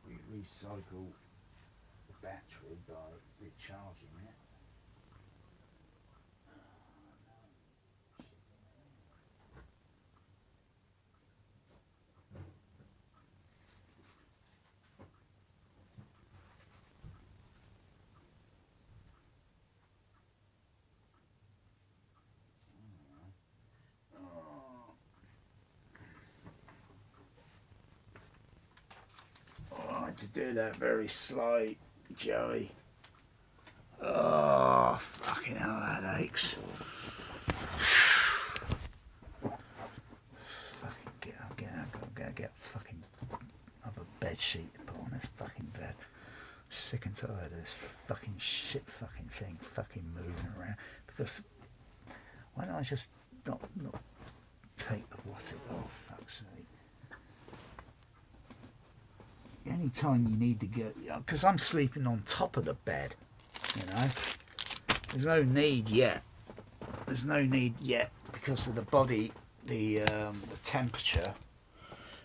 We recycle the battery by recharging it. I had to do that very slow, Joey. Oh, fucking hell, that aches. Fucking get fucking other bed sheet to put on this fucking bed. Sick and tired of this fucking shit fucking thing fucking moving around. Because why don't I just not take the what's it off, fuck's sake. Any time you need to get, because I'm sleeping on top of the bed, you know. There's no need yet. There's no need yet because of the body, the temperature.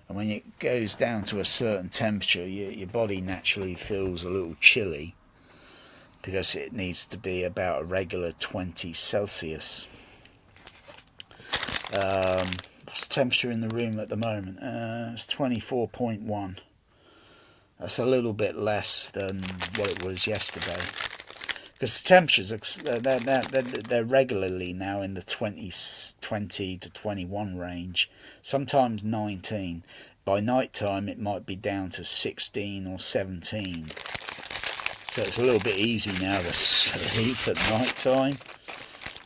And when it goes down to a certain temperature, your body naturally feels a little chilly because it needs to be about a regular 20 Celsius. What's the temperature in the room at the moment? It's 24.1. That's a little bit less than what it was yesterday. Because the temperatures, they're regularly now in the 20 to 21 range, sometimes 19. By night time, it might be down to 16 or 17. So it's a little bit easy now to sleep at night time.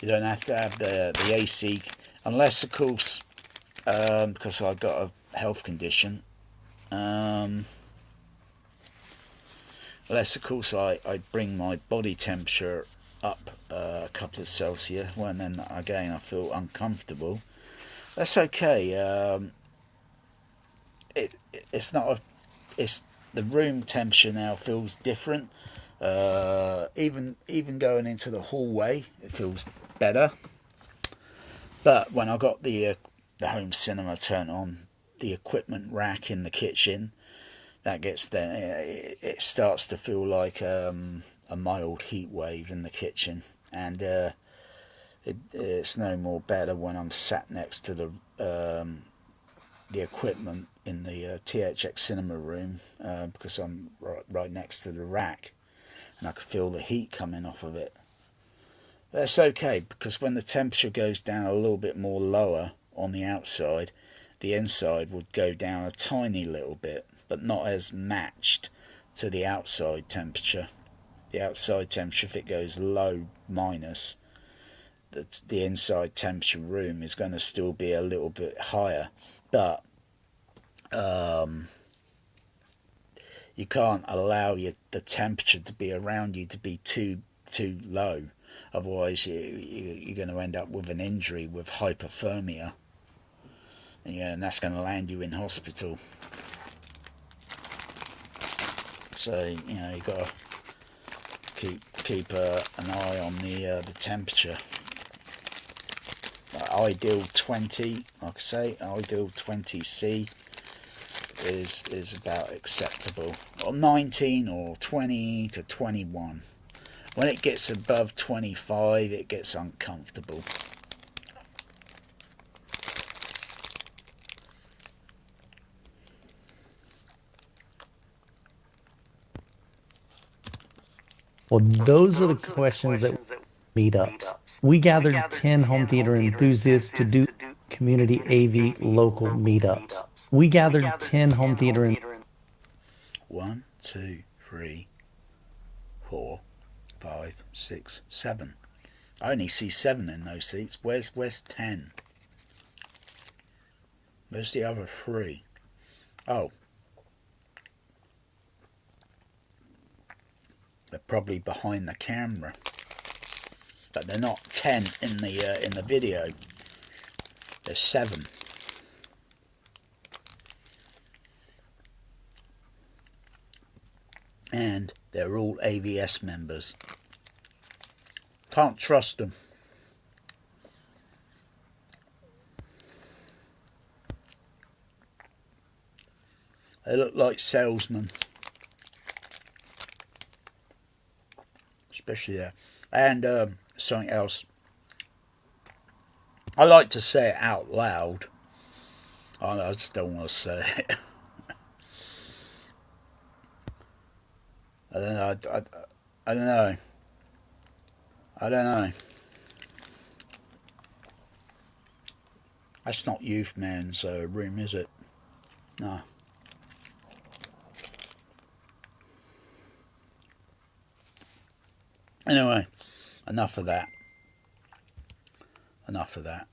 You don't have to have the AC, unless, of course, because I've got a health condition. Unless, of course, I bring my body temperature up a couple of Celsius, when then again I feel uncomfortable. That's okay. It's not it's the room temperature now feels different. Even going into the hallway, it feels better. But when I got the home cinema turned on, the equipment rack in the kitchen, that gets then it starts to feel like a mild heat wave in the kitchen, and it's no more better when I'm sat next to the equipment in the THX cinema room, because I'm right next to the rack, and I can feel the heat coming off of it. That's okay, because when the temperature goes down a little bit more lower on the outside, the inside would go down a tiny little bit, but not as matched to the outside temperature. The outside temperature, if it goes low minus, the inside temperature room is going to still be a little bit higher. But you can't allow the temperature to be around you to be too low. Otherwise, you're going to end up with an injury with hypothermia. And that's going to land you in hospital. So, you've got to keep an eye on the temperature. Ideal 20, like I say, ideal 20C is about acceptable. Or 19 or 20 to 21. When it gets above 25, it gets uncomfortable. Well, those are the questions that meetups. We gathered 10 home theater enthusiasts to do community AV local meetups. We gathered 10 home theater. 1, 2, 3, 4, 5, 6, 7. I only see 7 in those seats. Where's 10? Where's the other 3? Oh. They're probably behind the camera, but they're not 10 in the video. There's 7. and they're all AVS members. Can't trust them. They look like salesmen. Especially there. And something else. I like to say it out loud. I just don't want to say it. I don't know. I don't know. I don't know. That's not Youth Man's room, is it? No. Anyway, enough of that. Enough of that.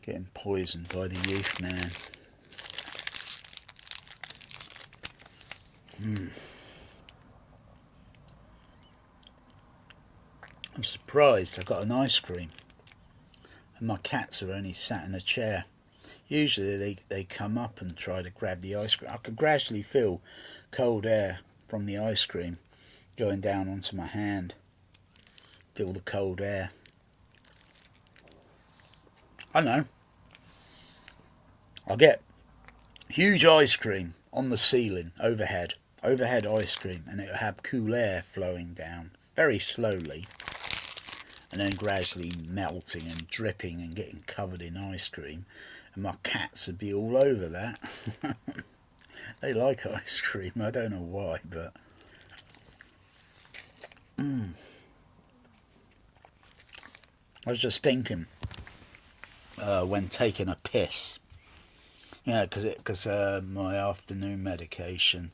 Getting poisoned by the Youth Man. I'm surprised I got an ice cream and my cats are only sat in a chair. Usually they come up and try to grab the ice cream. I can gradually feel cold air from the ice cream going down onto my hand. Feel the cold air. I know. I'll get huge ice cream on the ceiling overhead ice cream, and it'll have cool air flowing down very slowly and then gradually melting and dripping and getting covered in ice cream, and my cats would be all over that. They like ice cream, I don't know why, but I was just thinking when taking a piss, because my afternoon medication,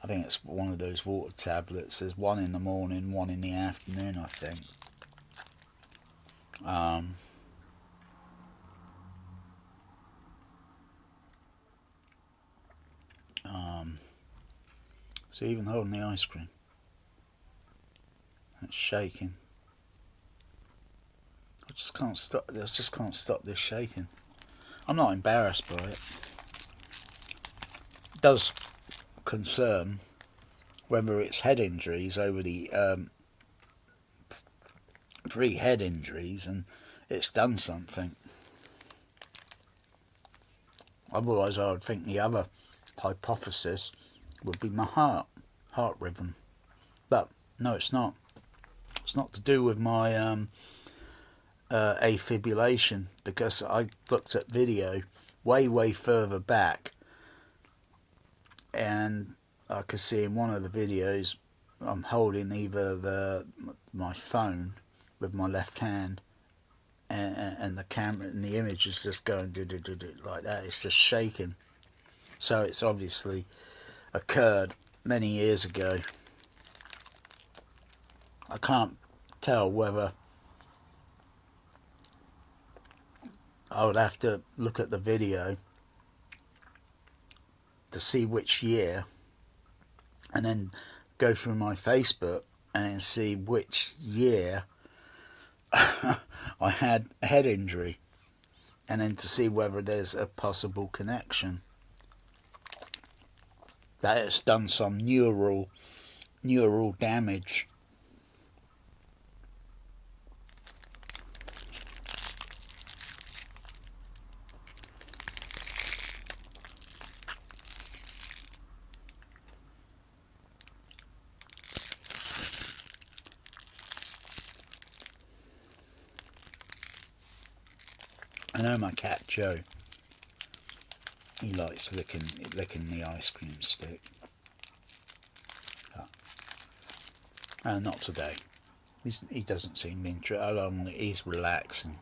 I think it's one of those water tablets. There's one in the morning, one in the afternoon, I think. So even holding the ice cream, it's shaking. I just can't stop this shaking. I'm not embarrassed by it. It does concern whether it's head injuries over the 3 head injuries, and it's done something. Otherwise I would think the other hypothesis would be my heart rhythm, but no, it's not. It's not to do with my afibrillation, because I looked at video way further back, and I could see in one of the videos I'm holding either my phone with my left hand, and the camera and the image is just going do like that. It's just shaking. So it's obviously occurred many years ago. I can't tell whether I would have to look at the video to see which year, and then go through my Facebook and see which year I had a head injury, and then to see whether there's a possible connection, that it's done some neural damage. I know my cat Joe, he likes licking the ice cream stick. Not today. He doesn't seem interested. He's relaxing.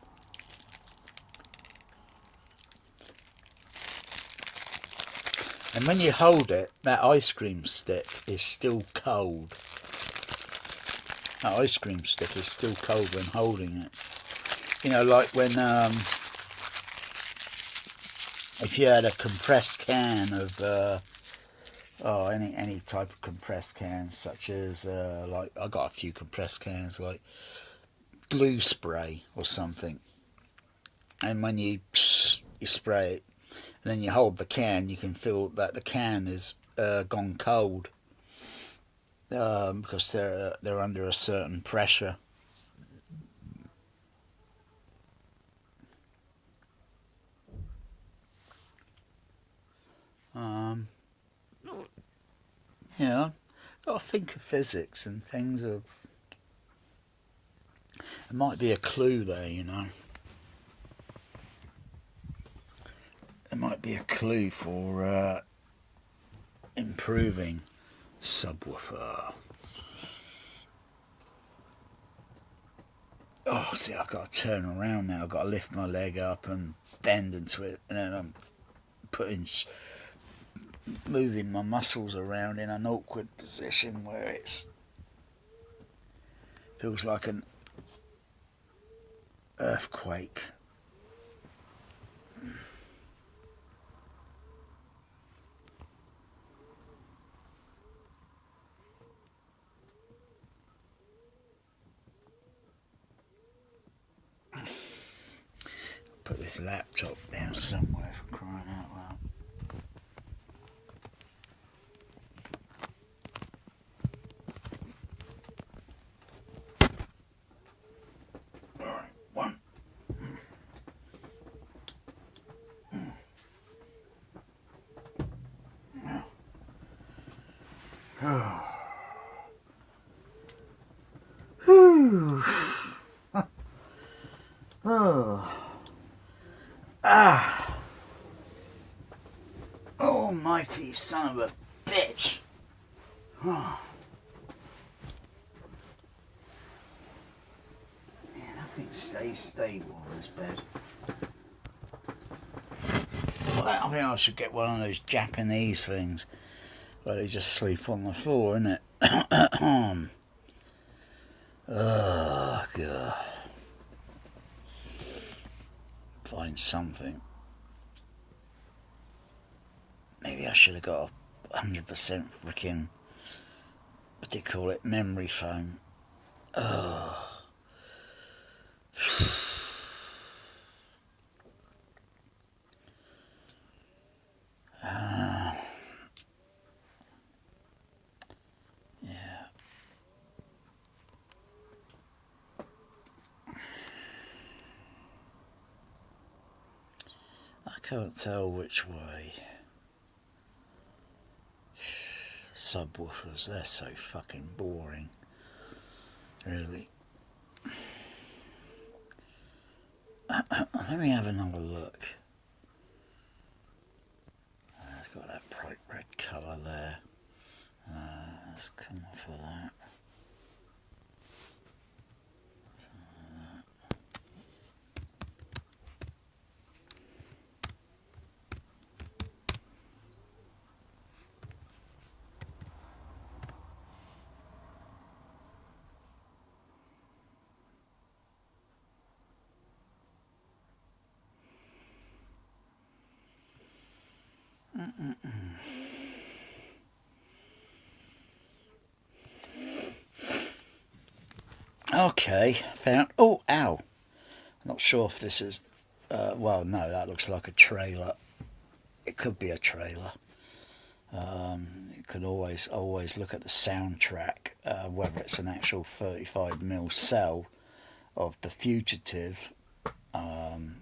And when you hold it, that ice cream stick is still cold. That ice cream stick is still cold when holding it. You know, like when if you had a compressed can of any type of compressed cans, such as like I got a few compressed cans like glue spray or something, and when you spray it and then you hold the can, you can feel that the can is gone cold because they're under a certain pressure. Yeah, got to think of physics and things. There might be a clue there, you know. There might be a clue for improving subwoofer. Oh, see, I've got to turn around now. I've got to lift my leg up and bend into it, and then I'm moving my muscles around in an awkward position where it feels like an earthquake. Put this laptop down somewhere, for crying out loud. Alright, one. Oh. Ah. Almighty son of a bitch. Oh. Yeah, nothing stays stable on this bed. I think I should get one of those Japanese things where they just sleep on the floor, innit? Oh, God. Find something. Maybe I should have got a 100% freaking, what do you call it, memory foam. Oh. Yeah. I can't tell which way. Subwoofers, they're so fucking boring. Really. Let me have another look. I've got that bright red colour there. Let's come off of that. Okay, found. Oh, ow. Not sure if this is. Well, no, that looks like a trailer. It could be a trailer. You could always look at the soundtrack, whether it's an actual 35mm cell of The Fugitive. Because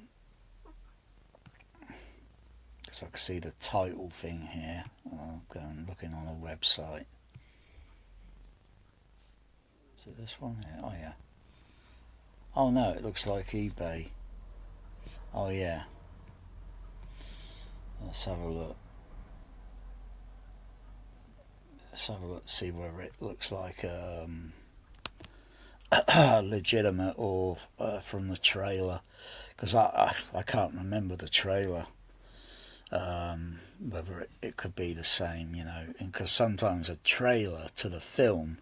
I can see the title thing here. I'll go and looking on a website. Is it this one here? Oh yeah. Oh no, it looks like eBay. Oh yeah. Let's have a look. Let's have a look, see whether it looks like legitimate or from the trailer. Because I can't remember the trailer. Whether it could be the same, you know. Because sometimes a trailer to the film,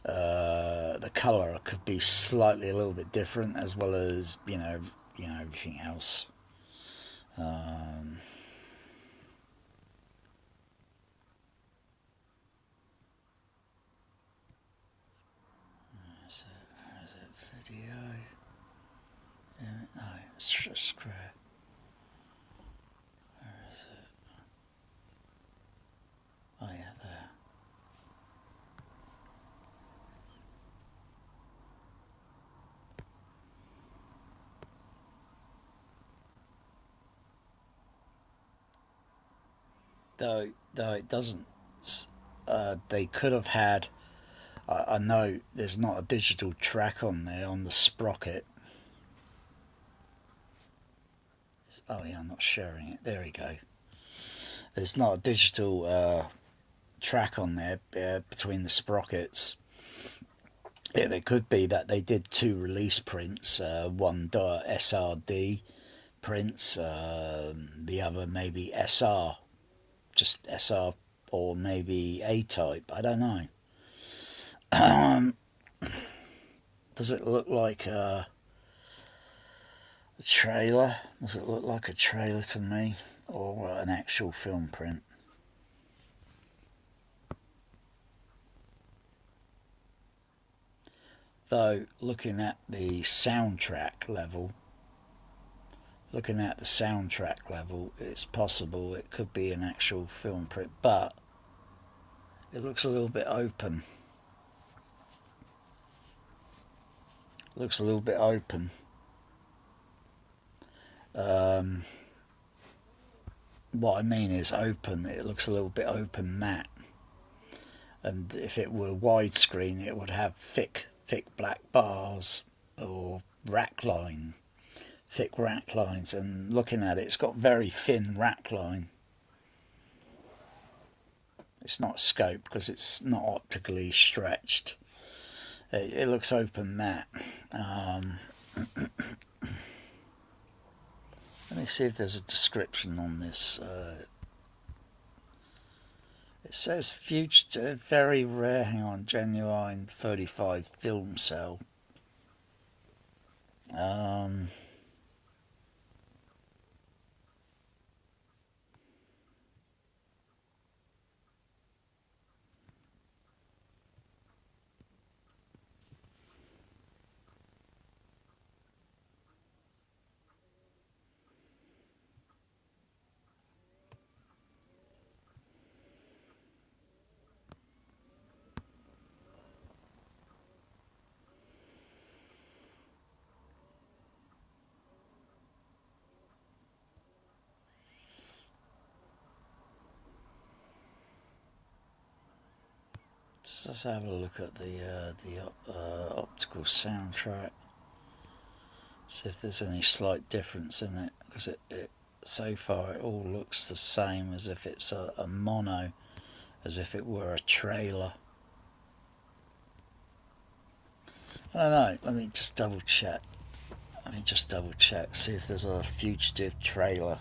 the colour could be slightly a little bit different, as well as you know everything else. Um, is it video? No, it's just square. Where is it? Oh yeah, there. Though it doesn't. They could have had. I know there's not a digital track on there on the sprocket. Oh yeah, I'm not sharing it. There we go. There's not a digital track on there between the sprockets. Yeah, it could be that they did 2 release prints, one SRD prints, the other maybe SR, just SR, or maybe A-type, I don't know. Does it look like a trailer? Does it look like a trailer to me, or an actual film print? Though, looking at the soundtrack level, it's possible it could be an actual film print, but it looks a little bit open. What I mean is open. It looks a little bit open matte, and if it were widescreen, it would have thick black bars or thick rack lines. And looking at it, it's got very thin rack line. It's not scope because it's not optically stretched. It looks open matte. Let me see if there's a description on this. It says fugitive, very rare, hang on, genuine 35 film cell. Let's have a look at the optical soundtrack. See if there's any slight difference in it, because it so far it all looks the same, as if it's a mono, as if it were a trailer. I don't know. Let me just double check. See if there's a fugitive trailer,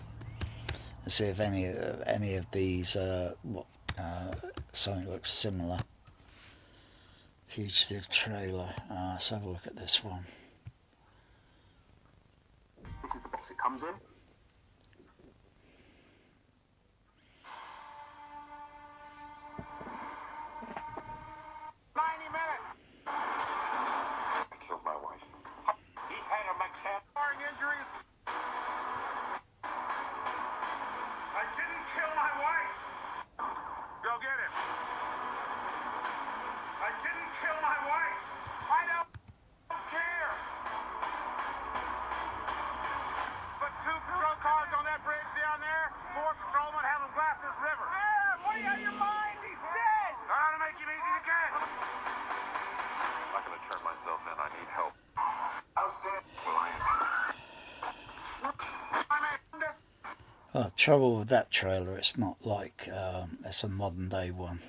and see if any of these something looks similar. Fugitive trailer. Let's have a look at this one. This is the box it comes in. 90 minutes. I killed my wife. He had a mechanic injuries. I didn't kill my wife. Go get him. I didn't kill my wife. I don't care. But 2 patrol cars on that bridge down there, 4 patrolmen have him glass this river. What are you out of your mind? He's dead. Know how to make him easy to catch. I'm not going to turn myself in. I need help. Well, Well, the trouble with that trailer, it's not like it's a modern day one.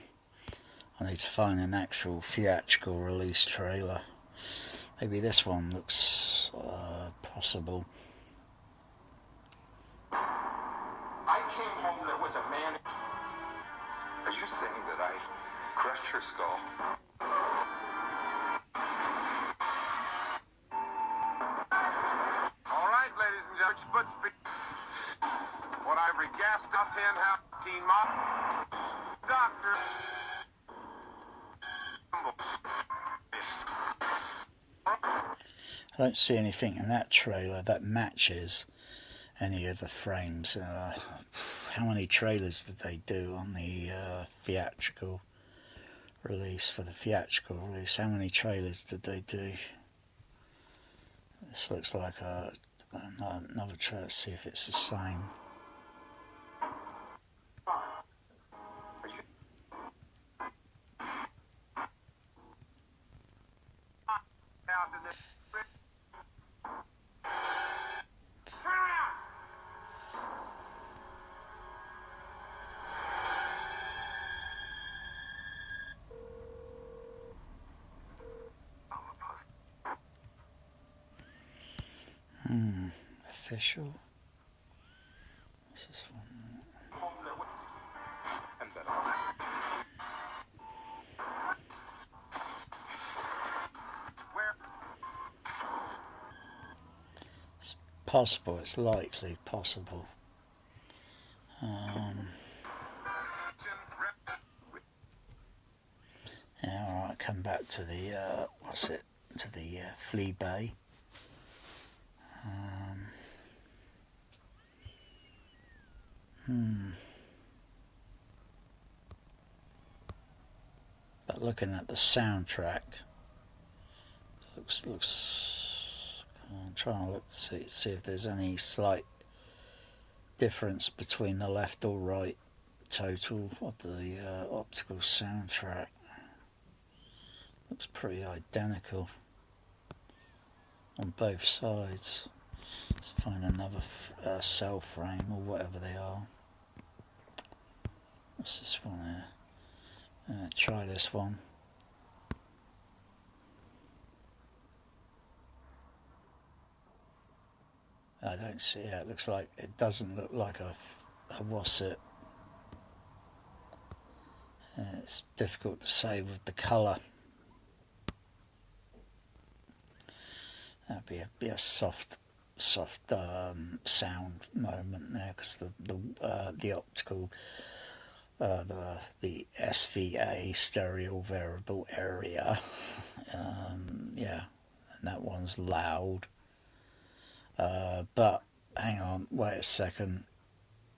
I need to find an actual theatrical release trailer. Maybe this one looks possible. I came home, there was a man. Are you saying that I crushed her skull? All right, ladies and gentlemen, but speak. every guest, us hen house, teen mom, doctor. I don't see anything in that trailer that matches any of the frames. How many trailers did they do on the theatrical release? For the theatrical release, how many trailers did they do? This looks like another trailer. Let's see if it's the same. Official. What's this one? It's possible. It's likely possible. Yeah, all right. Come back to the to the Flea Bay. But looking at the soundtrack, looks. I'm trying to look see if there's any slight difference between the left or right total of the optical soundtrack. Looks pretty identical on both sides. Let's find another cell frame or whatever they are. What's this one here? Try this one. I don't see it. It looks like it doesn't look like a Wasset. It's difficult to say with the colour. That'd be a soft sound moment there, because the optical the SVA stereo variable area, yeah, and that one's loud. But hang on, wait a second.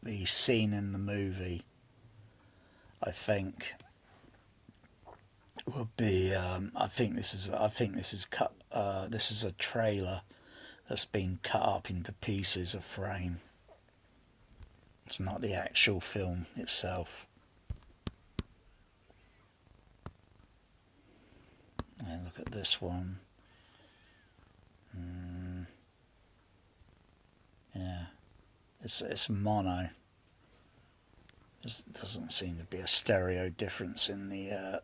The scene in the movie, I think, would be. I think this is cut. This is a trailer that's been cut up into pieces of frame. It's not the actual film itself. And look at this one. Yeah, it's mono. There doesn't seem to be a stereo difference in the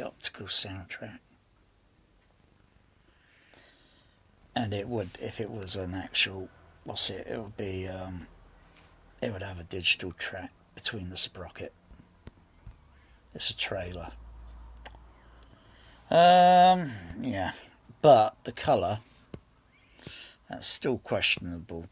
optical soundtrack. And it would, if it was an actual, it would be, it would have a digital track between the sprocket. It's a trailer. Yeah, but the colour, that's still questionable.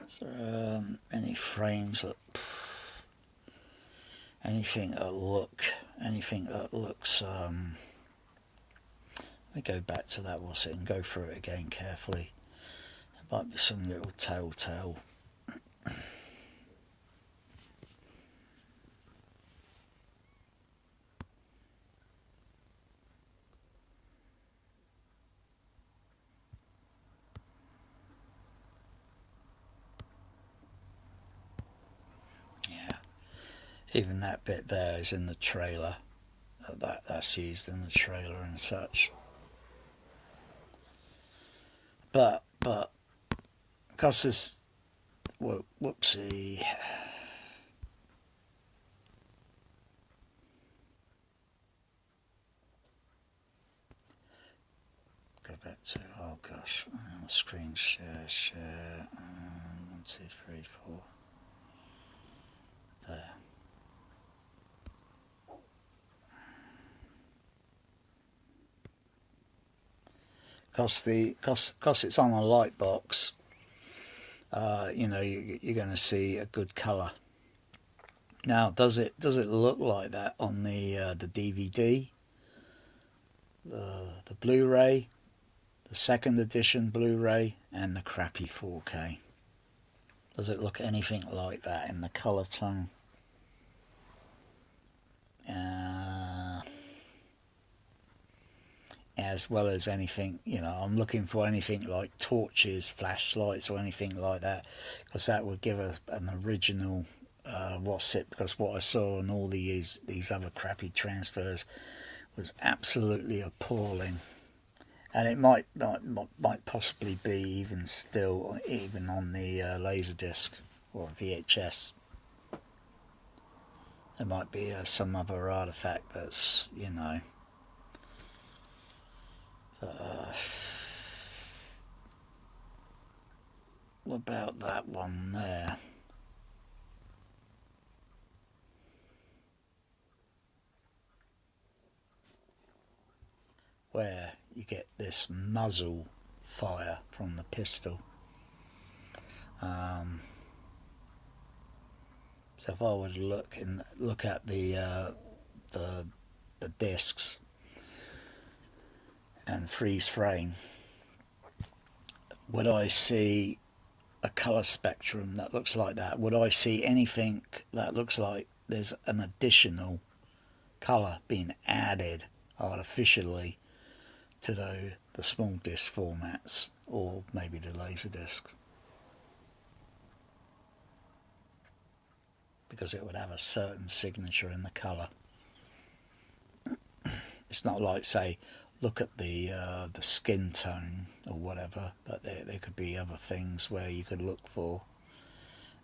Is there any frames that anything that looks let me go back to that and go through it again carefully. There might be some little telltale. Even that bit there is in the trailer. That's used in the trailer and such. But because this, whoopsie. Go back gosh, screen share, 1, 2, 3, 4, there. Because it's on a light box, you know, you're going to see a good colour. Now, does it look like that on the DVD, the Blu-ray, the second edition Blu-ray, and the crappy 4K? Does it look anything like that in the colour tone? As well as anything, you know, I'm looking for anything like torches, flashlights, or anything like that, because that would give an original because what I saw on all these other crappy transfers was absolutely appalling. And it might possibly be even on the Laserdisc or VHS. There might be some other artifact that's, you know, what about that one there? Where you get this muzzle fire from the pistol. So if I would look at the discs and freeze frame, would I see a colour spectrum that looks like that? Would I see anything that looks like there's an additional colour being added artificially to the small disc formats, or maybe the Laserdisc? Because it would have a certain signature in the colour. It's not like, say, look at the skin tone or whatever, but there could be other things where you could look for,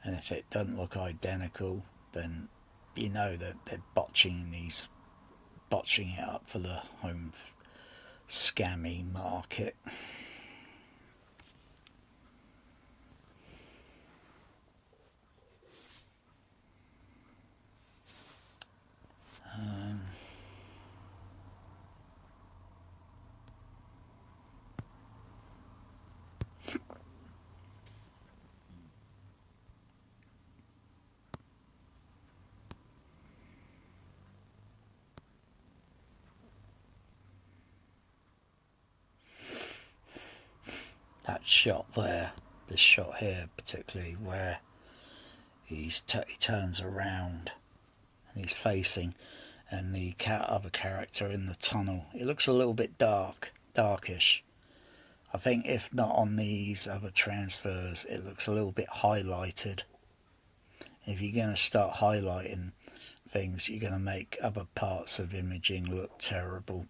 and if it doesn't look identical, then you know that they're botching it up for the home scammy market. That shot there, this shot here particularly, where he turns around and he's facing, and the other character in the tunnel, it looks a little bit darkish. I think if not on these other transfers, it looks a little bit highlighted. If you're going to start highlighting things, you're going to make other parts of imaging look terrible,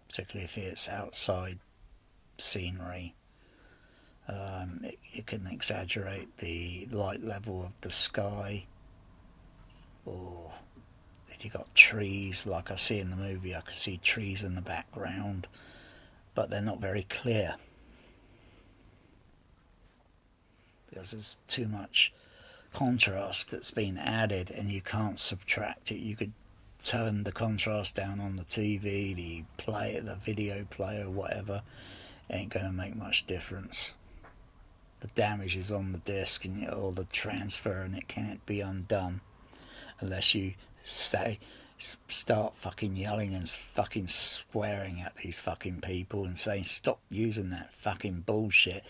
particularly if it's outside scenery. It can exaggerate the light level of the sky, or if you've got trees like I see in the movie, I can see trees in the background, but they're not very clear because there's too much contrast that's been added, and you can't subtract it. You could turn the contrast down on the TV, the video player, whatever. Ain't going to make much difference. The damage is on the disc or the transfer, and it can't be undone unless you start fucking yelling and fucking swearing at these fucking people and saying stop using that fucking bullshit.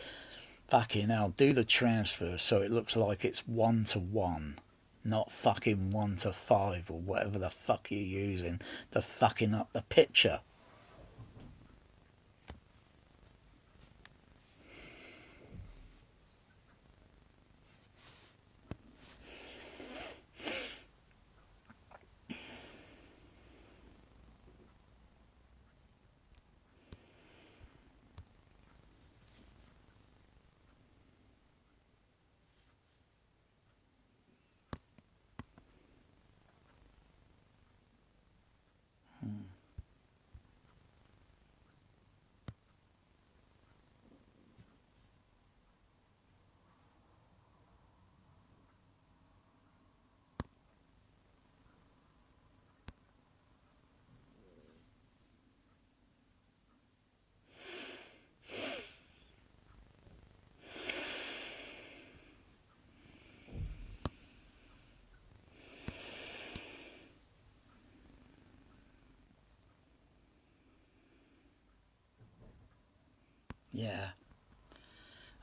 Fucking hell, do the transfer so it looks like it's 1:1, not fucking 1:5 or whatever the fuck you're using to fucking up the picture.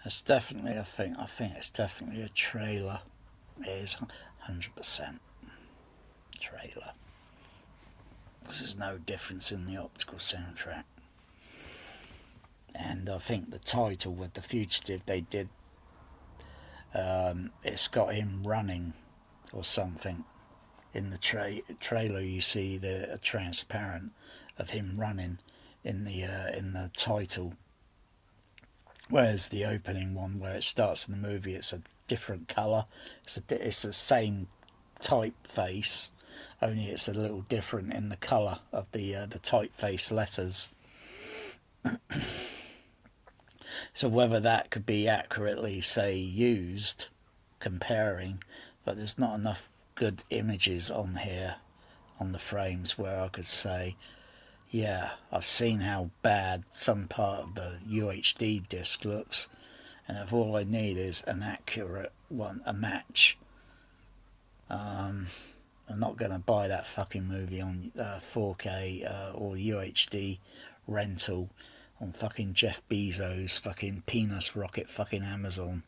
It's definitely, I think it's definitely a trailer. It is 100% trailer. Because there's no difference in the optical soundtrack. And I think the title with The Fugitive, they did, it's got him running or something. In the trailer you see a transparent of him running in the title. Whereas the opening one, where it starts in the movie, it's a different colour. It's the same typeface, only it's a little different in the colour of the typeface letters. So whether that could be accurately, say, used, comparing, but there's not enough good images on here, on the frames, where I could say, yeah, I've seen how bad some part of the UHD disc looks, and if all I need is an accurate one, a match, I'm not going to buy that fucking movie on 4K or UHD rental on fucking Jeff Bezos' fucking penis rocket fucking Amazon.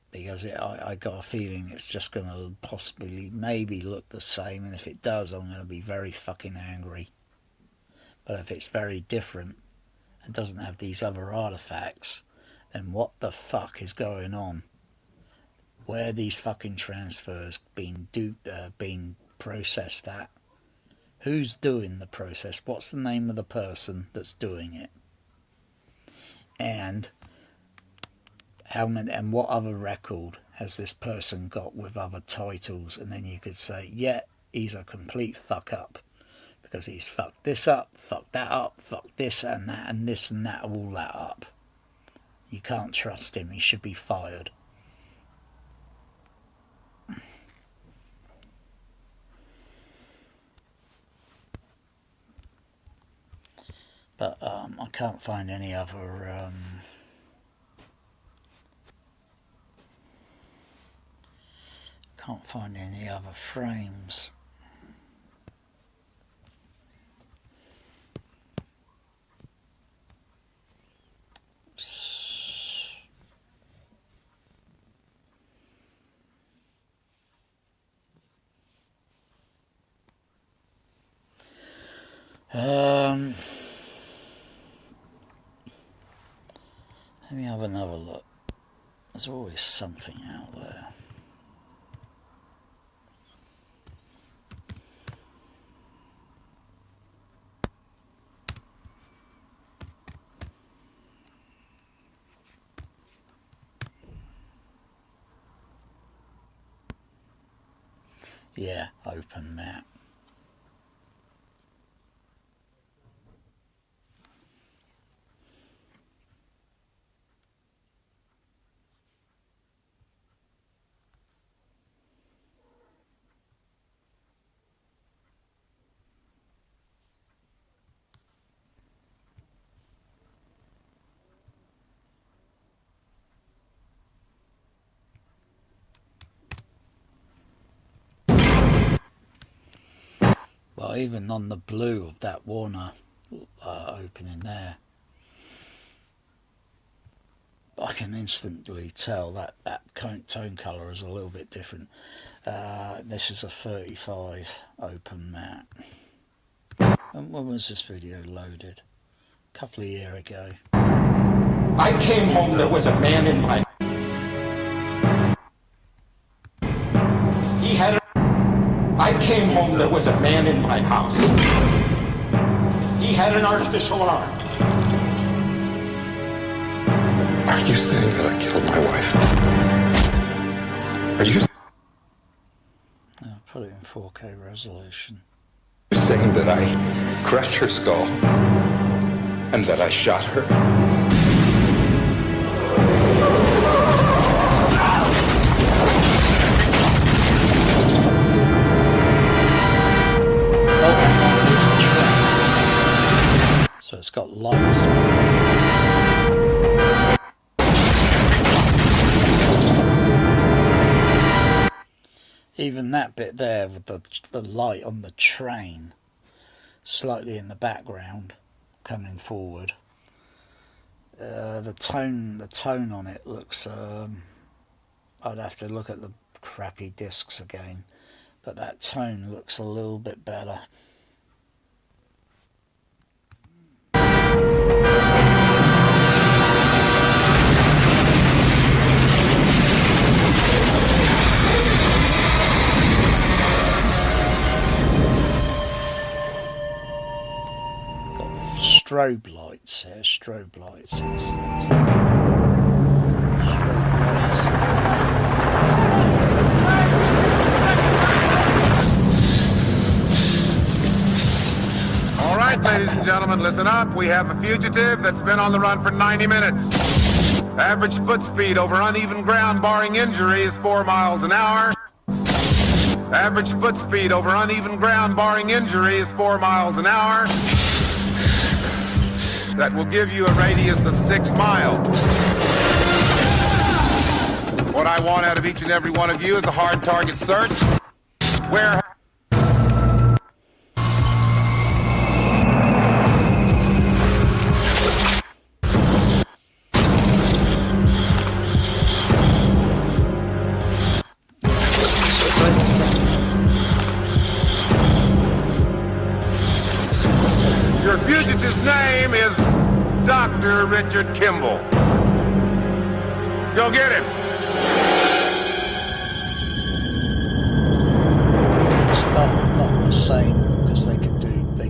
Because I got a feeling it's just going to possibly maybe look the same, and if it does, I'm going to be very fucking angry. But if it's very different and doesn't have these other artifacts, then what the fuck is going on? Where are these fucking transfers being processed at? Who's doing the process? What's the name of the person that's doing it? And how many, and what other record has this person got with other titles? And then you could say, yeah, he's a complete fuck up, because he's fucked this up, fucked that up, fucked this and that and this and that, all that up. You can't trust him. He should be fired. But I can't find any other frames. Let me have another look. There's always something out there. Yeah, open map. Well, even on the blue of that Warner opening there, I can instantly tell that tone colour is a little bit different. This is a 35 open map. And when was this video loaded? A couple of years ago. I came home, there was a man in my... I came home, there was a man in my house. He had an artificial arm. Are you saying that I killed my wife? Are you I'll put it in 4K resolution. saying that I crushed her skull and that I shot her? So it's got lights. Even that bit there with the light on the train slightly in the background coming forward, The tone on it looks. I'd have to look at the crappy discs again, but that tone looks a little bit better. Strobe lights here, strobe lights. Strobe lights. All right, ladies and gentlemen, listen up. We have a fugitive that's been on the run for 90 minutes. Average foot speed over uneven ground barring injury is 4 miles an hour. Average foot speed over uneven ground barring injury is 4 miles an hour. That will give you a radius of 6 miles. What I want out of each and every one of you is a hard target search. Where your fugitive's name is Dr. Richard Kimball. Go get him. It's not the same because they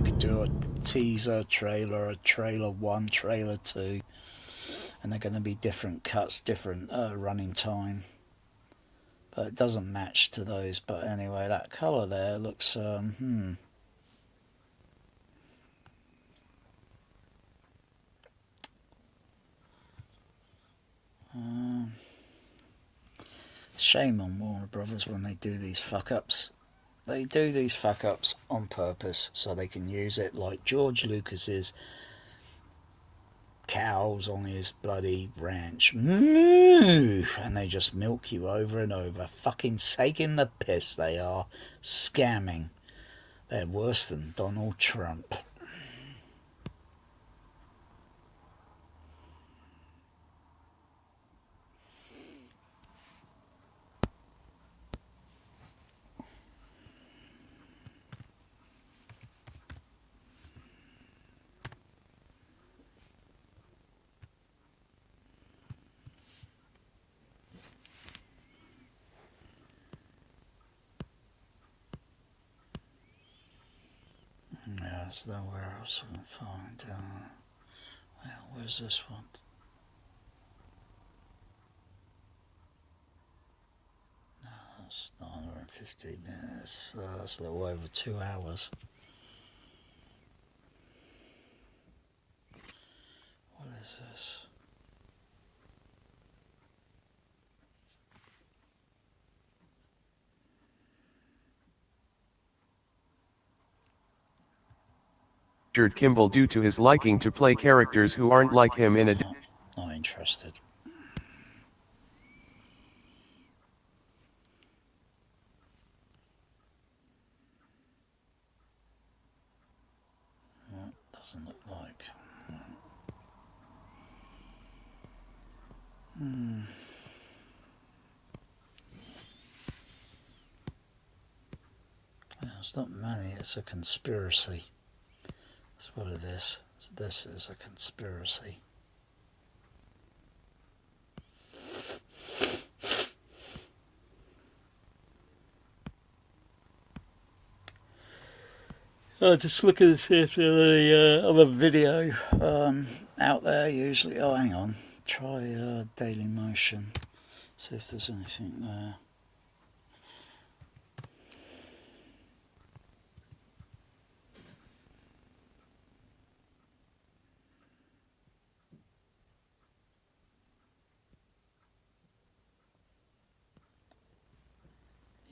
could do a teaser trailer, a trailer 1, trailer 2, and they're going to be different cuts, different running time. But it doesn't match to those. But anyway, that colour there looks shame on Warner Brothers when they do these fuck-ups. They do these fuck-ups on purpose so they can use it like George Lucas's cows on his bloody ranch. Moo! And they just milk you over and over. Fucking taking the piss they are. Scamming. They're worse than Donald Trump. There's nowhere else I can find. Well, where's this one? No, it's 950 minutes. That's a little over 2 hours. What is this? Richard Kimball due to his liking to play characters who aren't like him in a... Not interested. Well, doesn't look like. Well, it's not money, it's a conspiracy. That's what it is. This is a conspiracy. Just looking to see if there are any other video out there usually. Oh, hang on. Try Daily Motion. See if there's anything there.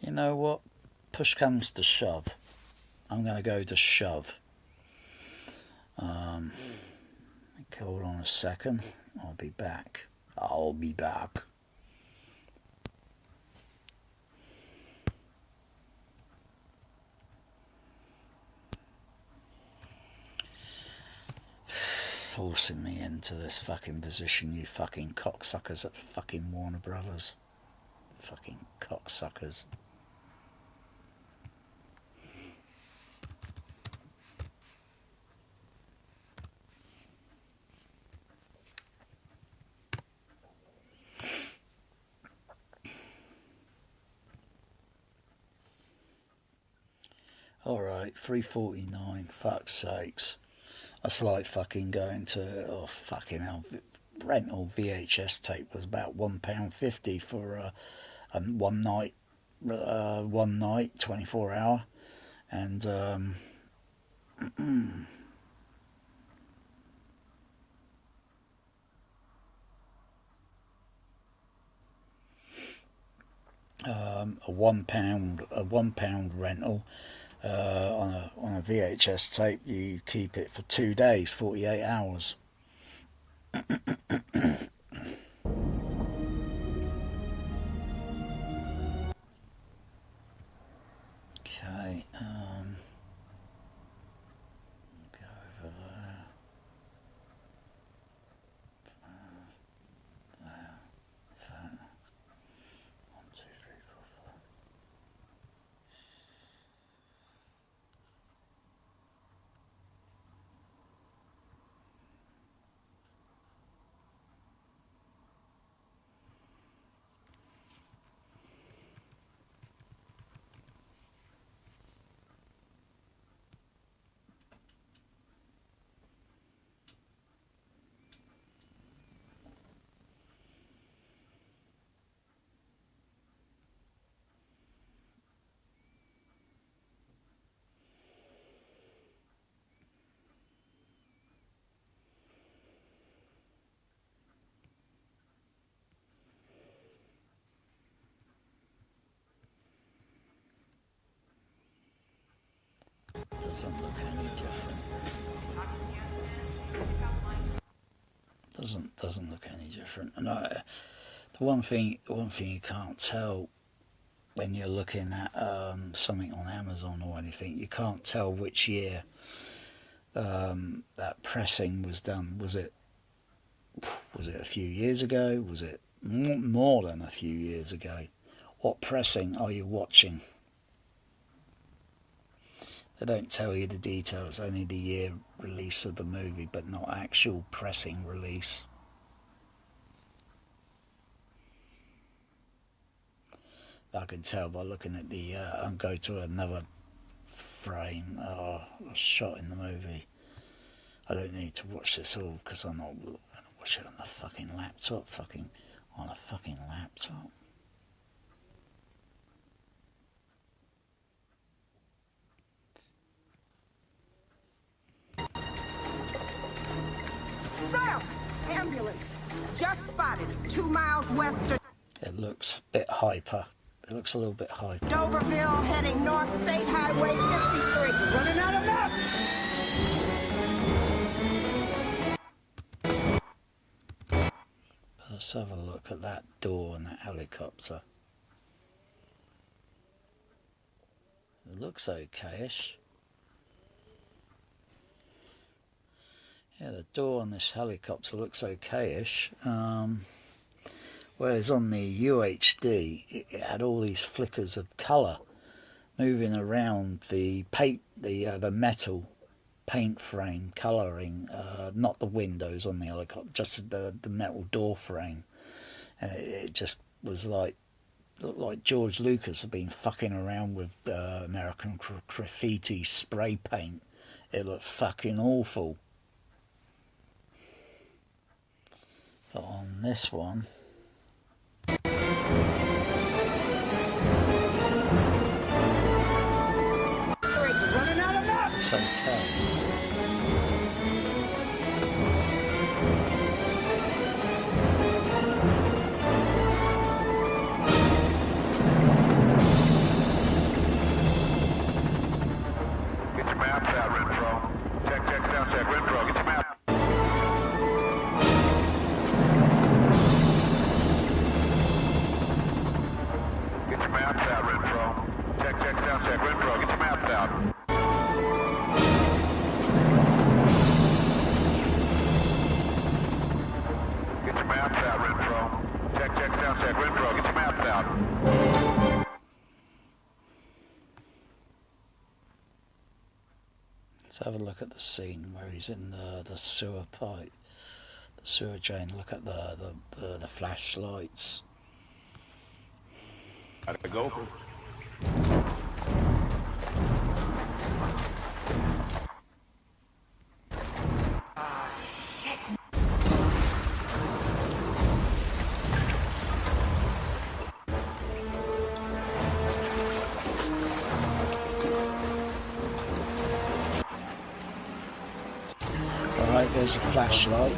You know what? Push comes to shove. I'm going to go to shove. Hold on a second. I'll be back. I'll be back. forcing me into this fucking position, you fucking cocksuckers at fucking Warner Brothers. Fucking cocksuckers. Alright, 3.49, fuck's sakes. That's like fucking going to, oh fucking hell, rental VHS tape was about £1.50 for a one night, 24 hour. And a £1 rental on a VHS tape. You keep it for 2 days, 48 hours. Okay, go over there. There. 1, 2, 3, 4, 5. Doesn't look any different. Doesn't look any different. And the one thing you can't tell when you're looking at something on Amazon or anything, you can't tell which year that pressing was done. Was it a few years ago? Was it more than a few years ago? What pressing are you watching? They don't tell you the details, only the year release of the movie, but not actual pressing release. I can tell by looking at the, I'll go to another frame, shot in the movie. I don't need to watch this all because I'm not going to watch it on the fucking laptop, on a fucking laptop. Sir, ambulance. Just spotted 2 miles west of It looks a bit hyper. It looks a little bit hyper. Doverville, heading North State Highway 53. Running out of map. Let's have a look at that door and that helicopter. It looks okay-ish. Yeah, the door on this helicopter looks okay-ish. Whereas on the UHD, it had all these flickers of colour moving around the paint, the metal paint frame colouring, not the windows on the helicopter, just the metal door frame. And it just was looked like George Lucas had been fucking around with American graffiti spray paint. It looked fucking awful. But on this one, it's okay. Get your maps out, Renfro. Check, sound check. Renfro, get your map. Get your maps out, Renfro. Check, sound check. Renfro, get your maps out. check, sound check. Renfro, get your maps out. Let's have a look at the scene where he's in the sewer pipe, the sewer drain. Look at the flashlights. Gotta go. Alright, there's a flashlight.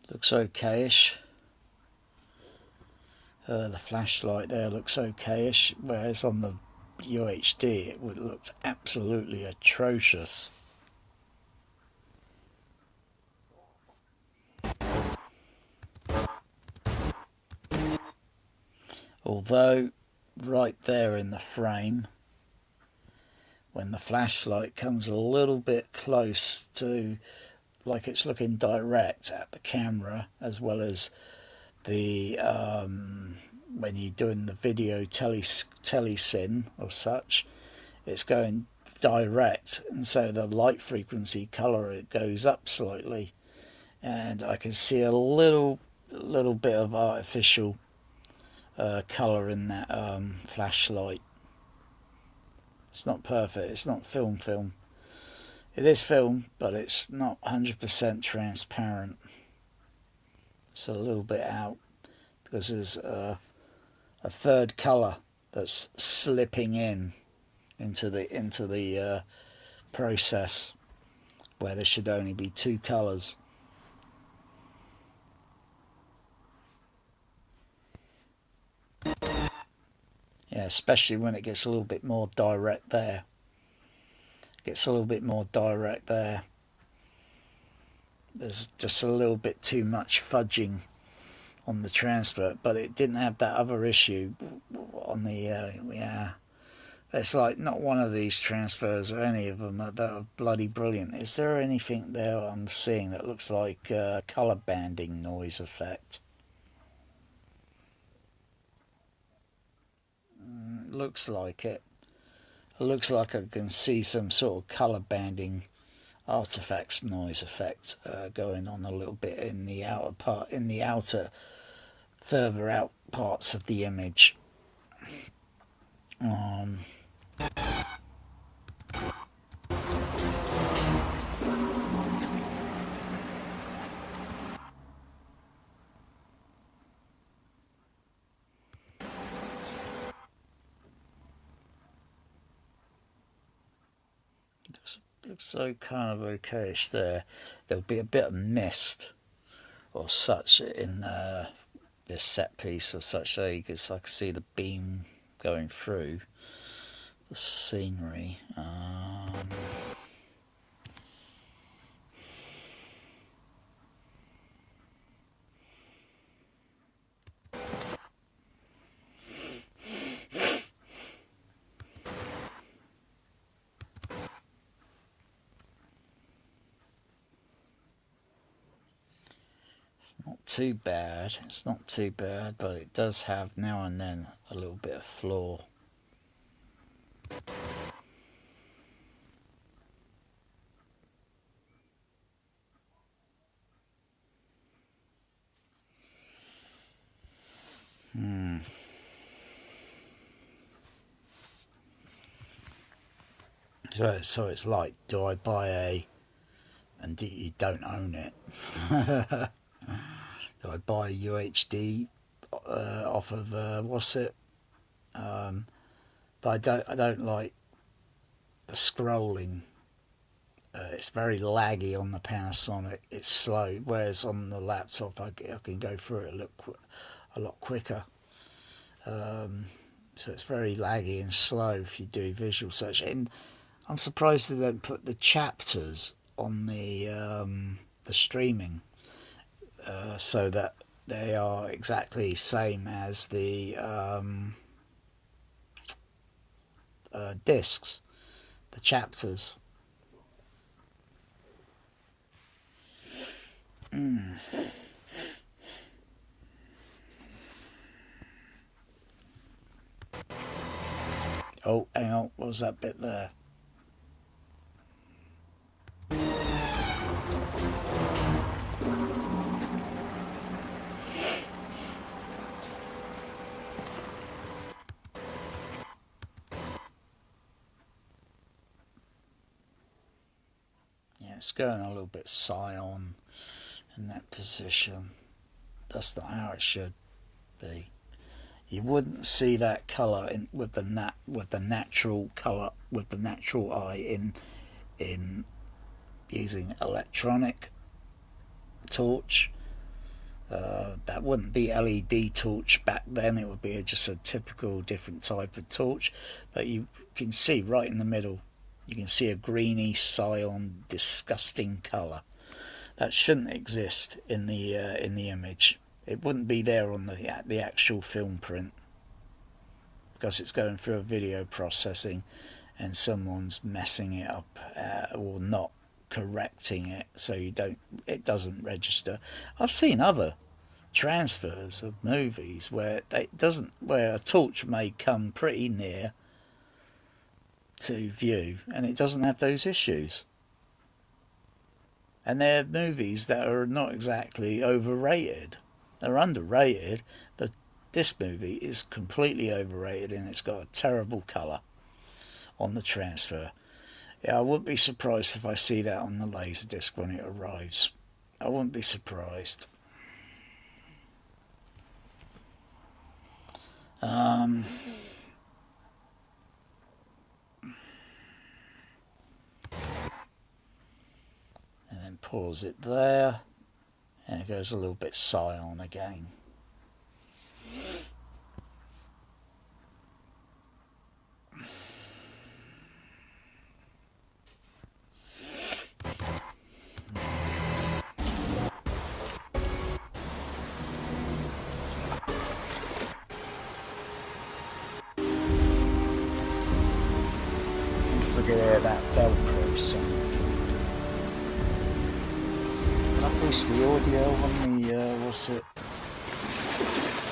Looks okayish. The flashlight there looks okayish, whereas on the UHD it looked absolutely atrocious. Although right there in the frame, when the flashlight comes a little bit close to, like it's looking direct at the camera, as well as the when you're doing the video telesyn or such, it's going direct, and so the light frequency color, it goes up slightly, and I can see a little bit of artificial color in that flashlight. It's not perfect, it's not film. It is film, but it's not 100% transparent. It's a little bit out because there's a third color that's slipping into the process, where there should only be two colors. Yeah, especially when it gets a little bit more direct there. There's just a little bit too much fudging on the transfer, but it didn't have that other issue on the yeah. It's like not one of these transfers or any of them that are bloody brilliant. Is there anything there I'm seeing that looks like color banding noise effect? Looks like it. It looks like I can see some sort of color banding artifacts noise effect going on a little bit in the outer further out parts of the image. Looks so kind of okayish there. There'll be a bit of mist or such in this set piece or such there, because I can see the beam going through the scenery. It's not too bad, but it does have now and then a little bit of flaw. So it's like, do I buy and you don't own it? Do I buy a UHD off of what's it? But I don't like the scrolling. It's very laggy on the Panasonic. It's slow, whereas on the laptop I can go through it a lot quicker. So it's very laggy and slow if you do visual search. And I'm surprised they don't put the chapters on the streaming, so that they are exactly same as the discs, the chapters. Oh, hang on, what was that bit there? Yeah, it's going a little bit scion in that position. That's not how it should be. You wouldn't see that colour with the natural colour, with the natural eye in using electronic torch. That wouldn't be LED torch back then. It would be just a typical different type of torch. But you can see right in the middle, you can see a greeny cyan, disgusting colour. That shouldn't exist in the image. It wouldn't be there on the actual film print, because it's going through a video processing and someone's messing it up or not correcting it so it doesn't register. I've seen other transfers of movies where where a torch may come pretty near to view and it doesn't have those issues. And they're movies that are not exactly overrated. They're underrated. This movie is completely overrated and it's got a terrible colour on the transfer. Yeah, I wouldn't be surprised if I see that on the Laserdisc when it arrives. I wouldn't be surprised. And then pause it there, and it goes a little bit cyan again. Forget that Velcro sound. Can I boost the audio on the, what's it?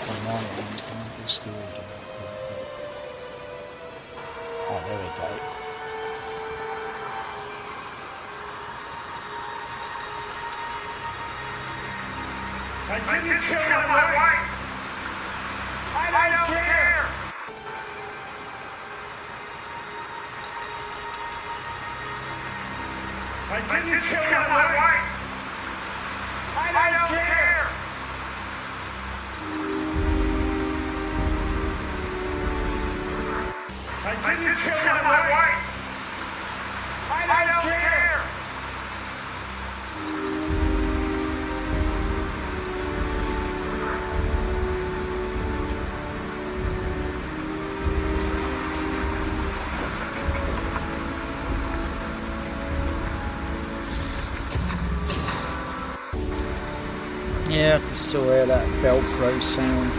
On my end, can I boost the audio? Oh, there we go. I didn't kill my wife! I don't care! I didn't kill my wife! I don't care! I didn't kill my wife! I don't care! Yeah, I can still hear that Velcro sound.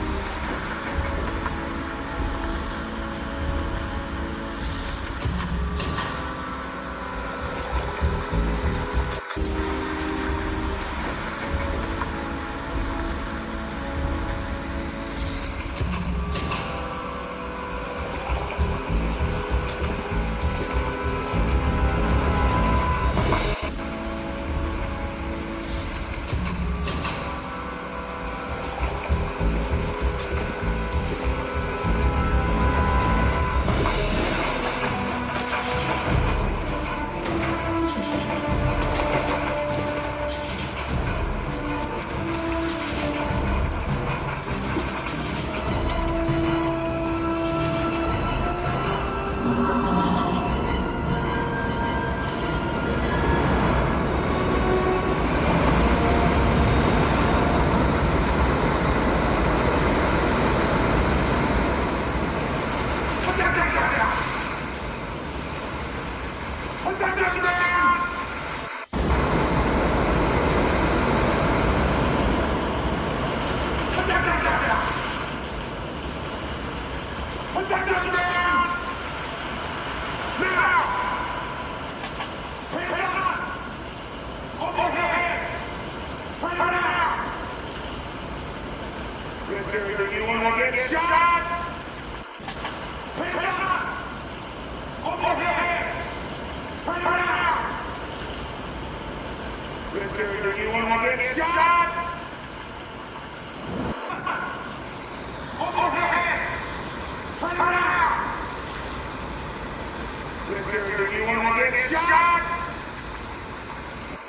get shot?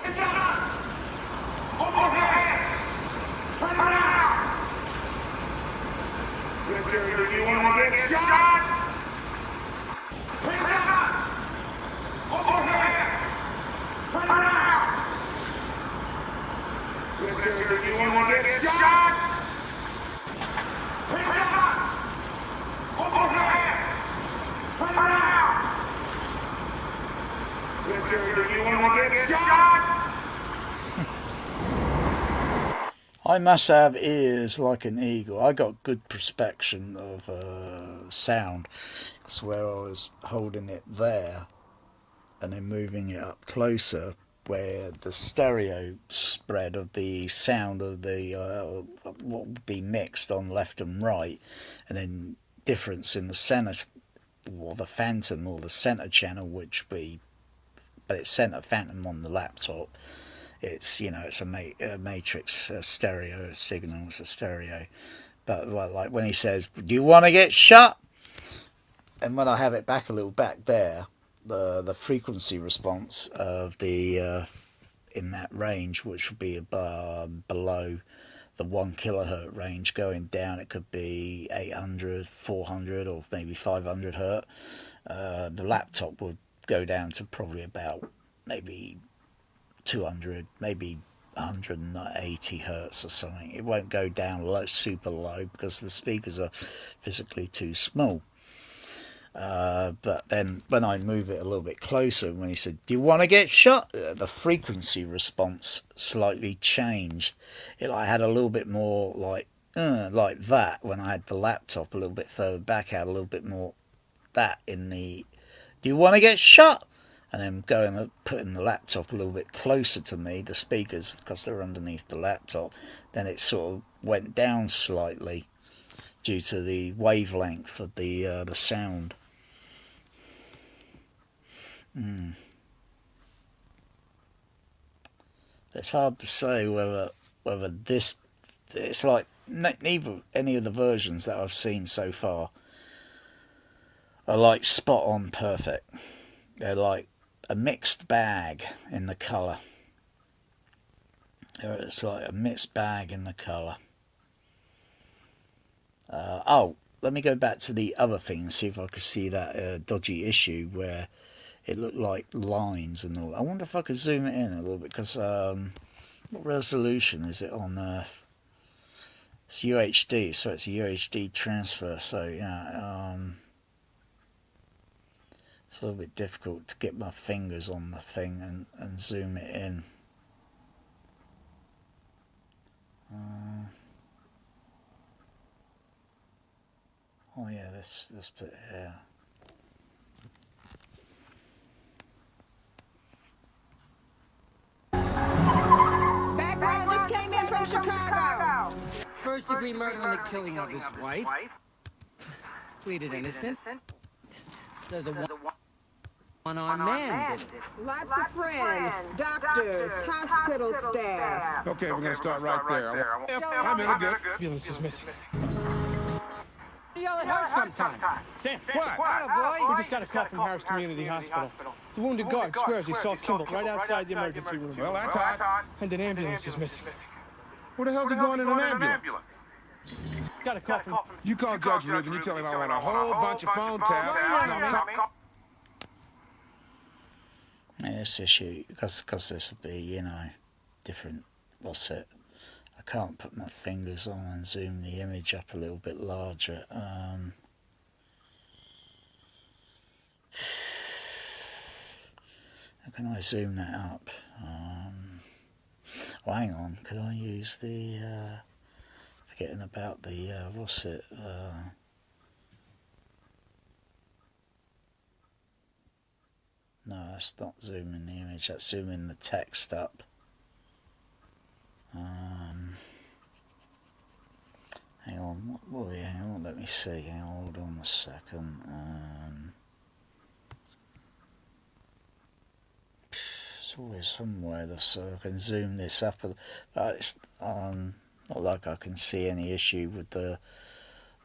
It's up! Overhead! Turn around! Richard, do you want to get shot? Hands up! Overhead! Turn around! Richard, do you want to get shot? Hands up! Overhead! Turn around! Richard, do you want to get shot? I must have ears like an eagle. I got good perspection of sound. Because where I was holding it there and then moving it up closer, where the stereo spread of the sound of the what would be mixed on left and right, and then difference in the center or the phantom or the center channel, which we, but it's center phantom on the laptop. It's, you know, it's a matrix stereo signal, it's a stereo. But well, like when he says, "Do you want to get shot?" and when I have it back a little back there, the frequency response of the in that range, which would be below the 1 kilohertz range, going down, it could be 800, 400, or maybe 500 hertz. The laptop would go down to probably about maybe 200, maybe 180 hertz or something. It won't go down low, super low, because the speakers are physically too small. But then when I move it a little bit closer, when he said, "Do you want to get shot?" the frequency response slightly changed. I had a little bit more like that. When I had the laptop a little bit further back, I had a little bit more that in the "Do you want to get shot?" and then going and putting the laptop a little bit closer to me, the speakers, because they're underneath the laptop, then it sort of went down slightly due to the wavelength of the sound. It's hard to say whether this, it's like neither any of the versions that I've seen so far are like spot on perfect. They're like a mixed bag in the colour. It's like a mixed bag in the colour. Let me go back to the other thing and see if I could see that dodgy issue where it looked like lines and all. I wonder if I could zoom it in a little bit, because what resolution is it on? It's UHD, so it's a UHD transfer. So yeah, it's a little bit difficult to get my fingers on the thing and zoom it in. Oh yeah, let's put it here. Background just came in from Chicago. First degree murder and the killing of his wife. Pleaded innocent. There's a one-armed man did it. Lots of friends, doctors, hospital staff. Okay, we're gonna start right there. I'm in a good. Ambulance is missing. You yell at her sometime. Sam, Atta boy. we just got a call from Harris Community Hospital. The wounded guard swears he saw Kimball right outside the emergency room. Well, that's hot. And an ambulance is missing. Where the hell's he going in an ambulance? Got a call from... You call Judge Ruth and you tell him I want a whole bunch of phone taps. This issue, because this would be, you know, different. What's it? I can't put my fingers on and zoom the image up a little bit larger. How can I zoom that up? Oh, hang on. Could I use the? Forgetting about the what's it? No, that's not zooming the image. That's zooming the text up. Hang on. Hang on. Let me see. Hang on, hold on a second. It's always somewhere so I can zoom this up. But it's not like I can see any issue with the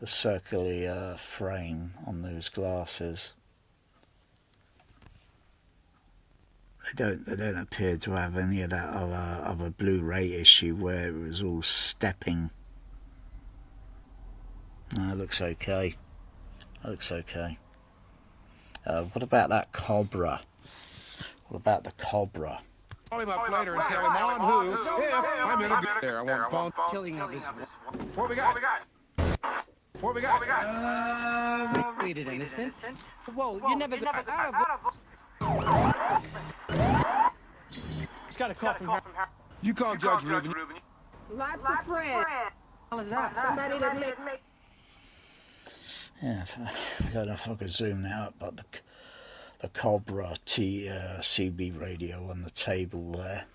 circular frame on those glasses. They don't appear to have any of that other Blu-ray issue where it was all stepping. No, it looks okay. It looks okay. What about that Cobra? What about the Cobra? Call him up later and tell him on who, if I'm in a good there. I want phone. Killing of his What we got? What we got? pleaded innocent. Whoa, you never got out of He's got a call from her. You call Judge Rubin. Lots of friends. Somebody that make Yeah, I don't know if I could zoom that up, but the Cobra CB radio on the table there.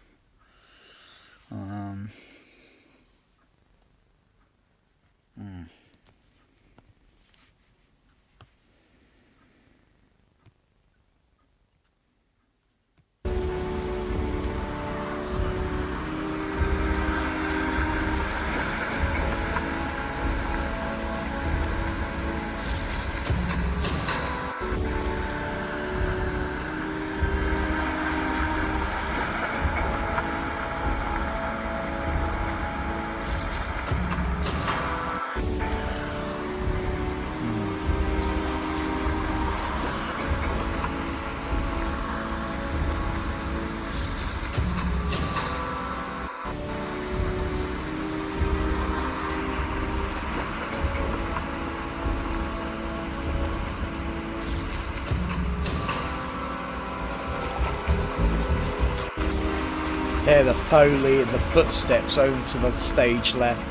There, the Foley and the footsteps over to the stage left.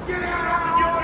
Get out on your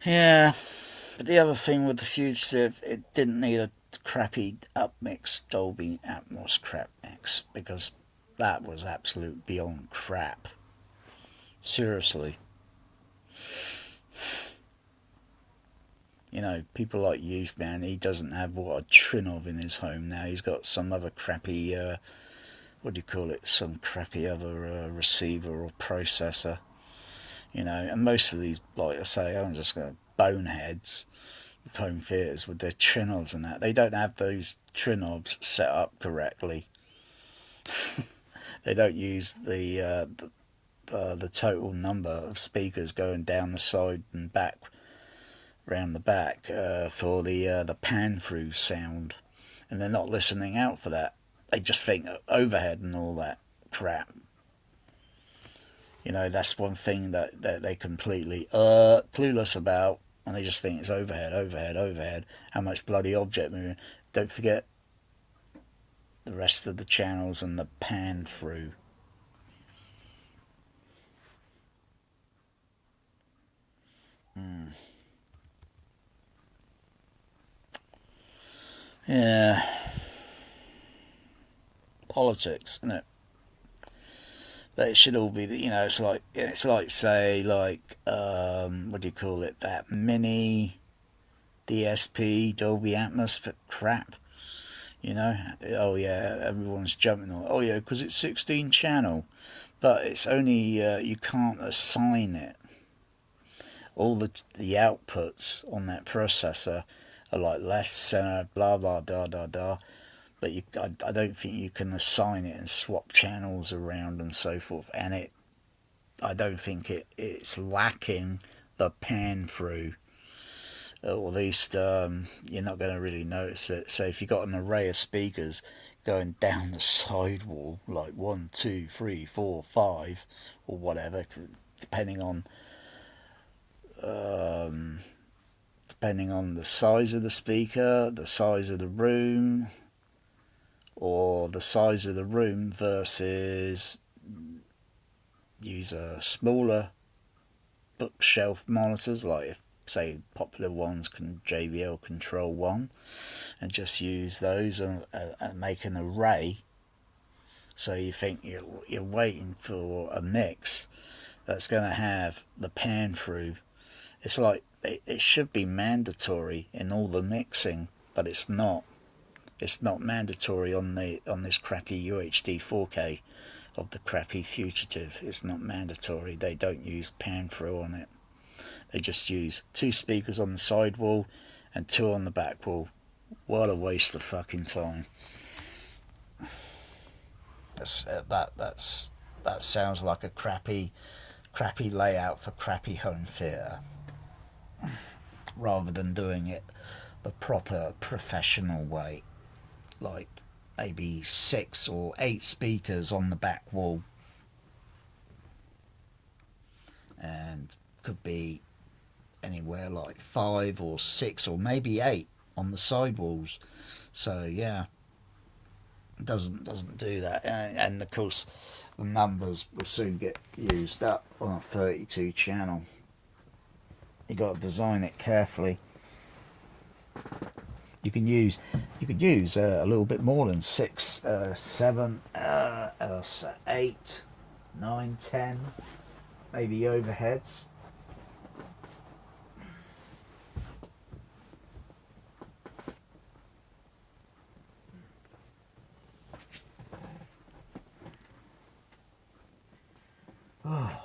Yeah, but the other thing with the Fugitive, it didn't need a crappy upmixed Dolby Atmos crap mix, because that was absolute beyond crap. Seriously. You know, people like Youth Man, he doesn't have what a Trinov in his home now. He's got some other crappy, what do you call it, some crappy other receiver or processor. You know, and most of these, like I say, I'm just going to boneheads with home theatres with their Trinovs and that. They don't have those Trinovs set up correctly. They don't use the total number of speakers going down the side and back, round the back, for the pan through sound, and they're not listening out for that. They just think overhead and all that crap. You know, that's one thing that they completely clueless about, and they just think it's overhead. How much bloody object movement? Don't forget the rest of the channels and the pan through. Yeah. Politics, isn't it? But it should all be, you know, it's like say, like, what do you call it, that mini DSP Dolby Atmos for crap, you know. Oh yeah, everyone's jumping on, oh yeah, because it's 16 channel, but it's only, you can't assign it. All the outputs on that processor are like left, center, blah blah da da da, but I don't think you can assign it and swap channels around and so forth. And I don't think it's lacking the pan through, or at least you're not going to really notice it. So if you've got an array of speakers going down the sidewall, like 1, 2, 3, 4, 5, or whatever, depending on the size of the speaker, the size of the room, or the size of the room versus use a smaller bookshelf monitors, like if say popular ones can JBL Control 1, and just use those and make an array. So you think you're waiting for a mix that's going to have the pan through. It's like it should be mandatory in all the mixing, but it's not. It's not mandatory on this crappy UHD 4K of the crappy Fugitive. It's not mandatory. They don't use pan through on it. They just use 2 speakers on the side wall and 2 on the back wall. What a waste of fucking time. That sounds like a crappy layout for crappy home theatre, rather than doing it the proper professional way, like maybe 6 or 8 speakers on the back wall, and could be anywhere like 5 or 6 or maybe 8 on the side walls. So yeah, it doesn't do that, and of course the numbers will soon get used up on a 32 channel. You got to design it carefully. You could use a little bit more than 6, 7, 8, 9, 10, maybe overheads. Oh.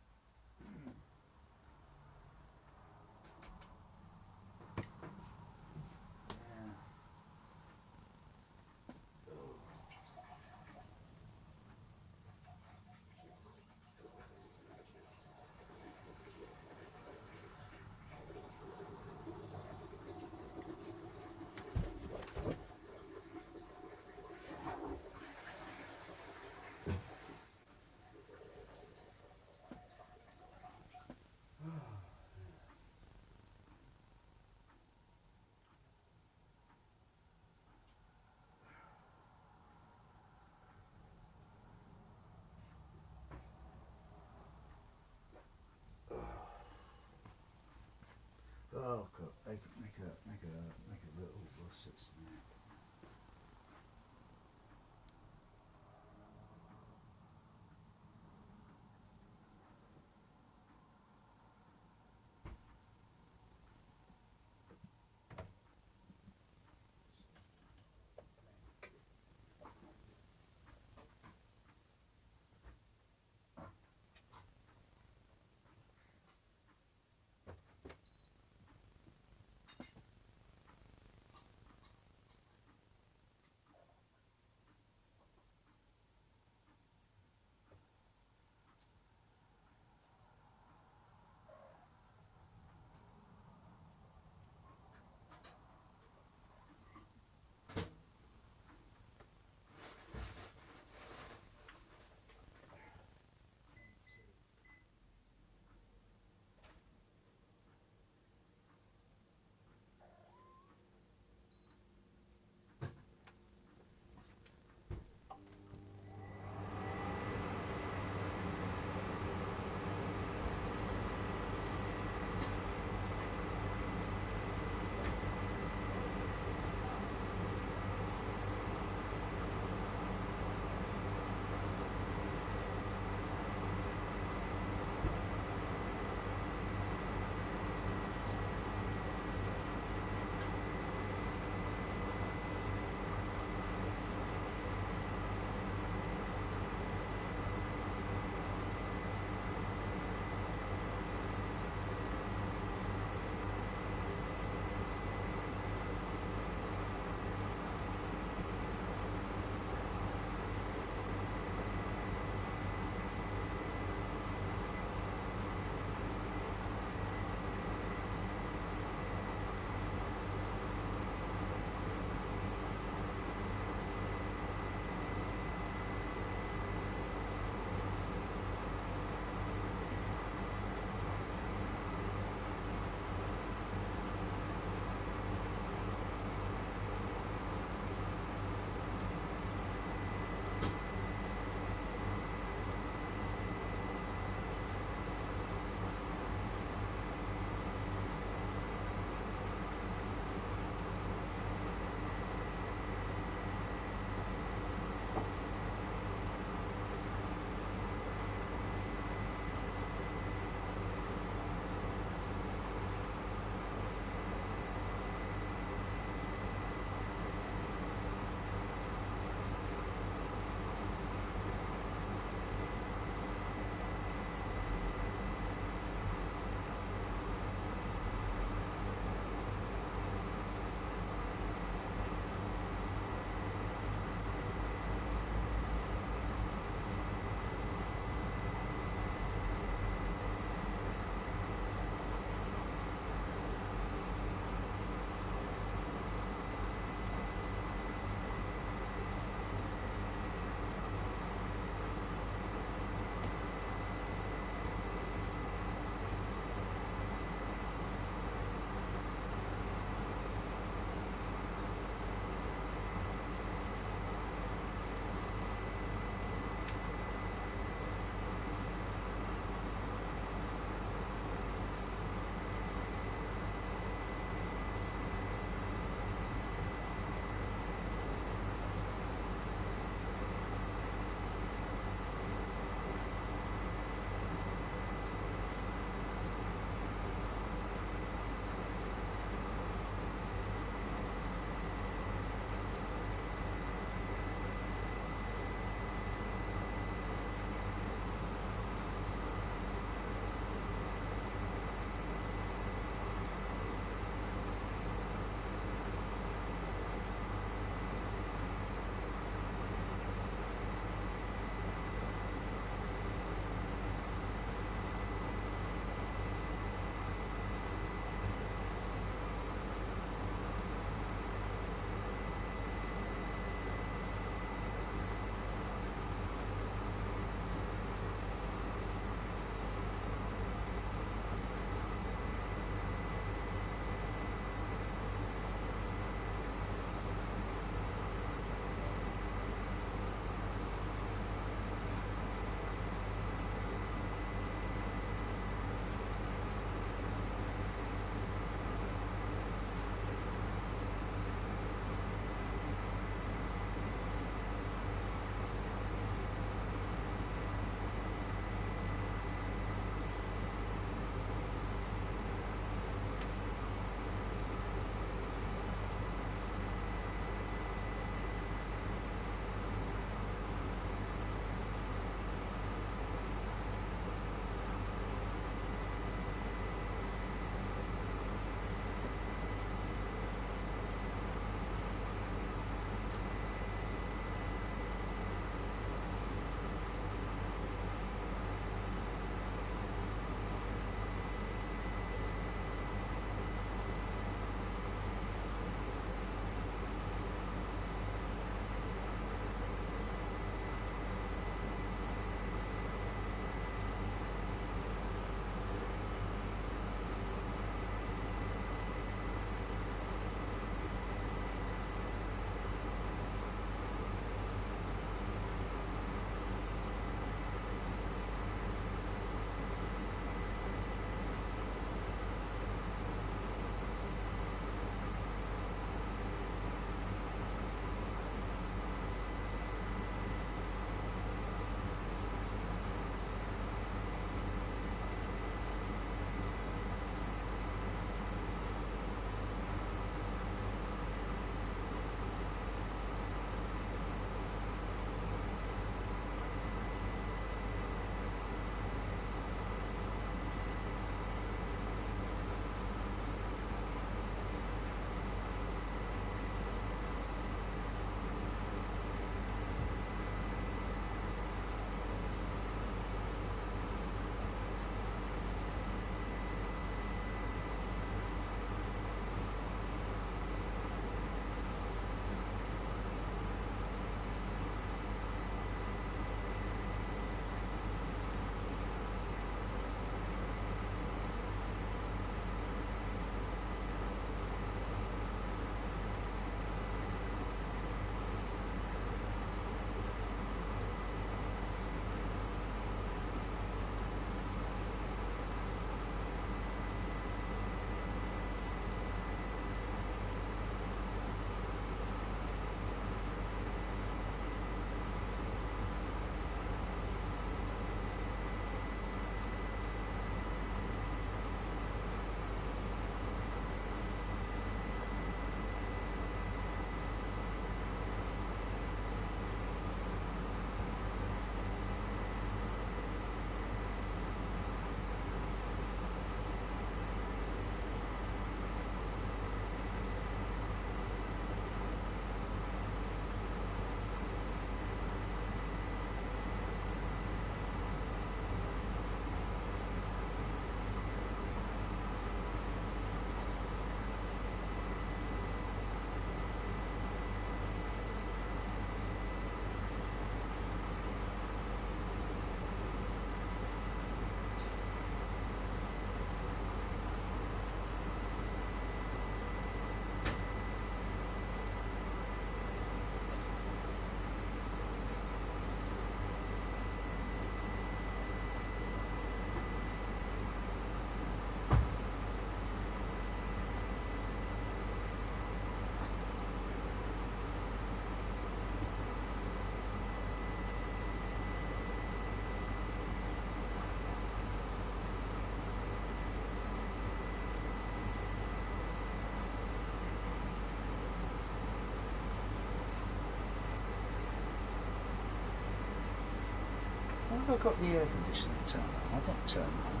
have I got the air conditioning turned on? I don't turn it on.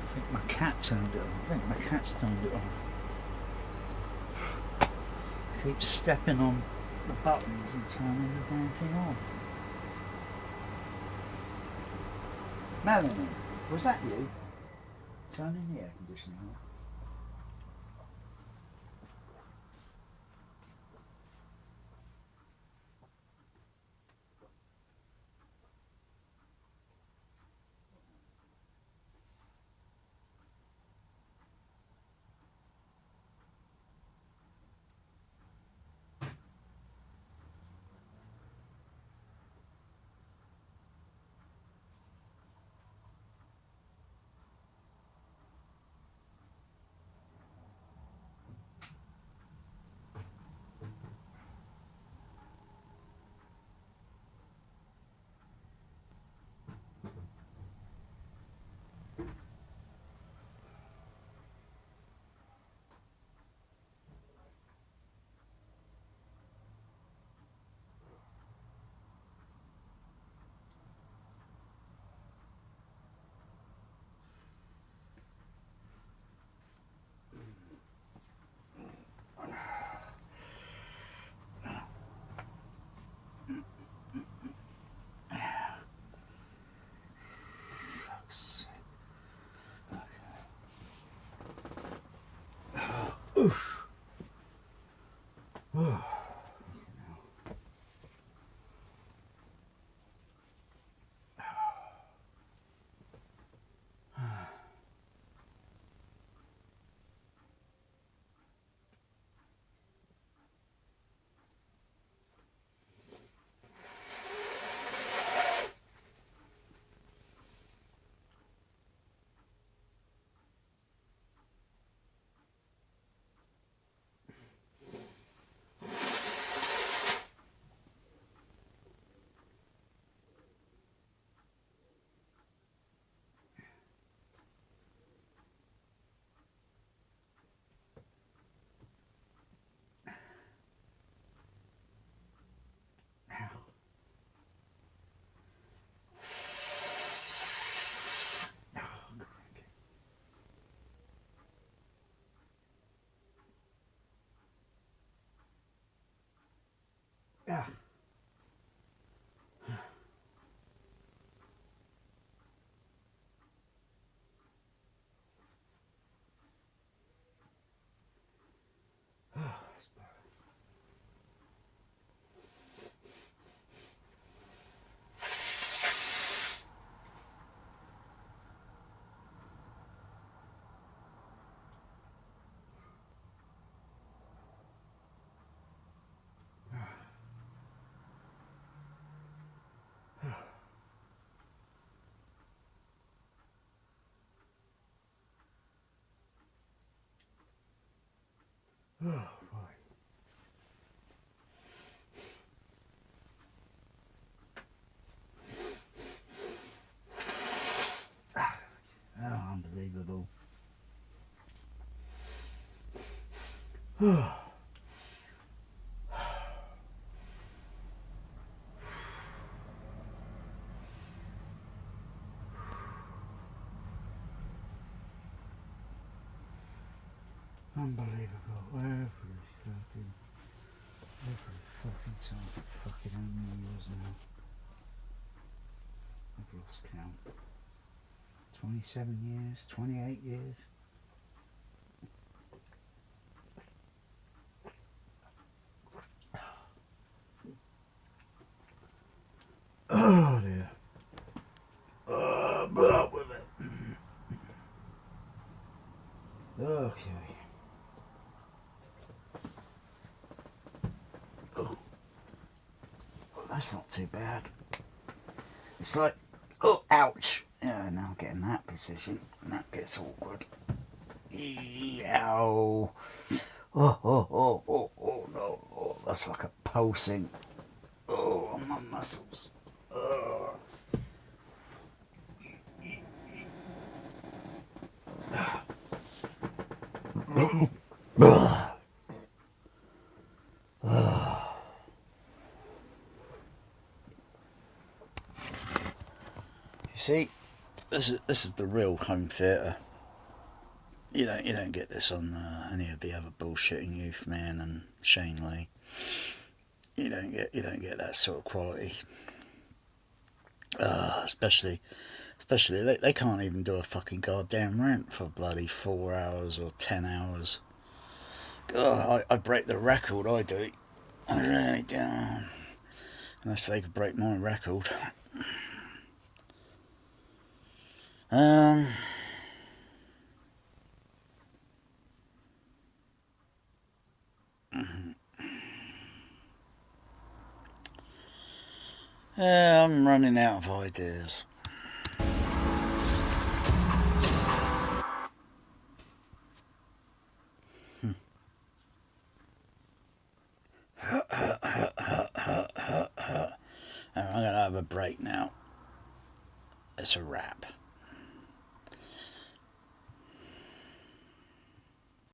I think my cat turned it on. I think my cat's turned it on. I keep stepping on the buttons and turning the damn thing on. Melanie, was that you? Turning the air conditioning on. Oof. Oh. Yeah. Oh, boy. Oh, unbelievable. Unbelievable. Every fucking time. Fucking how many years now? I've lost count. 27 years, 28 years. Oh dear. Put up with it. Okay. Oh. Well, that's not too bad. It's like, oh, ouch. Yeah, now I'm getting that position, and that gets awkward. Ow. Oh, no. Oh, that's like a pulsing. Oh, on my muscles. Oh. See, this is the real home theatre. You don't get this on any of the other bullshitting Youth Man and Shane Lee. You don't get that sort of quality. Especially they can't even do a fucking goddamn rent for bloody 4 hours or 10 hours. God, I break the record. I do. I really do. Unless they could break my record. I'm running out of ideas. I'm going to have a break now. It's a wrap.